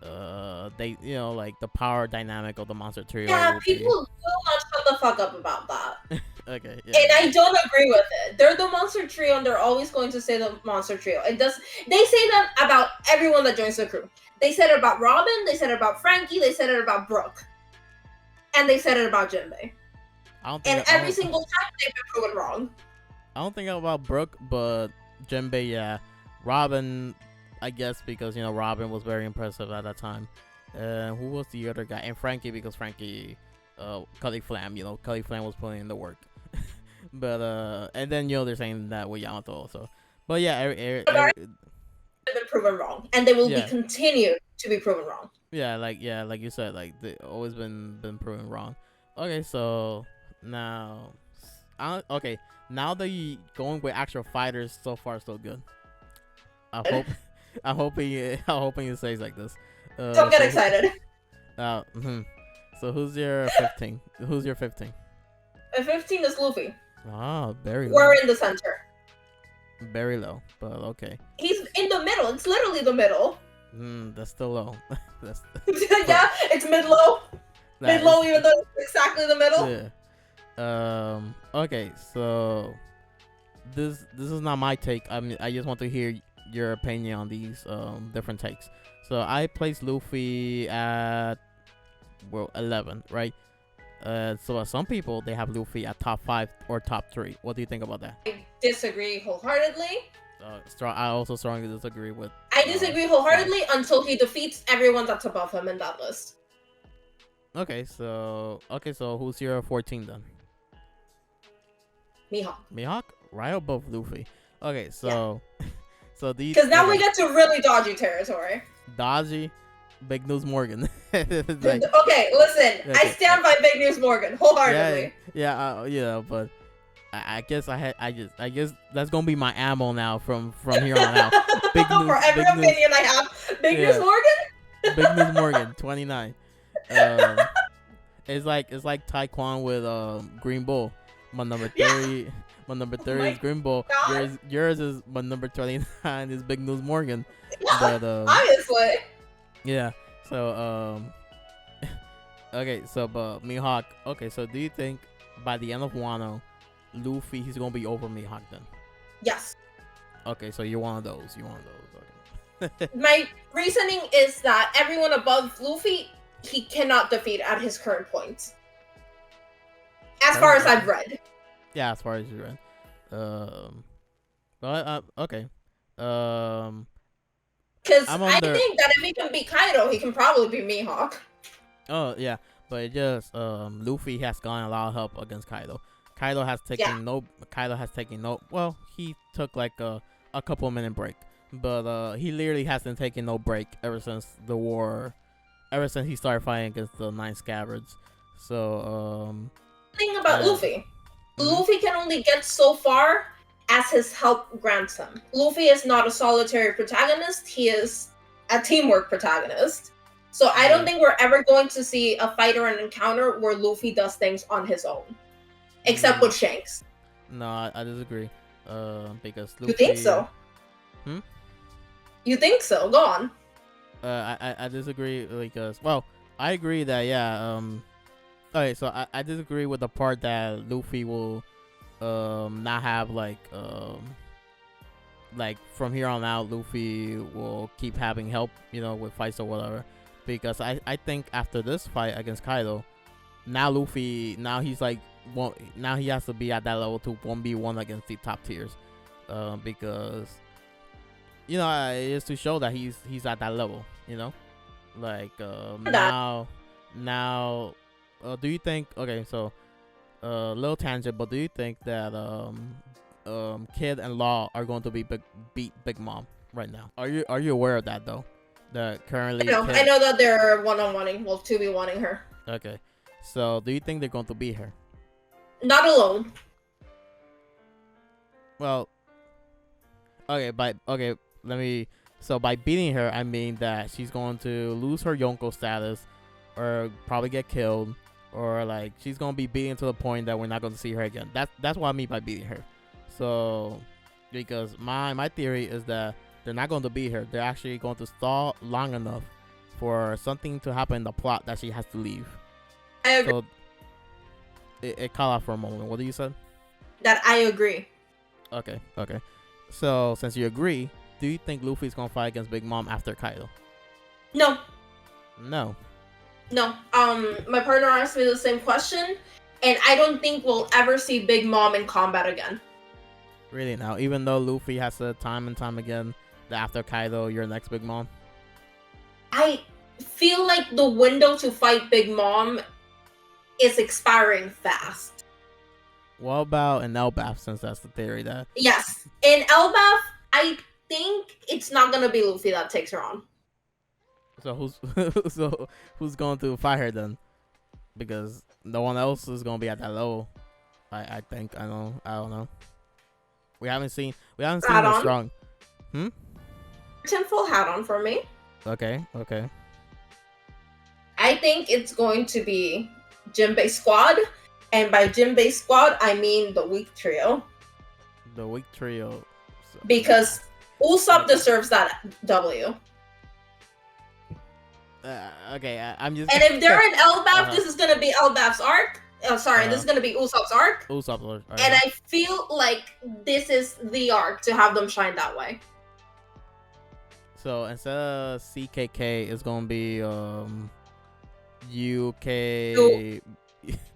they like the power dynamic of the monster trio. Yeah, people will not shut the fuck up about that. Okay. Yeah. And I don't agree with it. They're the monster trio, and they're always going to say the monster trio. It does. They say that about everyone that joins the crew. They said it about Robin. They said it about Frankie. They said it about Brooke, and they said it about Jinbei. I don't think. And every single time they've been proven wrong. I don't think about Brooke, but Jinbei, yeah. Robin, I guess because Robin was very impressive at that time. Who was the other guy? And Frankie, because Frankie, Cutty Flam, Cutty Flam was putting in the work. But and then they're saying that with Yamato also. But yeah, They've been proven wrong, and they will be continued to be proven wrong. Yeah, like you said, like they always been proven wrong. Okay, so now, now that you going with actual fighters, so far so good. I'm hoping it stays like this. Don't get excited. So who's your 15? Who's your 15? 15 is Luffy. Ah, very low. We're in the center. Very low, but okay. He's in the middle. It's literally the middle. That's still low. That's yeah, it's mid-low. Mid-low, even though it's exactly the middle. Yeah. Okay, so this is not my take. I just want to hear your opinion on these different takes. So I placed Luffy at 11, right? So some people, they have Luffy at top 5 or top 3. What do you think about that? I disagree wholeheartedly. I also strongly disagree with. I disagree wholeheartedly until he defeats everyone that's above him in that list. Okay, so who's your 14 then? Mihawk, right above Luffy. Okay, so so these. Because now we get to really dodgy territory. Dodgy. Big News Morgan. Okay, listen. I stand by Big News Morgan wholeheartedly. Yeah, but I guess I guess that's gonna be my ammo now from here on out. Big News, for every opinion I have, Big News Morgan. Big News Morgan, 29. It's like Taekwon with Green Bull. My number 30. Yeah. My number 30 is Green Bull. Yours is my number 29 is Big News Morgan. Yeah, but obviously. Yeah. So okay. So but Mihawk. Okay. So do you think by the end of Wano, Luffy he's gonna be over Mihawk then? Yes. Okay. So you're one of those. Okay. My reasoning is that everyone above Luffy he cannot defeat at his current points. As far as I've read. Yeah, as far as you read. Okay. Because I think that if he can beat Kaido, he can probably beat Mihawk. Oh yeah, but it just Luffy has gotten a lot of help against Kaido. Kaido has taken no. Well, he took like a couple minute break, but he literally hasn't taken no break ever since the war. Ever since he started fighting against the 9 Scabbards. So thing about Luffy, Luffy can only get so far as his help grants him. Luffy is not a solitary protagonist, he is a teamwork protagonist. So I don't think we're ever going to see a fight or an encounter where Luffy does things on his own. Except with Shanks. No, I disagree. Because Luffy... You think so? You think so? Go on. I disagree because... Well, I agree that, yeah, okay, so I disagree with the part that Luffy will not have like from here on out Luffy will keep having help with fights or whatever, because I think after this fight against Kaido, now Luffy he's like now he has to be at that level to 1v1 against the top tiers, because it is to show that he's at that level, like now do you think, okay, so little tangent, but do you think that Kid and Law are going to beat Big Mom right now? Are you aware of that though? That currently I know that they're 1-on-1ing, well 2v1ing her. Okay, so do you think they're going to beat her? Not alone. Well, so by beating her, I mean that she's going to lose her Yonko status, or probably get killed, or like she's gonna be beaten to the point that we're not going to see her again. That's what I mean by beating her. So because my theory is that they're not going to beat her. They're actually going to stall long enough for something to happen in the plot that she has to leave. I agree. it caught off for a moment. What did you say? That I agree. Okay. So since you agree, do you think Luffy's gonna fight against Big Mom after Kaido? No. No. My partner asked me the same question, and I don't think we'll ever see Big Mom in combat again. Really now, even though Luffy has said time and time again that after Kaido, you're next Big Mom. I feel like the window to fight Big Mom is expiring fast. What about an Elbaf, since that's the theory that... Yes. In Elbaf, I think it's not gonna be Luffy that takes her on. So who's going to fight her then? Because no one else is gonna be at that level. I think. I don't know. We haven't seen her strong. Tinfoil hat on for me. Okay. I think it's going to be Jinbei squad, and by Jinbei squad I mean the weak trio. The weak trio. Because Usopp deserves that W. Okay, I'm just. And if they're in Elbaf, this is gonna be Elbaf's arc. This is gonna be Usopp's arc. Usopp's arc. And I feel like this is the arc to have them shine that way. So instead of CKK, it's gonna be UK.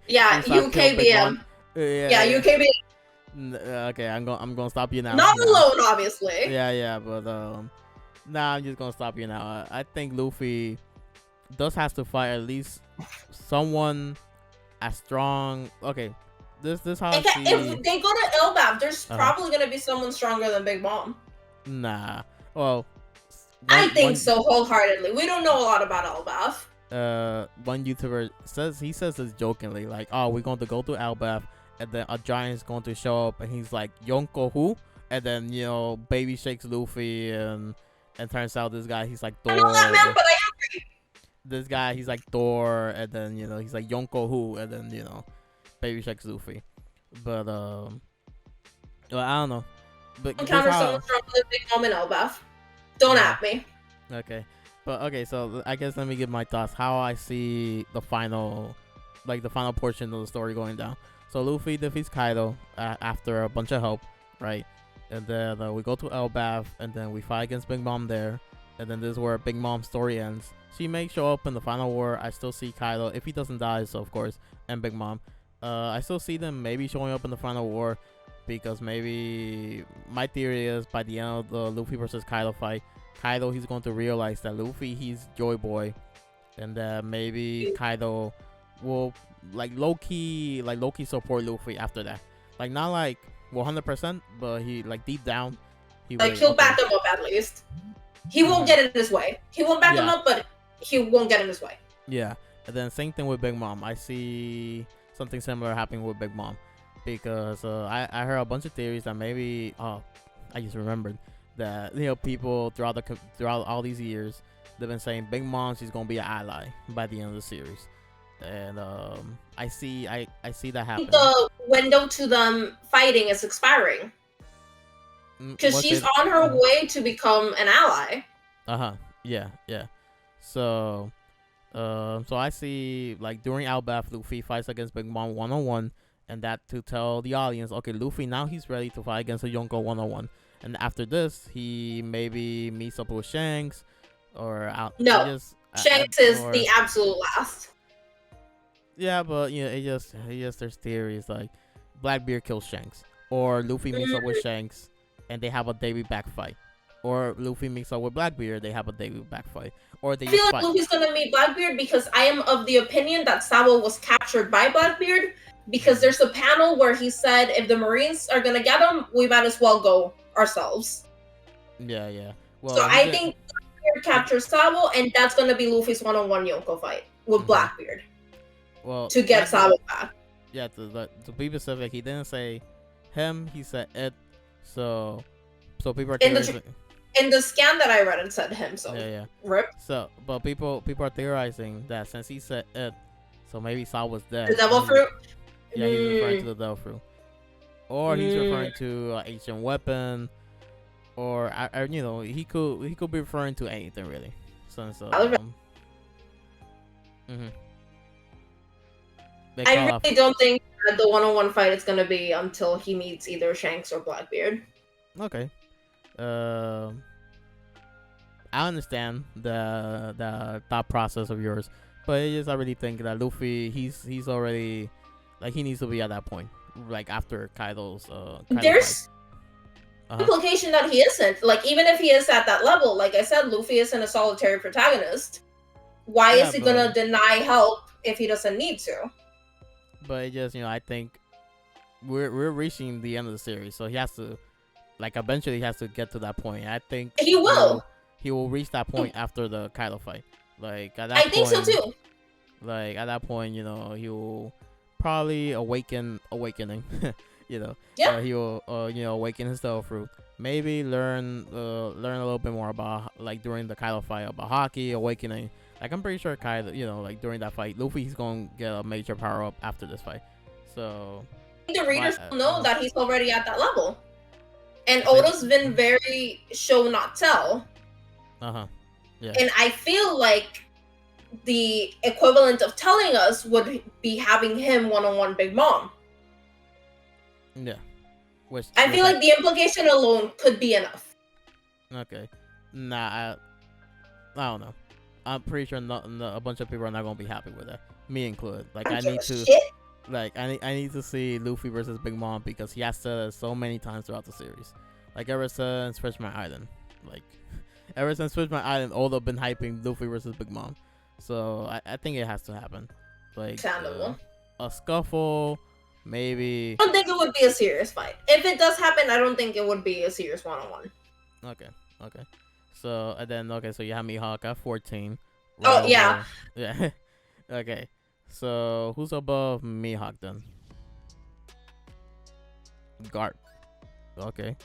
Yeah, UKBM. Yeah, UKBM. Okay, I'm gonna stop you now. Not alone, obviously. Yeah, but nah, I'm just gonna stop you now. I think Luffy does has to fight at least someone as strong. Okay, this how I see. If they go to Elbaf, there's probably gonna be someone stronger than Big Mom. Nah, well, I think so wholeheartedly. We don't know a lot about Elbaf. One YouTuber says this jokingly, like, "Oh, we're going to go to Elbaf, and then a giant's going to show up, and he's like, Yonko who?" And then baby shakes Luffy, and turns out this guy, he's like Thor. I know that man, but I agree. This guy, he's like Thor, and then he's like Yonko who, and then baby shakes Luffy. But well, I don't know. But encounter someone stronger than Big Mom and Elbaf. Don't at me. Okay. But okay, so I guess let me give my thoughts how I see the final portion of the story going down. So Luffy defeats Kaido after a bunch of help, right? And then we go to Elbaf, and then we fight against Big Mom there. And then this is where Big Mom's story ends. She may show up in the final war. I still see Kaido, if he doesn't die, so of course, and Big Mom. I still see them maybe showing up in the final war, because maybe my theory is by the end of the Luffy versus Kaido fight, Kaido, he's going to realize that Luffy, he's Joy Boy, and that maybe Kaido will low-key support Luffy after that. Like, not 100%, but he deep down, he'll back him up at least. He won't get in his way. He won't back him up, but he won't get in his way. Yeah, and then same thing with Big Mom. I see something similar happening with Big Mom, because I heard a bunch of theories that maybe I just remembered that people throughout all these years, they've been saying Big Mom, she's gonna be an ally by the end of the series, and I see that happen. The window to them fighting is expiring because she's on her way to become an ally. Yeah. So I see during Elbaf, Luffy fights against Big Mom 1-on-1, and that to tell the audience, okay, Luffy now he's ready to fight against a Yonko 1-on-1. And after this, he maybe meets up with Shanks, or Shanks is the absolute last. Yeah, but it just there's theories like Blackbeard kills Shanks, or Luffy meets up with Shanks, and they have a Davy back fight, or Luffy meets up with Blackbeard, they have a Davy back fight, or they. I feel like Luffy's gonna meet Blackbeard because I am of the opinion that Sabo was captured by Blackbeard, because there's a panel where he said if the Marines are gonna get him, we might as well go ourselves. Yeah. Well, so I think Blackbeard captures Sabo, and that's gonna be Luffy's 1-on-1 Yonko fight with Blackbeard. Well, to get Sabo back. Yeah, to be specific, he didn't say him. He said it. So people are theorizing. In the scan that I read, it said him. So yeah. Rip. So, but people are theorizing that since he said it, so maybe Sabo's dead. The devil fruit. Yeah, he's referring to the devil fruit, or he's referring to ancient weapon, or he could be referring to anything really. Since I really don't think that the one-on-one fight is gonna be until he meets either Shanks or Blackbeard. Okay. I understand the thought process of yours, but it is I really think that Luffy he's already like he needs to be at that point, like after Kaido's There's implication that he isn't. Like even if he is at that level, like I said, Luffy isn't a solitary protagonist. Why is he gonna deny help if he doesn't need to? But it just I think we're reaching the end of the series, so he has to like eventually he has to get to that point. I think he will. He will reach that point after the Kaido fight. Like at that I point, think so too. Like at that point, he will probably awakening. Yeah. He will awaken his Devil Fruit. Maybe learn a little bit more about like during the Kaido fight about Haki awakening. Like I'm pretty sure Kaido, like during that fight, Luffy's gonna get a major power up after this fight. So the readers will know that he's already at that level. And Oda's been very show not tell. Yeah. And I feel like the equivalent of telling us would be having him one-on-one Big Mom. Yeah. I feel like the implication alone could be enough. Okay. Nah, I don't know. I'm pretty sure a bunch of people are not gonna be happy with that. Me included. Like I need to see Luffy versus Big Mom because he has said it so many times throughout the series. Like ever since Fishman Island. Like ever since Fishman Island, Oda been hyping Luffy versus Big Mom. So I think it has to happen. Like a scuffle, maybe. I don't think it would be a serious fight. If it does happen, I don't think it would be a serious one-on-one. Okay. So and then so you have Mihawk at 14. Oh yeah. Yeah. Okay. So who's above Mihawk then? Garp. Okay.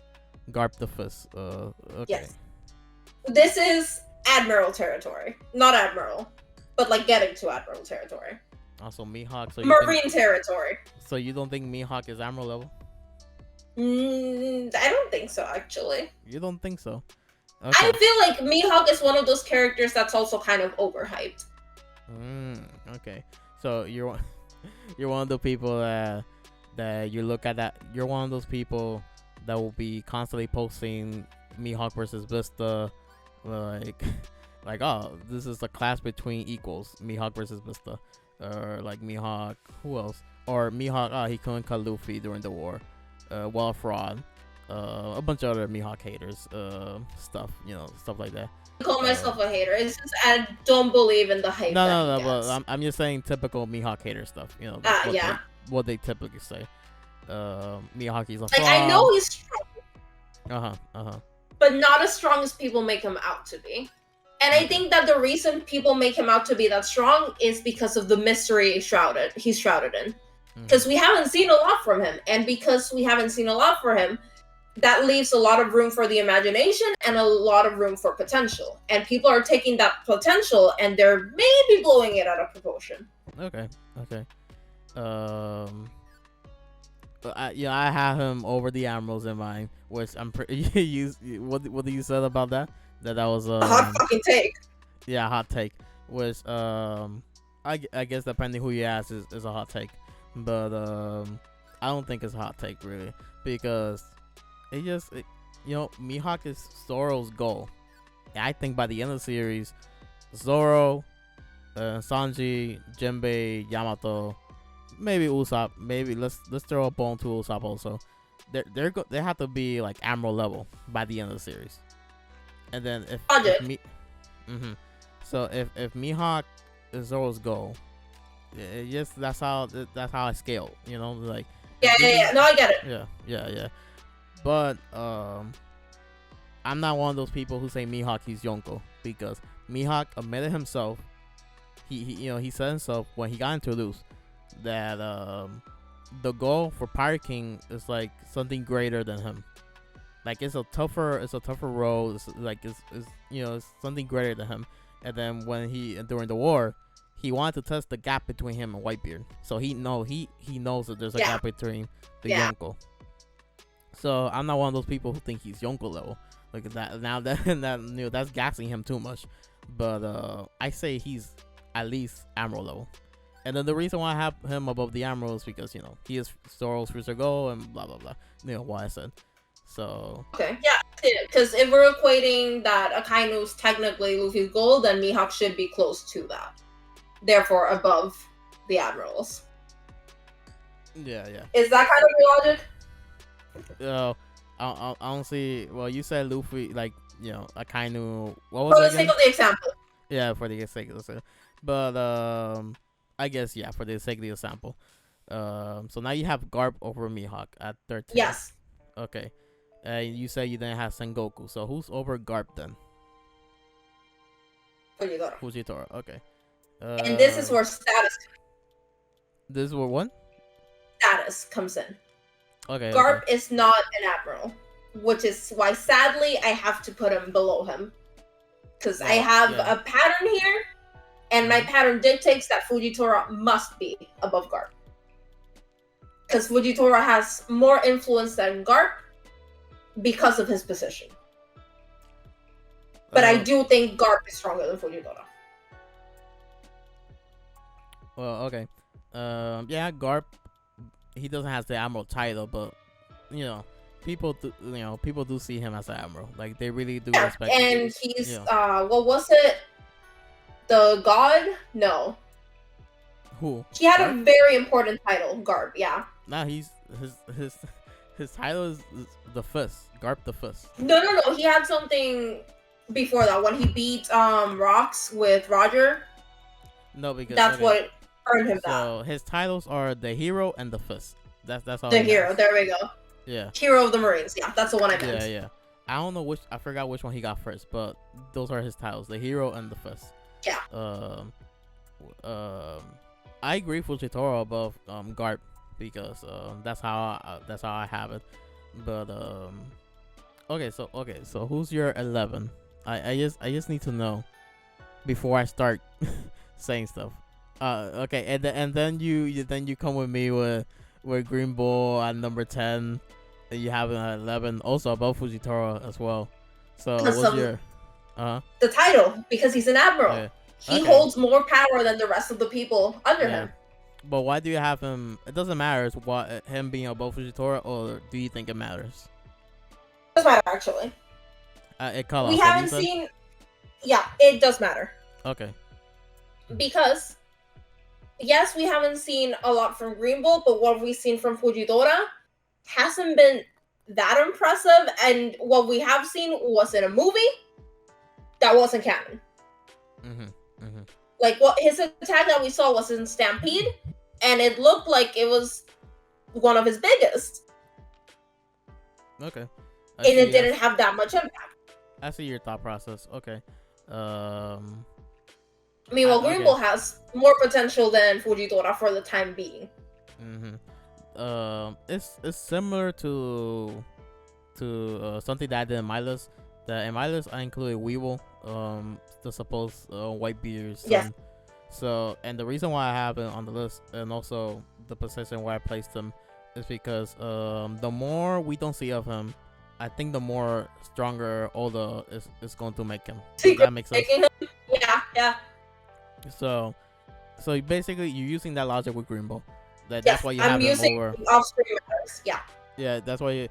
Garp the Fist. Okay. Yes. This is Admiral territory. Not Admiral. But like getting to Admiral territory. Also Mihawk. So Marine territory. So you don't think Mihawk is Admiral level? I don't think so, actually. You don't think so? Okay. I feel like Mihawk is one of those characters that's also kind of overhyped. Okay. So you're one of the people that you look at that. You're one of those people that will be constantly posting Mihawk versus Vista, like oh, this is a clash between equals, Mihawk versus Vista, or like Mihawk, who else? Or Mihawk, he couldn't cut Luffy during the war, fraud, a bunch of other Mihawk haters, stuff like that. I call myself a hater. It's just I don't believe in the hype. No, but I'm just saying typical Mihawk hater stuff. What they typically say. Mihawk is a fraud. I know he's strong. But not as strong as people make him out to be. And I think that the reason people make him out to be that strong is because of the mystery he's shrouded in. Because we haven't seen a lot from him. And because we haven't seen a lot from him, that leaves a lot of room for the imagination and a lot of room for potential. And people are taking that potential and they're maybe blowing it out of proportion. Okay. I have him over the Admirals in mind, which I'm pretty. What did you say about that? That was a hot fucking take. Yeah, hot take. Which I guess depending who you ask is a hot take, but I don't think it's a hot take really because Mihawk is Zoro's goal. And I think by the end of the series, Zoro, Sanji, Jinbei, Yamato. Maybe Usopp. Maybe let's throw a bone to Usopp also. They have to be like Admiral level by the end of the series. And then so if Mihawk is Zoro's goal, that's how I scale. Like yeah. No, I get it. Yeah. But I'm not one of those people who say Mihawk he's Yonko because Mihawk admitted himself. He said himself when he got introduced that the goal for Pirate King is like something greater than him. Like it's a tougher role. It's something greater than him. And then when during the war, he wanted to test the gap between him and Whitebeard. So he knows that there's a gap between the Yonko. So I'm not one of those people who think he's Yonko level. Like that now that's gassing him too much. But I say he's at least Admiral level. And then the reason why I have him above the Admiral is because he is Zoro's future goal and blah blah blah. Why I said. So. Okay. Yeah. Because if we're equating that Akainu's technically Luffy's goal, then Mihawk should be close to that. Therefore, above the Admirals. Yeah. Is that kind of your logic? I don't see. Well, you said Luffy, like Akainu. What was For it the sake again? of the example. Yeah, for the sake of the example. But I guess for the sake of the example. So now you have Garp over Mihawk at 13. Yes. Okay. You say you didn't have Sengoku. So who's over Garp then? Fujitora. Okay. And this is where status. This is where what? Status comes in. Okay. Garp is not an admiral, which is why sadly I have to put him below him, because I have a pattern here, and my pattern dictates that Fujitora must be above Garp, because Fujitora has more influence than Garp because of his position. But I do think Garp is stronger than Fujitora. Well, okay. Garp. He doesn't have the admiral title, but people do see him as an admiral. Like they really do respect him. And he's what was it? The god? No. Who? He had a very important title, Garp. Yeah. Nah, he's his title is the Fist. Garp the Fist. No. He had something before that when he beat Rocks with Roger. No, because that's what earned him that. So his titles are the Hero and the Fist. That's all. The Hero. There we go. Yeah. Hero of the Marines. Yeah, that's the one I meant. Yeah. I don't know I forgot which one he got first, but those are his titles: the Hero and the Fist. Yeah. I agree with Fujitora above Garp because that's how I have it. But okay, so who's your 11? I just need to know before I start saying stuff. Okay, and then you come with me with Green Bull at number 10, and you have him at 11, also above Fujitora as well. So what's your the title, because he's an admiral. Yeah. He holds more power than the rest of the people under him. But why do you have him? It doesn't matter. Is what him being above Fujitora, or do you think it matters? It does matter actually. We haven't seen. Yeah, it does matter. Okay. Because yes, we haven't seen a lot from Green Bull, but what we've seen from Fujitora hasn't been that impressive. And what we have seen was in a movie that wasn't canon. Like what his attack that we saw was in Stampede, and it looked like it was one of his biggest. Okay. And it didn't have that much impact. I see your thought process. Okay. Meanwhile, Green Bull has more potential than Fujitora for the time being. It's similar to something that I did in my list. That in my list I included Weevil, the supposed Whitebeard's son. Yes. So, and the reason why I have it on the list, and also the position where I placed him, is because the more we don't see of him, I think the more stronger Oda is going to make him. Does that make sense? Yeah. So basically, you're using that logic with Green Bull. That's why you have him over. Off-screen matters. Yeah. Yeah, that's why.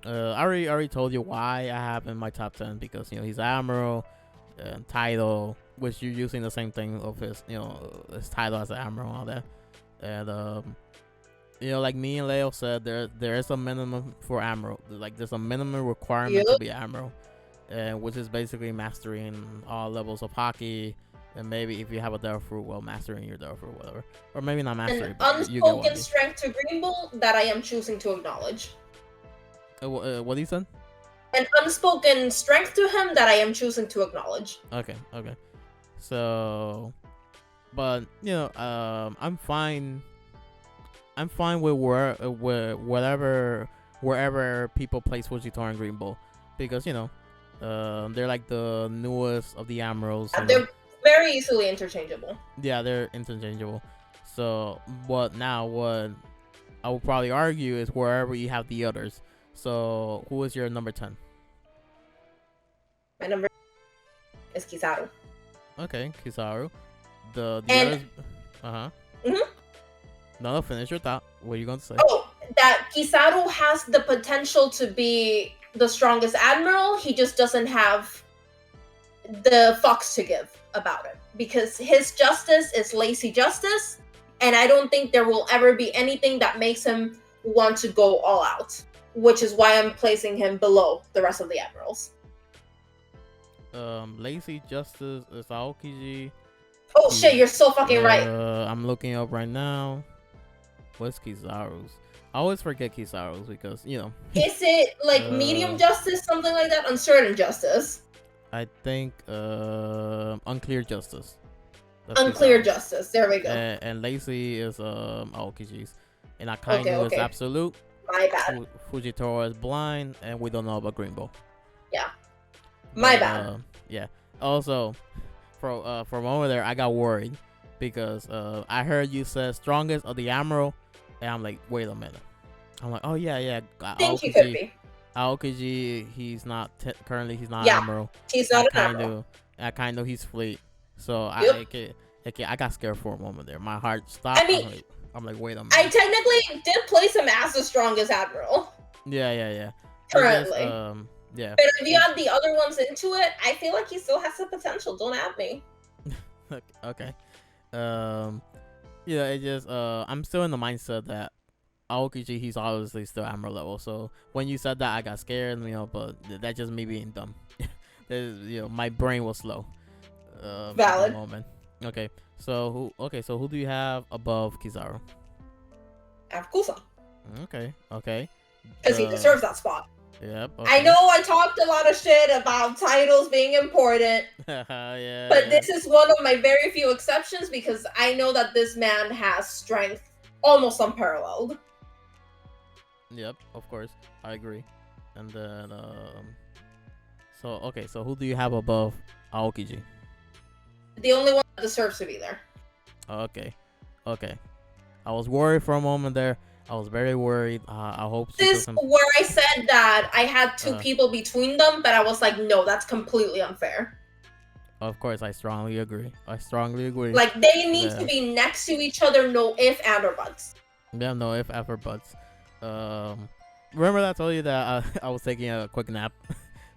I already told you why I have him in my top 10, because he's Admiral and title, which you're using the same thing of his his title as an Admiral and all that. And like me and Leo said, there is a minimum for Admiral. Like there's a minimum requirement to be Admiral, and which is basically mastering all levels of hockey. And maybe if you have a Devil Fruit, well, mastering your Devil Fruit, whatever. Or maybe not mastering. An unspoken strength to Green Bull that I am choosing to acknowledge. What he said? An unspoken strength to him that I am choosing to acknowledge. Okay. So, but I'm fine. I'm fine with wherever people place Fujitora and Green Bull, because they're like the newest of the Admirals. They're very easily interchangeable. Yeah, they're interchangeable. So what I will probably argue is wherever you have the others. So who is your number 10? My number is Kizaru. Okay, Kizaru. The and others. Mhm. No, finish your thought. What are you going to say? Oh, that Kizaru has the potential to be the strongest admiral. He just doesn't have the fucks to give about it because his justice is lazy justice, and I don't think there will ever be anything that makes him want to go all out, which is why I'm placing him below the rest of the admirals. Lazy Justice is Aokiji. Oh shit, you're so fucking right. I'm looking up right now. What's Kizaru's? I always forget Kizaru's because, you know. Is it like medium justice, something like that? Uncertain justice? I think Unclear Justice. That's Unclear Justice. There we go. And Lazy is Aokiji's. And Akainu is Absolute. My bad. Fujitoro is Blind, and we don't know about Greenbow. Yeah. My bad. Yeah. Also, for a moment there, I got worried because I heard you said strongest of the Admiral, and I'm like, wait a minute. I'm like, oh yeah. I think he could be. Aokiji, he's not currently. He's not Admiral. He's not an Admiral. Akainu, he's Fleet. So I got scared for a moment there. My heart stopped. I mean, I'm like, wait a minute. I technically did place him as the strongest Admiral. Yeah. Currently. Yeah. But if you add the other ones into it, I feel like he still has the potential. Don't add me. Okay. Yeah, it just I'm still in the mindset that Aokiji, he's obviously still Admiral level. So when you said that, I got scared, but that's just me being dumb. My brain was slow. Valid. At the moment. Okay. So who do you have above Kizaru? I have Kusa. Okay. Because he deserves that spot. Yep. Okay. I know I talked a lot of shit about titles being important. Yeah. But this is one of my very few exceptions because I know that this man has strength almost unparalleled. Yep, of course. I agree. And then so who do you have above Aokiji? The only one that deserves to be there. Okay. I was worried for a moment there. I was very worried. I hope this is where I said that I had two people between them, but I was like, no, that's completely unfair. Of course, I strongly agree. Like, they need to be next to each other, no if, and, or buts. Yeah, no if, ever, buts. Remember that I told you that I was taking a quick nap?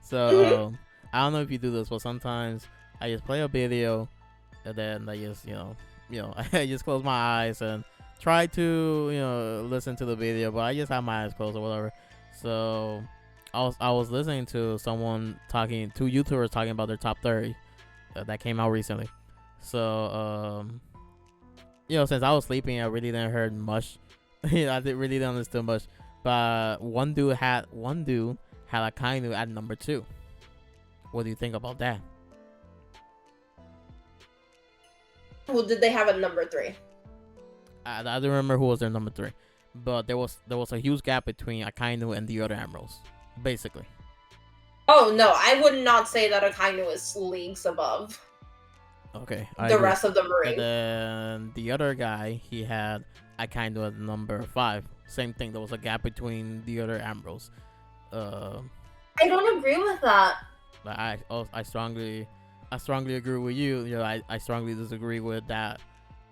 So, I don't know if you do this, but sometimes I just play a video, and then I just, I just close my eyes and try to, listen to the video, but I just have my eyes closed or whatever. So, I was listening to two YouTubers talking about their top 30 that came out recently. So, since I was sleeping, I really didn't heard much. I really didn't understand much. But one dude had Akainu at number 2. What do you think about that? Who did they have at number 3? I don't remember who was their number 3, but there was a huge gap between Akainu and the other admirals, basically. Oh no, I would not say that Akainu is leagues above. Okay. The rest of the Marines. And then the other guy, he had Akainu at number 5. Same thing. There was a gap between the other admirals. I don't agree with that. But I strongly agree with you. I strongly disagree with that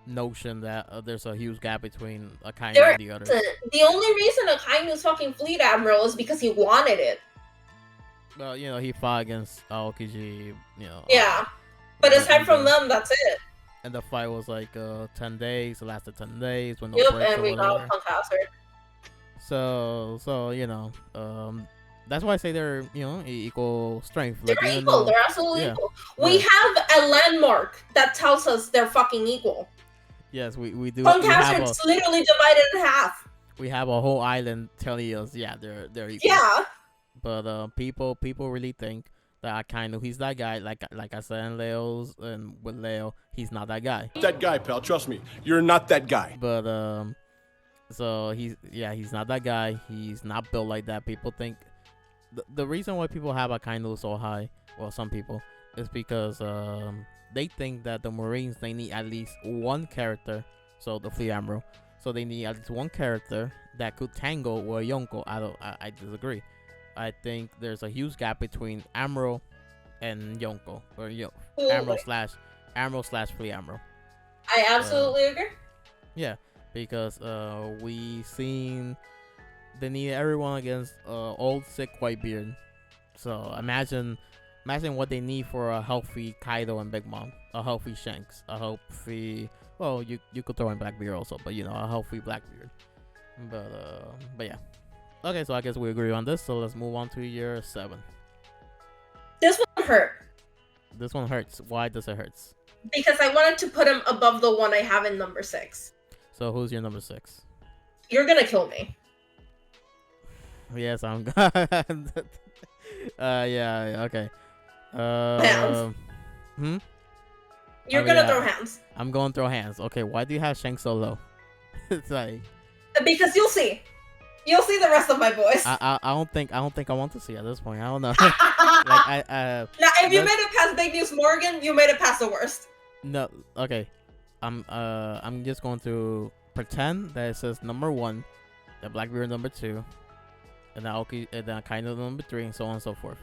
notion that there's a huge gap between Akainu and the others. The only reason Akainu's fucking fleet admiral is because he wanted it. Well, he fought against Aokiji, Yeah. But aside from them, that's it. And the fight was like 10 days. It lasted 10 days. With no breaks and we got a punk hazard. So that's why I say they're, equal strength. They're equal. They're absolutely equal. We have a landmark that tells us they're fucking equal. Yes, we do. Punk hazard's literally divided in half. We have a whole island telling us, they're equal. Yeah. But people really think that Akainu, he's that guy. Like I said in Leo's and with Leo, he's not that guy. That guy, pal. Trust me, you're not that guy. But so he's not that guy. He's not built like that. People think the reason why people have Akainu so high, well, some people, is because they think that the Marines, they need at least one character. So the Fleet Admiral. So they need at least one character that could tangle with Yonko. I disagree. I think there's a huge gap between Admiral and Yonko, or Admiral slash Fleet Admiral. I absolutely agree. Yeah, because we seen they need everyone against old sick Whitebeard. So imagine what they need for a healthy Kaido and Big Mom, a healthy Shanks, a healthy. Well, you could throw in Blackbeard also, but a healthy Blackbeard. But yeah. Okay, so I guess we agree on this. So let's move on to year 7. This one hurt This one hurts. Why does it hurt? because I wanted to put him above the one I have in number 6. So who's your number 6? You're gonna kill me. Yes, I'm. Yeah. Okay. Hands. Hmm. You're Oh, gonna yeah. throw hands I'm going to throw hands. Okay. Why do you have Shanks so low? It's like because you'll see. You'll see the rest of my boys. I don't think I want to see at this point. I don't know. Like Now, if you made it past Big News Morgan, you made it past the worst. no. Okay. I'm just going to pretend that it says number 1, the Blackbeard number 2, and then Aoki, and then Kaido number 3, and so on and so forth.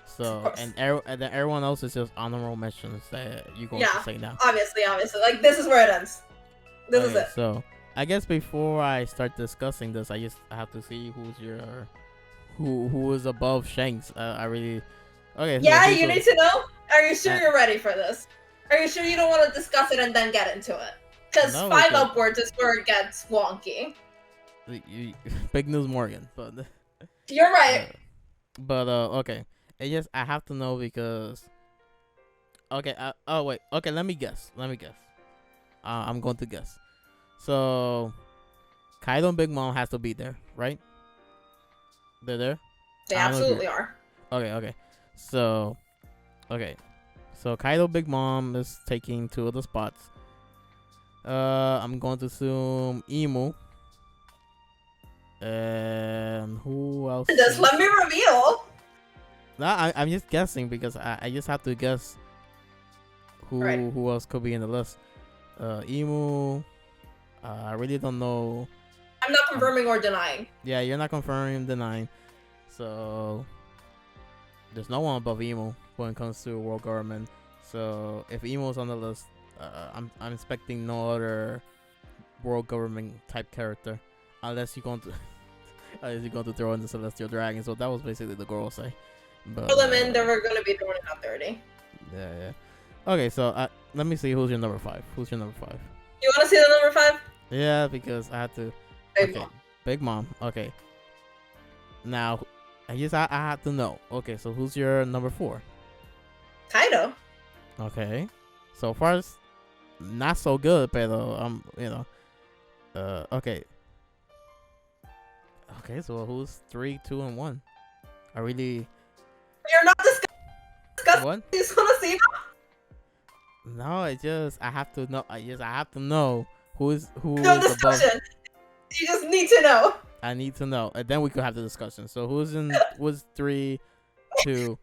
So and then everyone else is just honorable mentions that you're going to say now. Obviously. Like, this is where it ends. This is Okay, it. So I guess before I start discussing this, I have to see who is above Shanks. I really. Okay. Yeah, so you need to know? Are you sure you're ready for this? Are you sure you don't want to discuss it and then get into it? Because No, 5 okay. upwards is where it gets wonky. Big News Morgan, but. You're right. Okay. It just I have to know because. Okay. Oh wait. Okay. Let me guess. I'm going to guess. So, Kaido and Big Mom has to be there, right? They're there. They I don't absolutely agree. are. Okay. So Kaido, Big Mom is taking 2 of the spots. I'm going to assume Emu. And who else? Just let me reveal. Nah, I'm just guessing because I just have to guess who else could be in the list. Emu. I really don't know. I'm not confirming or denying. Yeah, you're not confirming, denying. So there's no one above Emu when it comes to world government. So if Emu's on the list, I'm expecting no other world government type character, unless you're going to throw in the Celestial Dragon. So that was basically the girl say. But Throw them in, they were gonna be throwing it out 30. Yeah. Okay, so let me see who's your number 5. You wanna see the number 5? Yeah, because I had to. Big Okay, Mom. Big Mom. Okay. Now, I have to know. Okay, so who's your number 4? Kaido. Okay. So far, it's not so good, but okay. Okay, so who's 3, 2, and 1? I really. You're not discussing. What? You just wanna see them? No, I have to know. I have to know who No is above. discussion. You just need to know. I need to know, and then we could have the discussion. So who's 3, 2?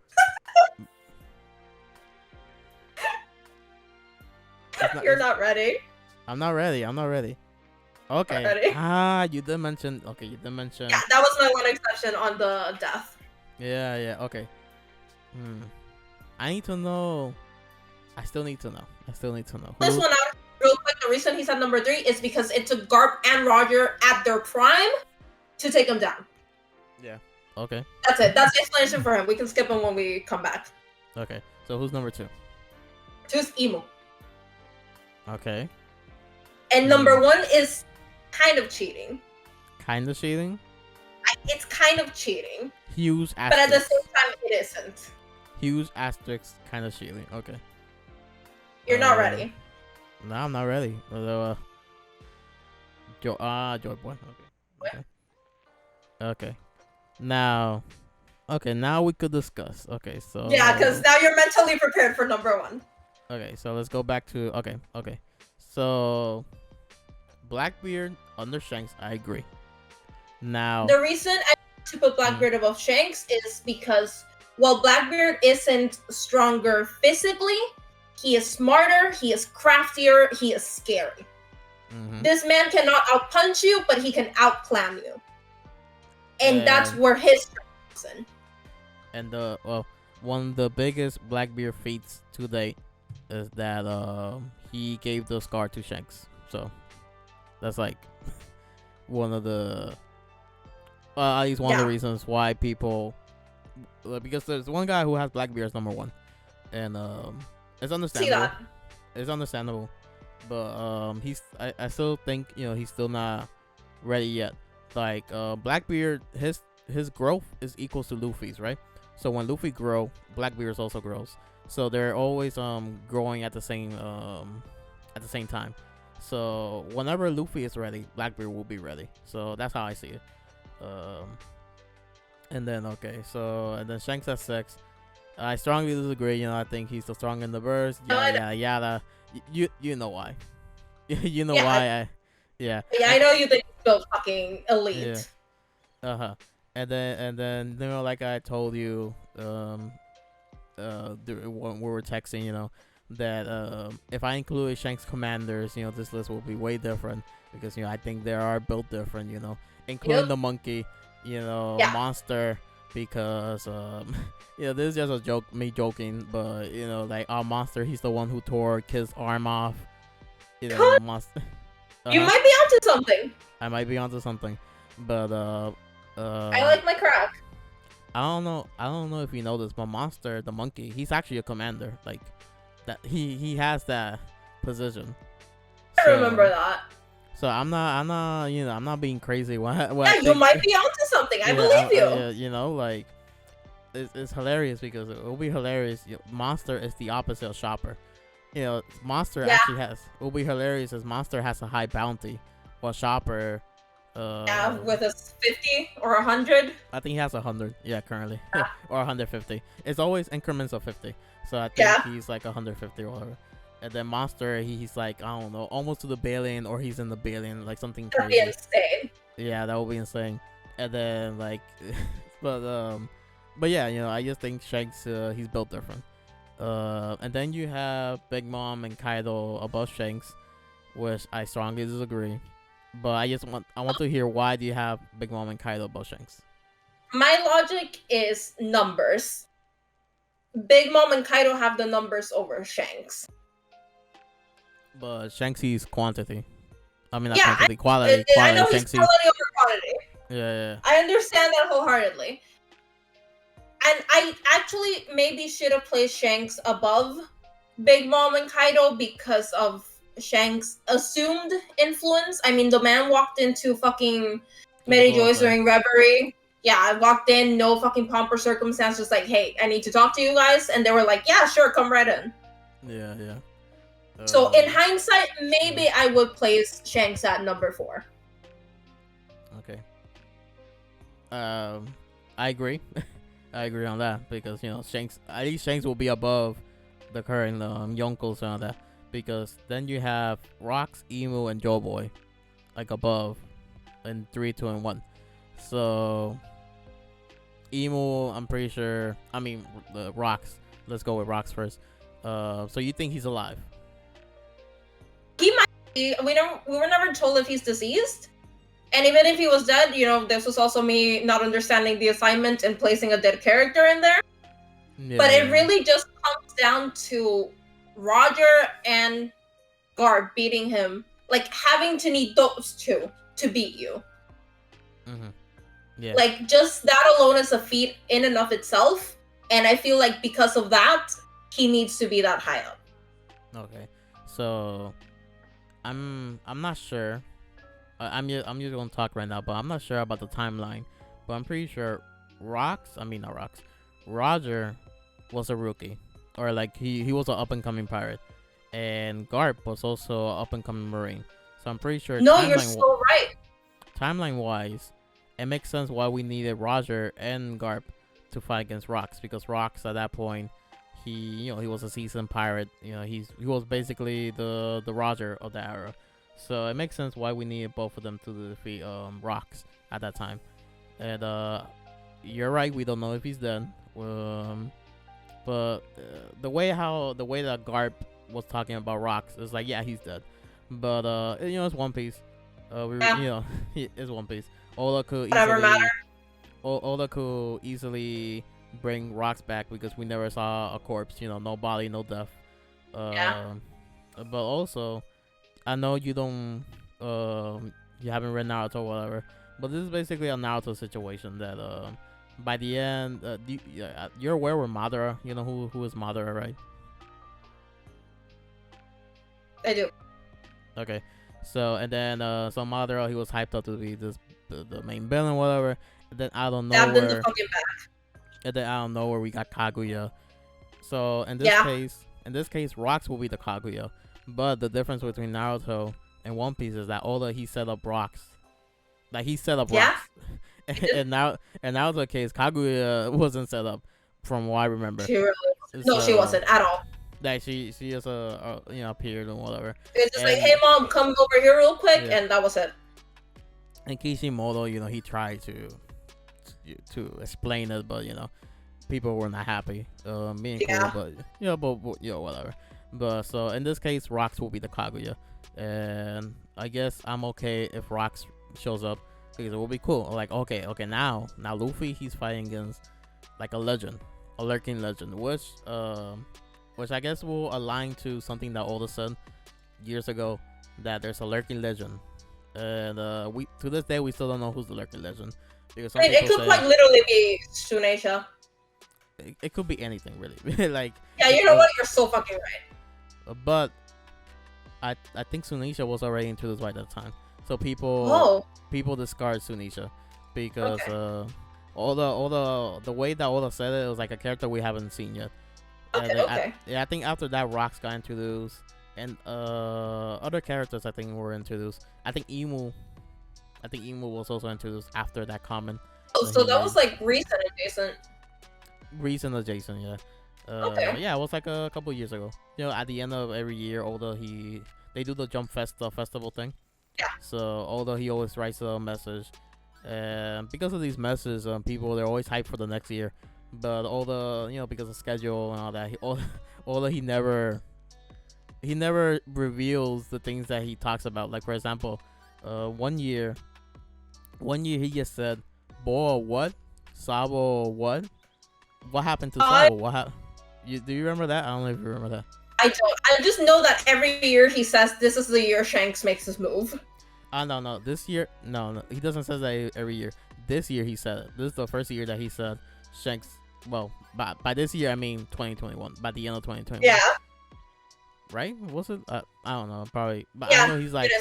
You're not ready. I'm not ready. Okay. Not ready. You did mention. Okay, you did mention. Yeah, that was my one exception on the death. Yeah. Okay. I need to know. I still need to know. This one out real quick. The reason he's at number 3 is because it took Garp and Roger at their prime to take him down. Yeah. Okay. That's it. That's the explanation for him. We can skip him when we come back. Okay. So who's number 2? 2 is Emu. Okay. And number 1 is kind of cheating. Kind of cheating. It's kind of cheating. Huge asterisk. But at the same time, it isn't. Huge asterisk. Kind of cheating. Okay. You're not ready. No, I'm not ready. Although, Joy Boy. Okay. Now we could discuss. Okay, so. Yeah, because now you're mentally prepared for number 1. Okay, so let's go back to. Okay. So, Blackbeard under Shanks, I agree. Now. The reason I want to put Blackbeard above Shanks is because while Blackbeard isn't stronger physically, he is smarter, he is craftier, he is scary. Mm-hmm. This man cannot outpunch you, but he can outplan you. And that's where his strength comes in. And one of the biggest Blackbeard feats to date is that he gave the scar to Shanks. So that's like one of the at least one of the reasons why people, because there's one guy who has Blackbeard as number 1, and it's understandable. See that? It's understandable, but I still think he's still not ready yet. Like Blackbeard, his growth is equals to Luffy's, right? So when Luffy grow, Blackbeard also grows. So they're always growing at the same time. So whenever Luffy is ready, Blackbeard will be ready. So that's how I see it. And then Shanks at 6. I strongly disagree. I think he's the strong in the verse. Yada. You know why? You know why? Yeah, I know you think he's so fucking elite. Yeah. And then like I told you when we were texting, that if I include Shanks commanders, this list will be way different, because I think they are built different, including the monkey, monster, because this is just a joke, me joking, but like our monster, he's the one who tore Kid's arm off. Monster. You might be onto something. I might be onto something, but I like my crack. I don't know if you know this, but Monster, the monkey, he's actually a commander. Like that, he has that position. I remember that. So I'm not being crazy. You might be onto something. I believe you. Like it's hilarious, because it will be hilarious. Monster is the opposite of Shopper. Monster actually will be hilarious, as Monster has a high bounty, while Shopper. With a 50 or 100. I think he has 100. Yeah, currently, or 150. It's always increments of 50. So I think he's like 150 or whatever. And then Monster, he's like, I don't know, almost to the billion, or he's in the billion, like something crazy. That'd be insane. Yeah, that would be insane. And then but yeah, I just think Shanks, he's built different. And then you have Big Mom and Kaido above Shanks, which I strongly disagree. But I want to hear, why do you have Big Mom and Kaido above Shanks? My logic is numbers. Big Mom and Kaido have the numbers over Shanks. But Shanks sees quantity. I mean, not quantity, quality. I know Shanks he's quality over quantity. Yeah. I understand that wholeheartedly. And I actually maybe should have placed Shanks above Big Mom and Kaido because of Shanks' assumed influence. I mean, the man walked into fucking Mary Joyce during Reverie. Yeah, I walked in, no fucking pomp or circumstance, just like, hey, I need to talk to you guys. And they were like, yeah, sure, come right in. Yeah. So in hindsight, maybe I would place Shanks at number 4. Okay. I agree. I agree on that, because Shanks, at least Shanks will be above the current Yonkos and all that, because then you have Rocks, Emu, and Joeboy like above in 3, 2, and 1. So Emu, I'm pretty sure. I mean, the Rocks. Let's go with Rocks first. So you think he's alive? He might be. We were never told if he's deceased. And even if he was dead, this was also me not understanding the assignment and placing a dead character in there. Yeah. But it really just comes down to Roger and Garp beating him. Like, having to need those two to beat you. Mm-hmm. Yeah. Like, just that alone is a feat in and of itself. And I feel like because of that, he needs to be that high up. Okay. So, I'm not sure. I'm just gonna talk right now, but I'm not sure about the timeline. But I'm pretty sure Roger was a rookie, or like he was an up and coming pirate, and Garp was also an up and coming marine. So I'm pretty sure. No, you're so right. Timeline wise, it makes sense why we needed Roger and Garp to fight against Rocks, because Rocks at that point, he was a seasoned pirate. He was basically the Roger of the era. So it makes sense why we needed both of them to defeat Rocks at that time. And you're right, we don't know if he's dead. But the way that Garp was talking about Rocks is like, yeah, he's dead. But it's One Piece. It's One Piece. Oda could easily bring Rocks back, because we never saw a corpse. No body, no death. but also I know you don't you haven't read Naruto or whatever, but this is basically a Naruto situation that by the end you're aware with Madara. You know who is Madara, right? I do. Okay, so and then so Madara, he was hyped up to be the main villain, whatever. And then out of Stabbed in the nowhere, fucking back. and then out of nowhere we got Kaguya. So in this case, Rocks will be the Kaguya, but the difference between Naruto and One Piece is that although he set up Rocks, like he set up Rocks, and Naruto's case, Kaguya wasn't set up, from what I remember. She really wasn't. No, she wasn't at all. Like she just appeared and whatever. It was just like, hey mom, come over here real quick, and that was it. And Kishimoto, he tried to explain it, but people were not happy. Being cool, but whatever. But so in this case, Rocks will be the Kaguya, and I guess I'm okay if Rocks shows up because it will be cool. Like okay, now Luffy, he's fighting against like a legend, a lurking legend, which I guess will align to something that Oda said years ago, that there's a lurking legend, and we to this day we still don't know who's the lurking legend, because it could quite literally be Shueisha. It could be anything really. Like yeah, you know what? You're so fucking right. But I think Sunisha was already introduced by that time, so people discard Sunisha because all the way that Oda said it was like a character we haven't seen yet. I think after that Rocks got introduced, and other characters I think were introduced. I think Imu was also introduced after that comment. Oh, so that was like recent adjacent. Recent adjacent, yeah. Yeah, it was like a couple years ago. At the end of every year, although they do the Jump festival thing. Yeah. So although he always writes a message, and because of these messages, people, they're always hyped for the next year. But because of schedule and all that, although he never reveals the things that he talks about. Like for example, one year he just said, "Boy, what? Sabo, what? What happened to Sabo? Do you remember that? I don't know if you remember that." I don't. I just know that every year he says this is the year Shanks makes his move. No. This year, no. He doesn't say that every year. This year he said it. This is the first year that he said Shanks. Well, by this year I mean 2021. By the end of 2021. Yeah. Right? Was it? I don't know. Probably. But yeah, I know he's like.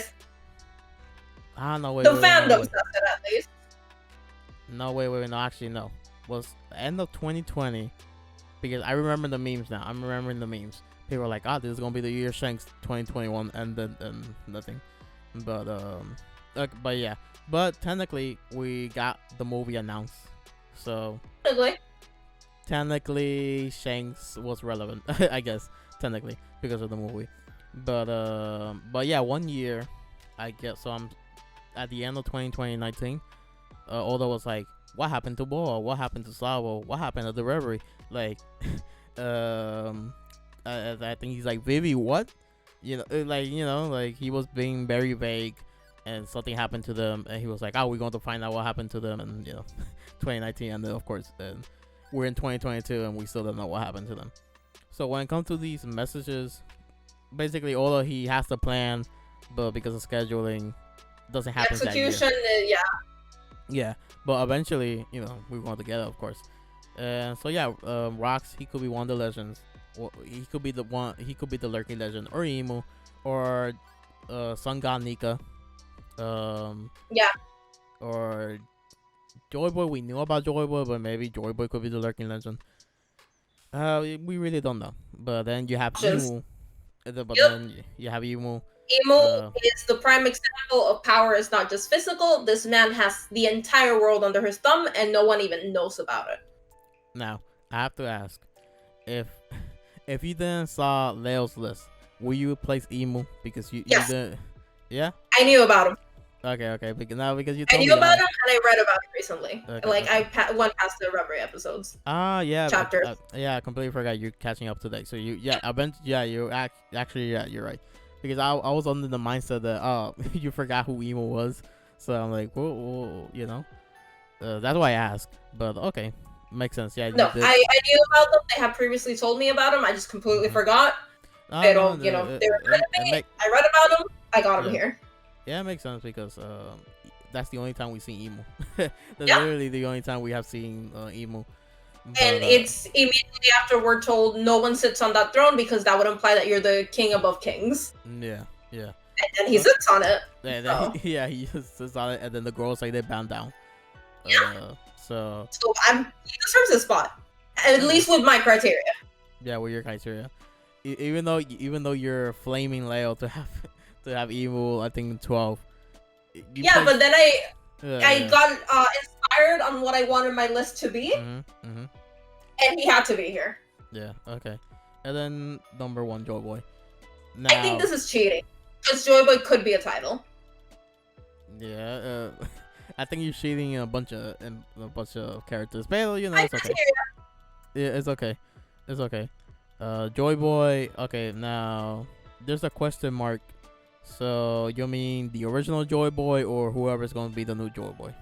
I don't know. The fandom says it at least. No, wait. No, actually, no. Was end of 2020, because I remember the memes now. I'm remembering the memes. People were like, this is gonna be the year Shanks 2021, and then nothing. But but yeah. But technically, we got the movie announced, so technically Shanks was relevant, I guess, technically, because of the movie. But yeah, 1 year, I guess. So I'm at the end of 2019. Oda was like, what happened to Boa? What happened to Sabo? What happened at the Reverie? Like, I think he's like, Vivi, what? Like he was being very vague, and something happened to them, and he was like, we're going to find out what happened to them, and 2019, and then of course, we're in 2022, and we still don't know what happened to them. So when it comes to these messages, basically, although he has the plan, but because of scheduling, doesn't happen. Execution, yeah. But eventually, we're going to get it, of course. So yeah, Rocks, he could be one of the legends. Or he could be the one. He could be the lurking legend, or Imu, or Sun God Nika. Yeah. Or Joy Boy. We knew about Joy Boy, but maybe Joy Boy could be the lurking legend. We really don't know. But then you have Imu. Then you have Imu. Imu is the prime example of power is not just physical. This man has the entire world under his thumb, and no one even knows about it. Now, I have to ask, if you didn't saw Leo's list, will you replace Imu? Because you didn't. Yeah? I knew about him. Okay. Because you I told me knew about him, and I read about it recently. Okay. I went past the Reverie episodes. Yeah. Chapters. I completely forgot you're catching up today. So you're right. Because I was under the mindset that you forgot who Imu was. So I'm like, whoa, that's why I asked. But okay, makes sense. Yeah. No, I knew about them. They had previously told me about them. I just completely forgot. Pero, you know, they were me. I read about them. I got them here. Yeah, it makes sense because that's the only time we see emo. That's Yeah. literally the only time we have seen emo. But, And it's immediately after we're told no one sits on that throne because that would imply that you're the king above kings. yeah. And then he sits on it. Yeah, he just sits on it, and then the girls say they bound down. Yeah. So he deserves a spot, at least with my criteria. Yeah, with your criteria. Even though you're flaming Leo to have emo, I think 12. But then I got inspired on what I wanted my list to be, and he had to be here. Yeah. Okay. And then number 1, Joy Boy. Now, I think this is cheating because Joy Boy could be a title. Yeah. I think you're cheating a bunch of characters, but you know it's okay. Yeah, it's okay. It's okay. Joy Boy. Okay, now there's a question mark. So you mean the original Joy Boy or whoever's going to be the new Joy Boy?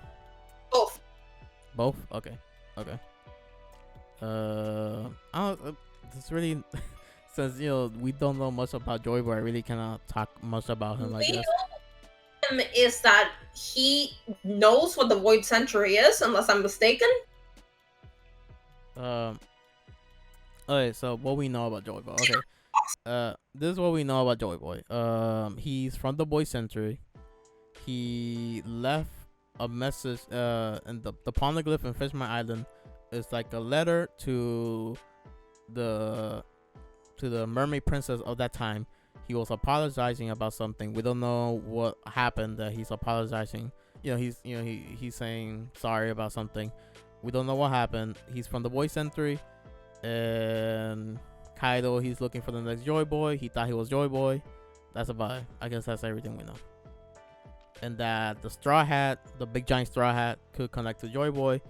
Both. Both? Okay. I don't. It's really since we don't know much about Joy Boy. I really cannot talk much about him. I guess. Him is that he knows what the Void Century is, unless I'm mistaken. Okay, so what we know about Joy Boy. Okay. This is what we know about Joy Boy. He's from the Void Century. He left a message and the poneglyph in Fishman Island is like a letter to the mermaid princess of that time. He was apologizing about something. We don't know what happened that he's apologizing. He's saying sorry about something. We don't know what happened. He's from the Void Century, and Kaido, he's looking for the next Joy Boy. He thought he was Joy Boy. That's about it. I guess that's everything we know. And that the Straw Hat, the big giant Straw Hat, could connect to Joy Boy.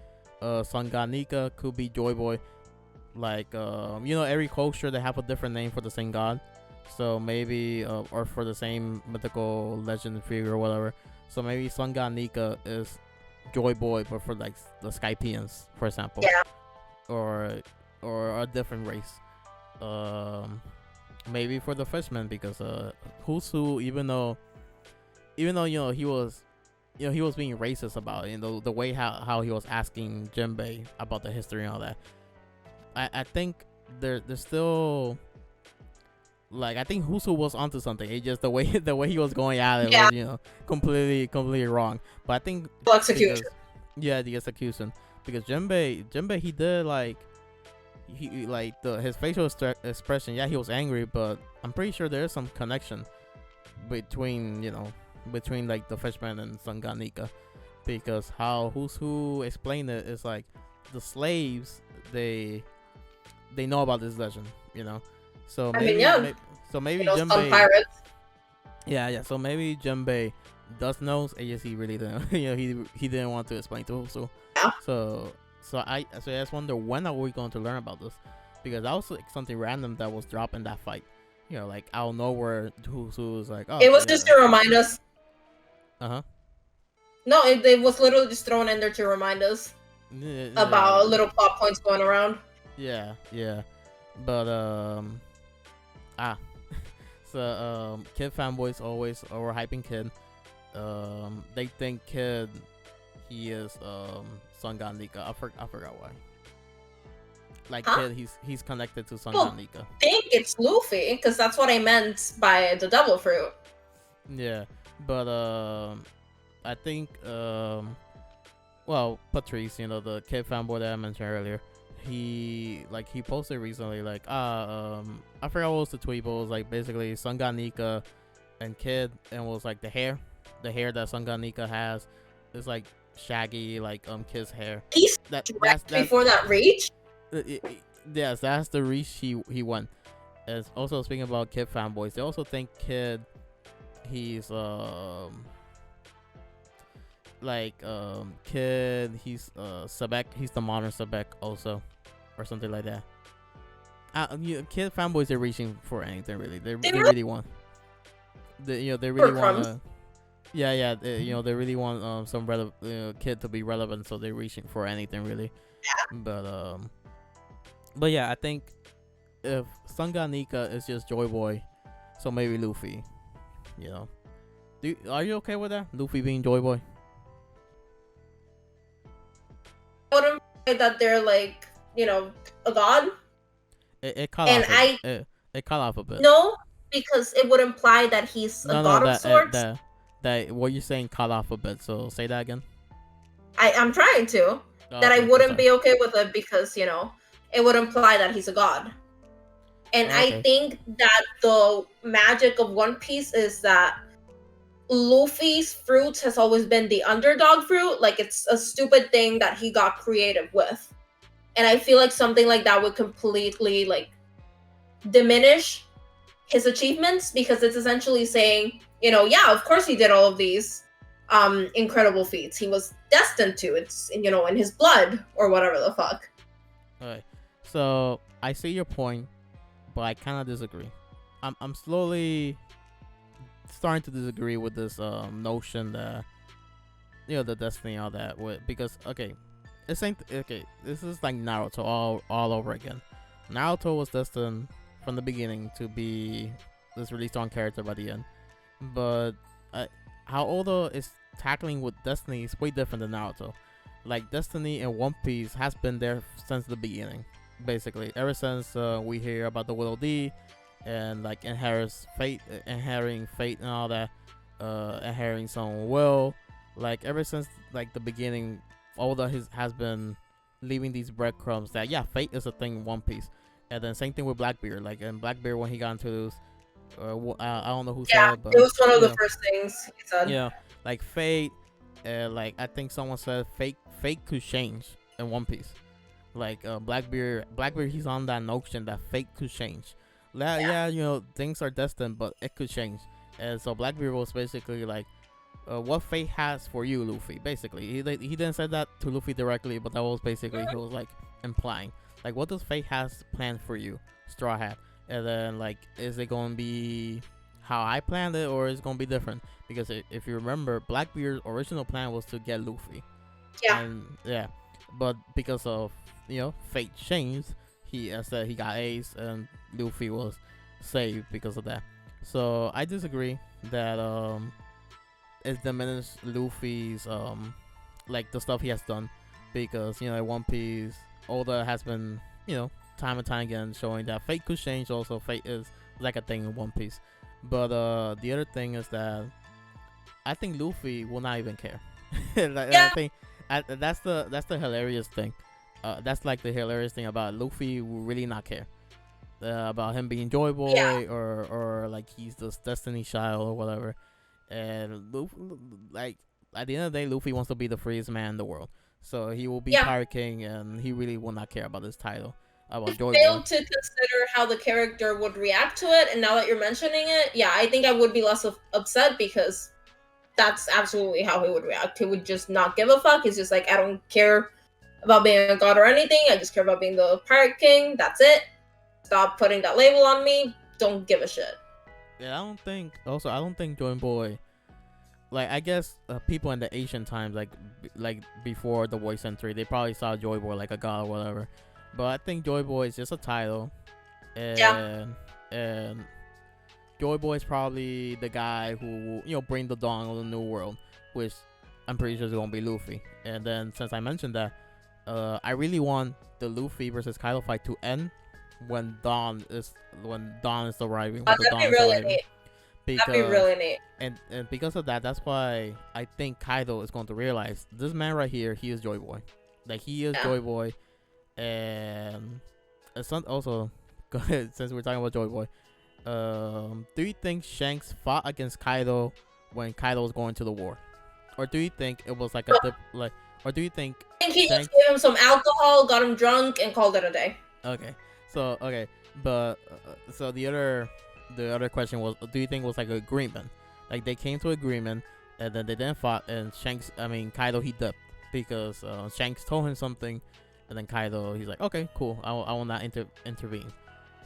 Sun God Nika could be Joy Boy. Like every culture they have a different name for the same god. So maybe or for the same mythical legend figure or whatever. So maybe Sun God Nika is Joy Boy, but for like the Skypians, for example. Yeah. Or a different race. Maybe for the Fishmen, because Husu, even though he was being racist about it, the way how he was asking Jinbei about the history and all that. I think there's still, like, I think Husu was onto something. It just the way he was going at it was completely wrong. But I think the execution. The execution, because Jinbei he did like. His facial expression, he was angry, but I'm pretty sure there is some connection between like the Fishman and Sun God Nika, because who explained it is like the slaves they know about this legend, so maybe Jinbei, pirates. So maybe Jinbei does know. He really didn't he didn't want to explain to Husu. So I just wonder, when are we going to learn about this? Because that was like something random that was dropped in that fight. Like out of nowhere, Husu was like, oh. It was just to remind us. No, it was literally just thrown in there to remind us about little plot points going around. Yeah. But so Kid fanboys always overhyping Kid. They think Kid, he is Sun God Nika. I forgot why. Like Kid, he's connected to Sun God Nika. I think it's Luffy, because that's what I meant by the devil fruit. Yeah, but I think Patrice, the Kid fanboy that I mentioned earlier, he posted recently I forgot what was the tweet, but it was like basically Sun God Nika and Kid, and it was like the hair that Sun God Nika has is like shaggy, like Kid's hair. He's that's before that reach. Yes, that's the reach he went. As also, speaking about Kid fanboys, they also think Kid, he's Kid, he's Sebek, he's the modern Sebek also, or something like that. Kid fanboys are reaching for anything really. They really want. They really want to. Yeah. They really want some Kid to be relevant, so they're reaching for anything really. Yeah. But yeah, I think if Sanganika is just Joy Boy, so maybe Luffy. You know, are you okay with that? Luffy being Joy Boy? I wouldn't say that they're like, a god. It cut And off. It cut off a bit. No, because it would imply that he's a god of sorts. That what you're saying cut off a bit. So say that again. I'm trying to. That I wouldn't be okay with it because, it would imply that he's a god. And Okay. I think that the magic of One Piece is that Luffy's fruit has always been the underdog fruit. Like, it's a stupid thing that he got creative with. And I feel like something like that would completely, like, diminish his achievements, because it's essentially saying, yeah, of course he did all of these incredible feats. He was destined to. It's, in his blood, or whatever the fuck. Alright. So I see your point, but I kind of disagree. I'm slowly starting to disagree with this notion that the destiny, all that, because this is like Naruto all over again. Naruto was destined from the beginning to be this really strong character by the end, but how Oda is tackling with destiny is way different than Naruto. Like, destiny in One Piece has been there since the beginning, basically ever since we hear about the Willow D and like inheriting fate and all that, inheriting some will. Like, ever since like the beginning, Oda has been leaving these breadcrumbs that fate is a thing in One Piece. And then same thing with Blackbeard. Like, in Blackbeard, when he got into this, I don't know who said it, but it was one of the first things he said. Yeah, like fate. Like, I think someone said fate could change in One Piece. Like, Blackbeard, he's on that notion that fate could change. Things are destined, but it could change. And so Blackbeard was basically like, what fate has for you, Luffy. Basically, he didn't say that to Luffy directly, but that was basically he was like implying, like, what does fate has planned for you, Straw Hat? And then, like, is it gonna be how I planned it, or is it gonna be different? Because if you remember, Blackbeard's original plan was to get Luffy. But because of fate changed, he said he got Ace, and Luffy was saved because of that. So I disagree that it diminished Luffy's like the stuff he has done, because in One Piece, Oda has been time and time again showing that fate could change. Also, fate is like a thing in One Piece. But the other thing is that I think Luffy will not even care. I think that's the hilarious thing. That's like the hilarious thing about Luffy. Will really not care about him being Joy Boy or like he's this Destiny Child or whatever. And Luffy, like, at the end of the day, Luffy wants to be the freest man in the world. So he will be Pirate King, and he really will not care about this title. About Joy Boy. Failed to consider how the character would react to it, and now that you're mentioning it, I think I would be less upset, because that's absolutely how he would react. He would just not give a fuck. He's just like, I don't care about being a god or anything. I just care about being the Pirate King. That's it. Stop putting that label on me. Don't give a shit. Yeah, I don't think Joy Boy, like, I guess people in the ancient times, like before the Voice Century, they probably saw Joy Boy like a god or whatever. But I think Joy Boy is just a title, and Joy Boy is probably the guy who will bring the dawn of the new world, which I'm pretty sure is gonna be Luffy. And then, since I mentioned that, I really want the Luffy versus Kaido fight to end when dawn is arriving. That'd be really neat. Because, that'd be really neat. And because of that, that's why I think Kaido is going to realize this man right here, he is Joy Boy. Like, he is Joy Boy. And also, go ahead, since we're talking about Joy Boy, do you think Shanks fought against Kaido when Kaido was going to the war, or do you think it was like or do you think I think he just gave him some alcohol, got him drunk, and called it a day? So the other question was, do you think it was like an agreement, like they came to agreement and then they didn't fight, and Kaido, he dipped because Shanks told him something. And then Kaido, he's like, okay, cool, I will not intervene.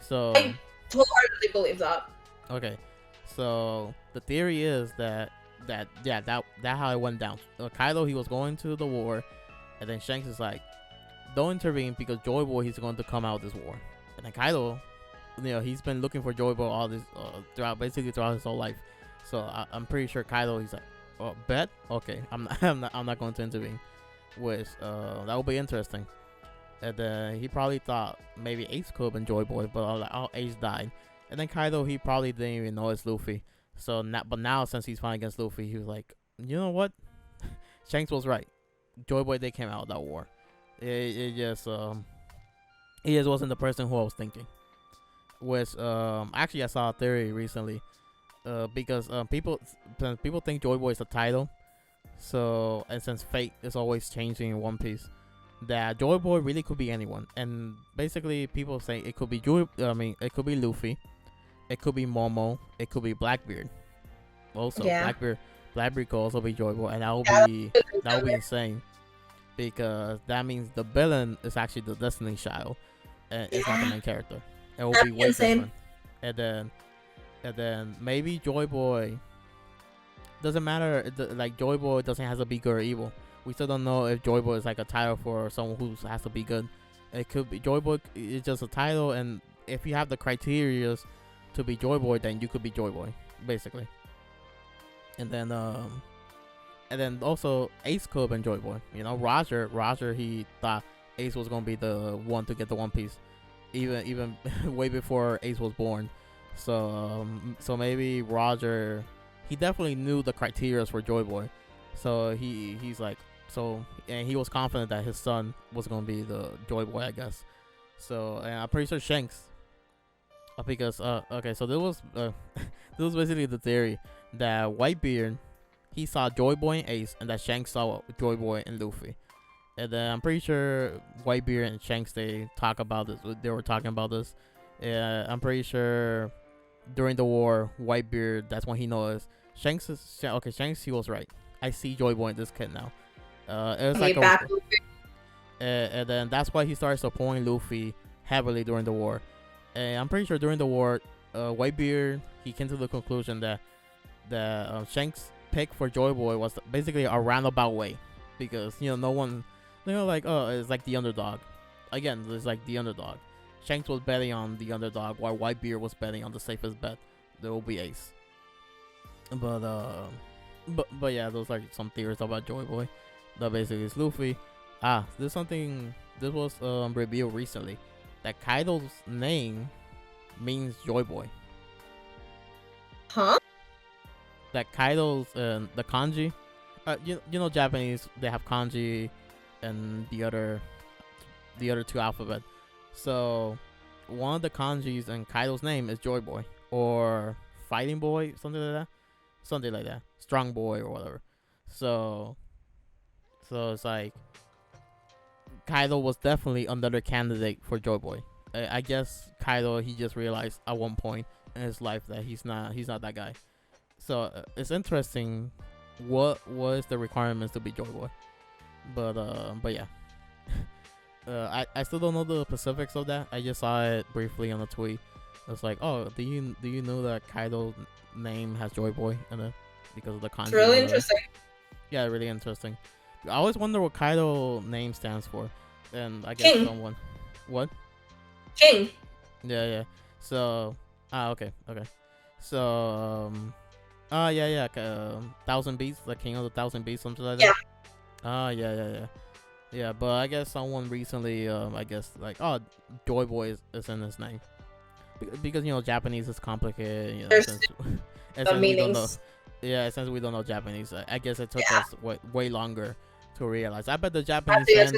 So I wholeheartedly believe that. Okay, so the theory is that how it went down. Kaido, he was going to the war, and then Shanks is like, don't intervene because Joy Boy, he's going to come out this war. And then Kaido he's been looking for Joy Boy all this throughout his whole life. So I'm pretty sure Kaido, he's like, oh, bet, okay, I'm not going to intervene. Which that would be interesting. And then he probably thought maybe Ace could have been Joy Boy, but like, oh, Ace died. And then Kaido, he probably didn't even know it's Luffy. So now since he's fighting against Luffy, he was like, you know what? Shanks was right. Joy Boy, they came out of that war. It just wasn't the person who I was thinking. Which actually I saw a theory recently. Because people think Joy Boy is a title. So, and since fate is always changing in One Piece, that Joy Boy really could be anyone. And basically people say it could be it could be Luffy, it could be Momo, it could be Blackbeard. Also, Yeah. Blackbeard could also be Joy Boy, and that would be insane, because that means the villain is actually the Destiny Child, and it's not the main character. It will be way different. And then maybe Joy Boy doesn't matter. Like Joy Boy doesn't have to be good or evil. We still don't know if Joy Boy is like a title for someone who has to be good. It could be Joy Boy is just a title, and if you have the criteria to be Joy Boy, then you could be Joy Boy, basically. And then also Ace could have been Joy Boy. Roger, he thought Ace was gonna be the one to get the One Piece, even way before Ace was born. So maybe Roger, he definitely knew the criteria for Joy Boy. So he's like, and he was confident that his son was gonna be the Joy Boy, I guess. So, and I'm pretty sure Shanks, because okay, so this was basically the theory that Whitebeard, he saw Joy Boy and Ace, and that Shanks saw Joy Boy and Luffy. And then I'm pretty sure Whitebeard and Shanks, they were talking about this. I'm pretty sure during the war, Whitebeard, that's when he knows Shanks, he was right. I see Joy Boy in this kid now. It was like and then that's why he started supporting Luffy heavily during the war. And I'm pretty sure during the war, Whitebeard, he came to the conclusion that Shanks' pick for Joy Boy was basically a roundabout way, because no one, like, oh, it's like the underdog. Again, it's like the underdog. Shanks was betting on the underdog, while Whitebeard was betting on the safest bet. There will be Ace. But yeah, those are some theories about Joy Boy. That basically is Luffy. This was revealed recently, that Kaido's name means Joy Boy. Huh? That Kaido's the kanji, Japanese, they have kanji and the other two alphabet. So one of the kanjis in Kaido's name is Joy Boy, or Fighting Boy, something like that, Strong Boy or whatever. So it's like Kaido was definitely another candidate for Joy Boy. I guess Kaido, he just realized at one point in his life that he's not that guy. So it's interesting what was the requirements to be Joy Boy. But yeah. I still don't know the specifics of that. I just saw it briefly on a tweet. It's like, oh, do you know that Kaido's name has Joy Boy in it because of the kanji? It's really interesting. Yeah, really interesting. I always wonder what Kaido name stands for, and I guess King. someone, what? King. Yeah. So, okay. So, yeah. 1,000 Beasts, the King of the 1,000 Beasts, something like that. Yeah. Yeah, but I guess someone recently, I guess, like, oh, Joy Boy is in his name. Because, Japanese is complicated, There's since the meanings. Since we don't know Japanese, I guess it took us way longer to realize. I bet the Japanese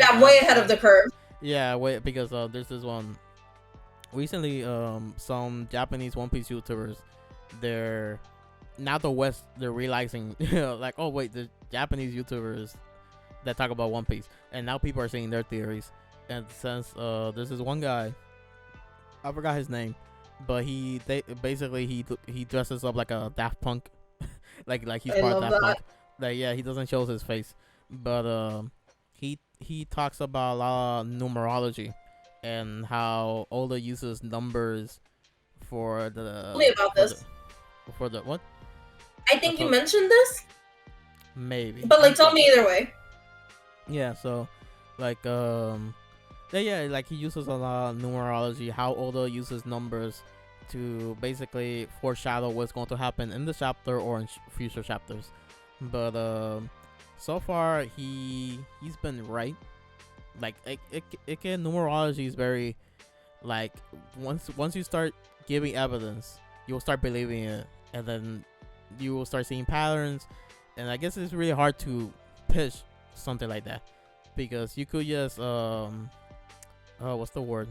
I'm way ahead of the curve. Yeah, because there's this one. Recently, some Japanese One Piece YouTubers, they're realizing, like, oh, wait, the Japanese YouTubers that talk about One Piece, and now people are saying their theories. And since there's this one guy, I forgot his name, but he dresses up like a Daft Punk, like he's part of Daft Punk. Like, yeah, he doesn't show his face, but he talks about a lot of numerology and how Oda uses numbers for the. Tell me about this. For the what? I think you mentioned this. Maybe. But like, tell me either way. Yeah, so like Yeah, like he uses a lot of numerology. How Oda uses numbers to basically foreshadow what's going to happen in the chapter or in future chapters. But so far he's been right. Like it can numerology is very like once you start giving evidence, you'll start believing it, and then you will start seeing patterns. And I guess it's really hard to pitch something like that because you could just what's the word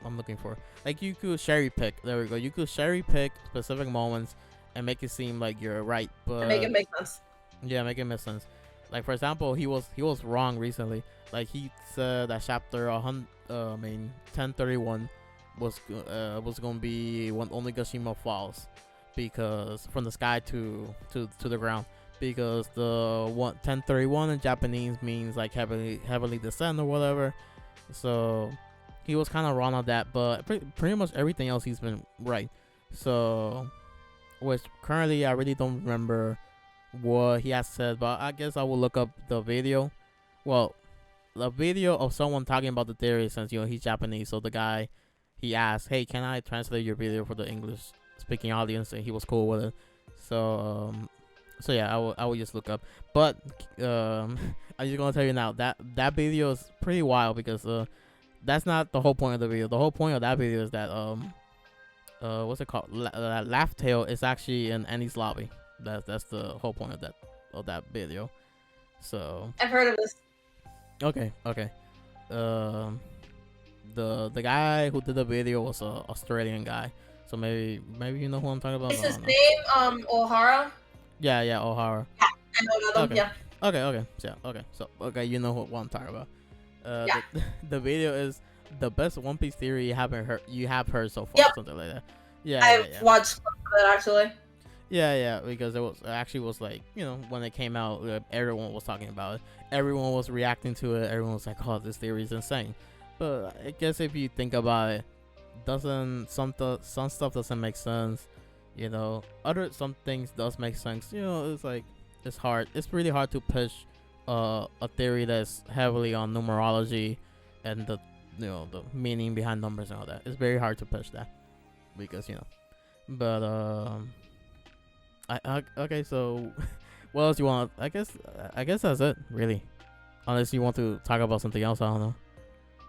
I'm looking for? Like you could cherry pick. There we go. You could cherry pick specific moments and make it seem like you're right, but make it make sense. Yeah, make it make sense. Like for example, he was wrong recently. Like he said that chapter 1031 was gonna be when only Gashima falls, because from the sky to the ground, because the 1031 in Japanese means like heavily descend or whatever. So he was kind of wrong on that, but pretty much everything else he's been right. So, which currently I really don't remember what he has said, but I guess I will look up the video. Well, the video of someone talking about the theory, since he's Japanese. So the guy, he asked, "Hey, can I translate your video for the English speaking audience?" And he was cool with it. So yeah, I will just look up. But I'm just gonna tell you now that video is pretty wild, because that's not the whole point of the video. The whole point of that video is that what's it called? Laugh Tale is actually in Annie's lobby. That's the whole point of that video. So I've heard of this. Okay. The guy who did the video was a Australian guy. So maybe you know who I'm talking about. Is his name O'Hara? Yeah, O'Hara. Yeah, I know them. Okay. Yeah. Okay. Yeah. Okay. So you know what I'm talking about. Yeah. The video is the best One Piece theory you have heard so far. Yep. Something like that. Yeah. I've watched some of it actually. Yeah, because it was like, when it came out, everyone was talking about it. Everyone was reacting to it. Everyone was like, "Oh, this theory is insane." But I guess if you think about it, some stuff doesn't make sense. Some things does make sense. It's like it's hard. It's really hard to push a theory that's heavily on numerology and the meaning behind numbers and all that. It's very hard to push that because But okay, so what else you want? I guess that's it, really. Unless you want to talk about something else, I don't know.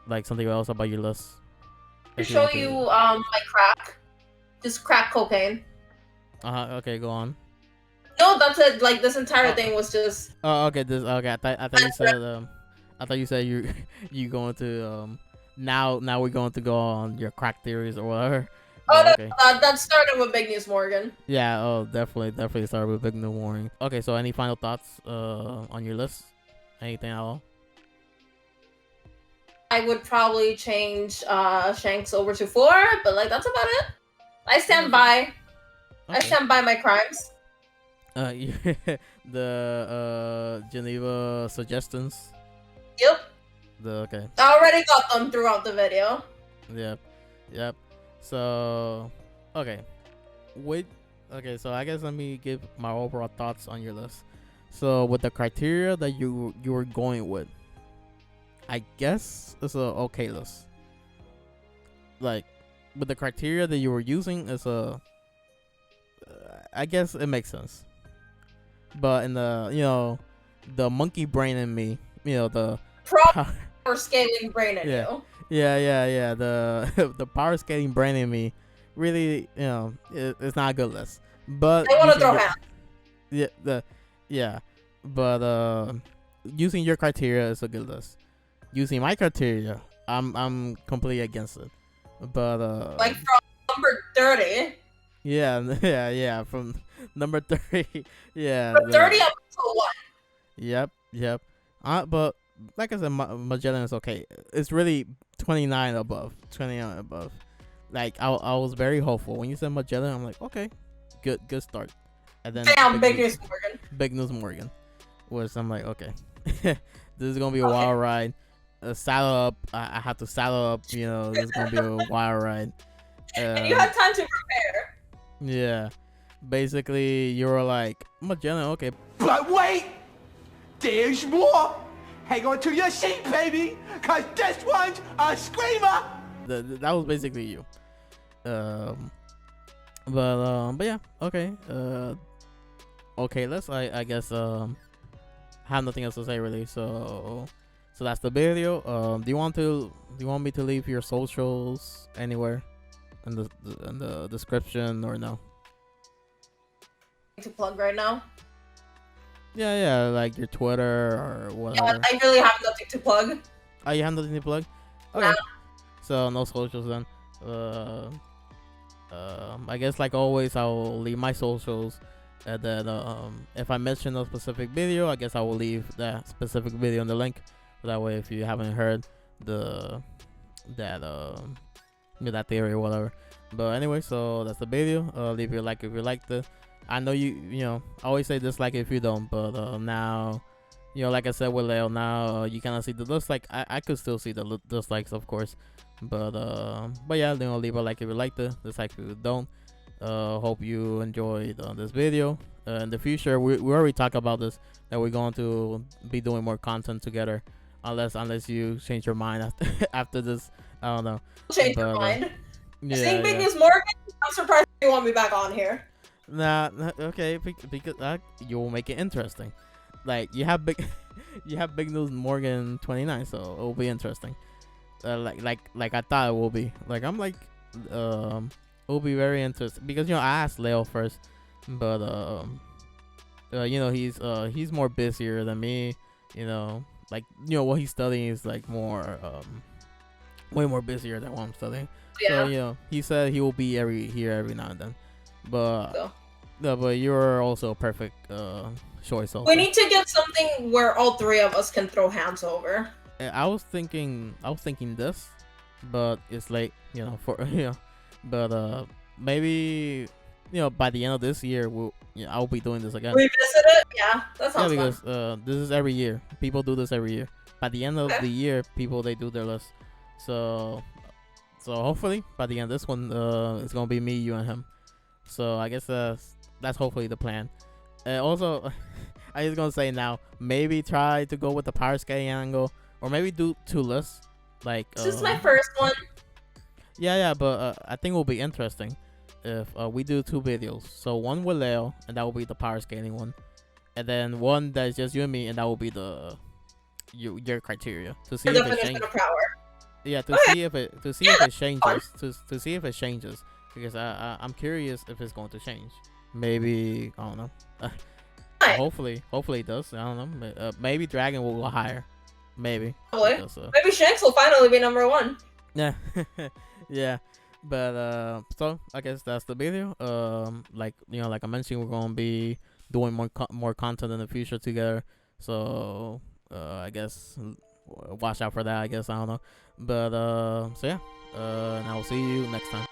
Like something else about your list. To show you my crack. Just crack cocaine. Okay, go on. No, that's it. Like this entire thing was just. Oh, okay. I thought you said you going to now we're going to go on your crack theories or whatever. Oh, okay. That started with Big News Morgan. Yeah, definitely started with Big News Morgan. Okay, so any final thoughts on your list? Anything at all? I would probably change Shanks over to 4, but like that's about it. I stand by. Okay. I stand by my crimes. The Geneva suggestions. Yep. Okay. I already got them throughout the video. Yep. So, okay. So I guess let me give my overall thoughts on your list. So with the criteria that you were going with, I guess it's a okay list. Like with the criteria that you were using, I guess it makes sense. But in the the monkey brain in me, the proper scaling brain in you. Yeah. The power scaling brain in me, really, it's not a good list. But I want to throw hands. But using your criteria is a good list. Using my criteria, I'm completely against it. But like from number 30. Yeah, from number 30. Yeah. From 30 up to 1. Yep. But like I said, Magellan is okay. It's really 29 above. Like I was very hopeful when you said Magellan. I'm like, okay, good start. And then Big News Morgan. Which I'm like, okay, this is gonna be a wild ride. Saddle up. I have to saddle up. This is gonna be a wild ride. And you had time to prepare. Yeah. Basically, you were like, Magellan, okay. But wait! There's more! hang on to your seat, baby, cause this one's a screamer. That was basically you. But yeah, okay. Okay, let's I guess have nothing else to say really. So that's the video. Do you want me to leave your socials anywhere in the description or no? To plug right now. Yeah, like your Twitter or whatever. Yeah, I really have nothing to plug. Oh, you have nothing to plug? Okay. Nah. So no socials then. I guess like always I'll leave my socials, and then if I mention a specific video, I guess I will leave that specific video in the link. That way, if you haven't heard that theory or whatever. But anyway, so that's the video. Leave your like if you liked it. I know you know I always say dislike if you don't, but now, you know, like I said with Leo, now you cannot see the dislike. I could still see the dislikes, of course, but yeah, you know, leave a like if you liked it, dislike if you don't. Hope you enjoyed this video. In the future, we already talked about this, that we're going to be doing more content together, unless you change your mind after this. I don't know. Change your mind. Yeah, Seeing Big News Morgan, I'm surprised you want me back on here. Nah, okay, because you will make it interesting. Like you have big news Morgan 29, so it will be interesting. Like I thought it will be. Like I'm like, it will be very interesting because, you know, I asked Leo first, but you know, he's more busier than me. You know, like, you know, what he's studying is like more way more busier than what I'm studying. Yeah. So, you know, he said he will be every now and then. But no, but you're also a perfect choice. Also. We need to get something where all three of us can throw hands over. I was thinking this, but it's late, you know, for you know. But maybe, you know, by the end of this year, I'll be doing this again. Revisit it, yeah, that sounds because fun. this is every year. People do this every year. By the end of the year, they do their list. So hopefully by the end of this one, it's gonna be me, you, and him. So I guess that's hopefully the plan. Also, I was gonna say now, maybe try to go with the power scaling angle, or maybe do 2 lists. Like this is my first one. Yeah, but I think it will be interesting if we do 2 videos. So one with Leo, and that will be the power scaling one, and then one that's just you and me, and that will be your criteria to see if it changes. Yeah, to see if it changes. To see if it changes. Because I'm curious if it's going to change. Maybe, I don't know. Hopefully it does. I don't know. Maybe Dragon will go higher. Maybe. Because, maybe Shanks will finally be number 1. Yeah. Yeah. But so I guess that's the video. Like, you know, like I mentioned, we're gonna be doing more content in the future together. So I guess watch out for that. I guess, I don't know. But so yeah. And I will see you next time.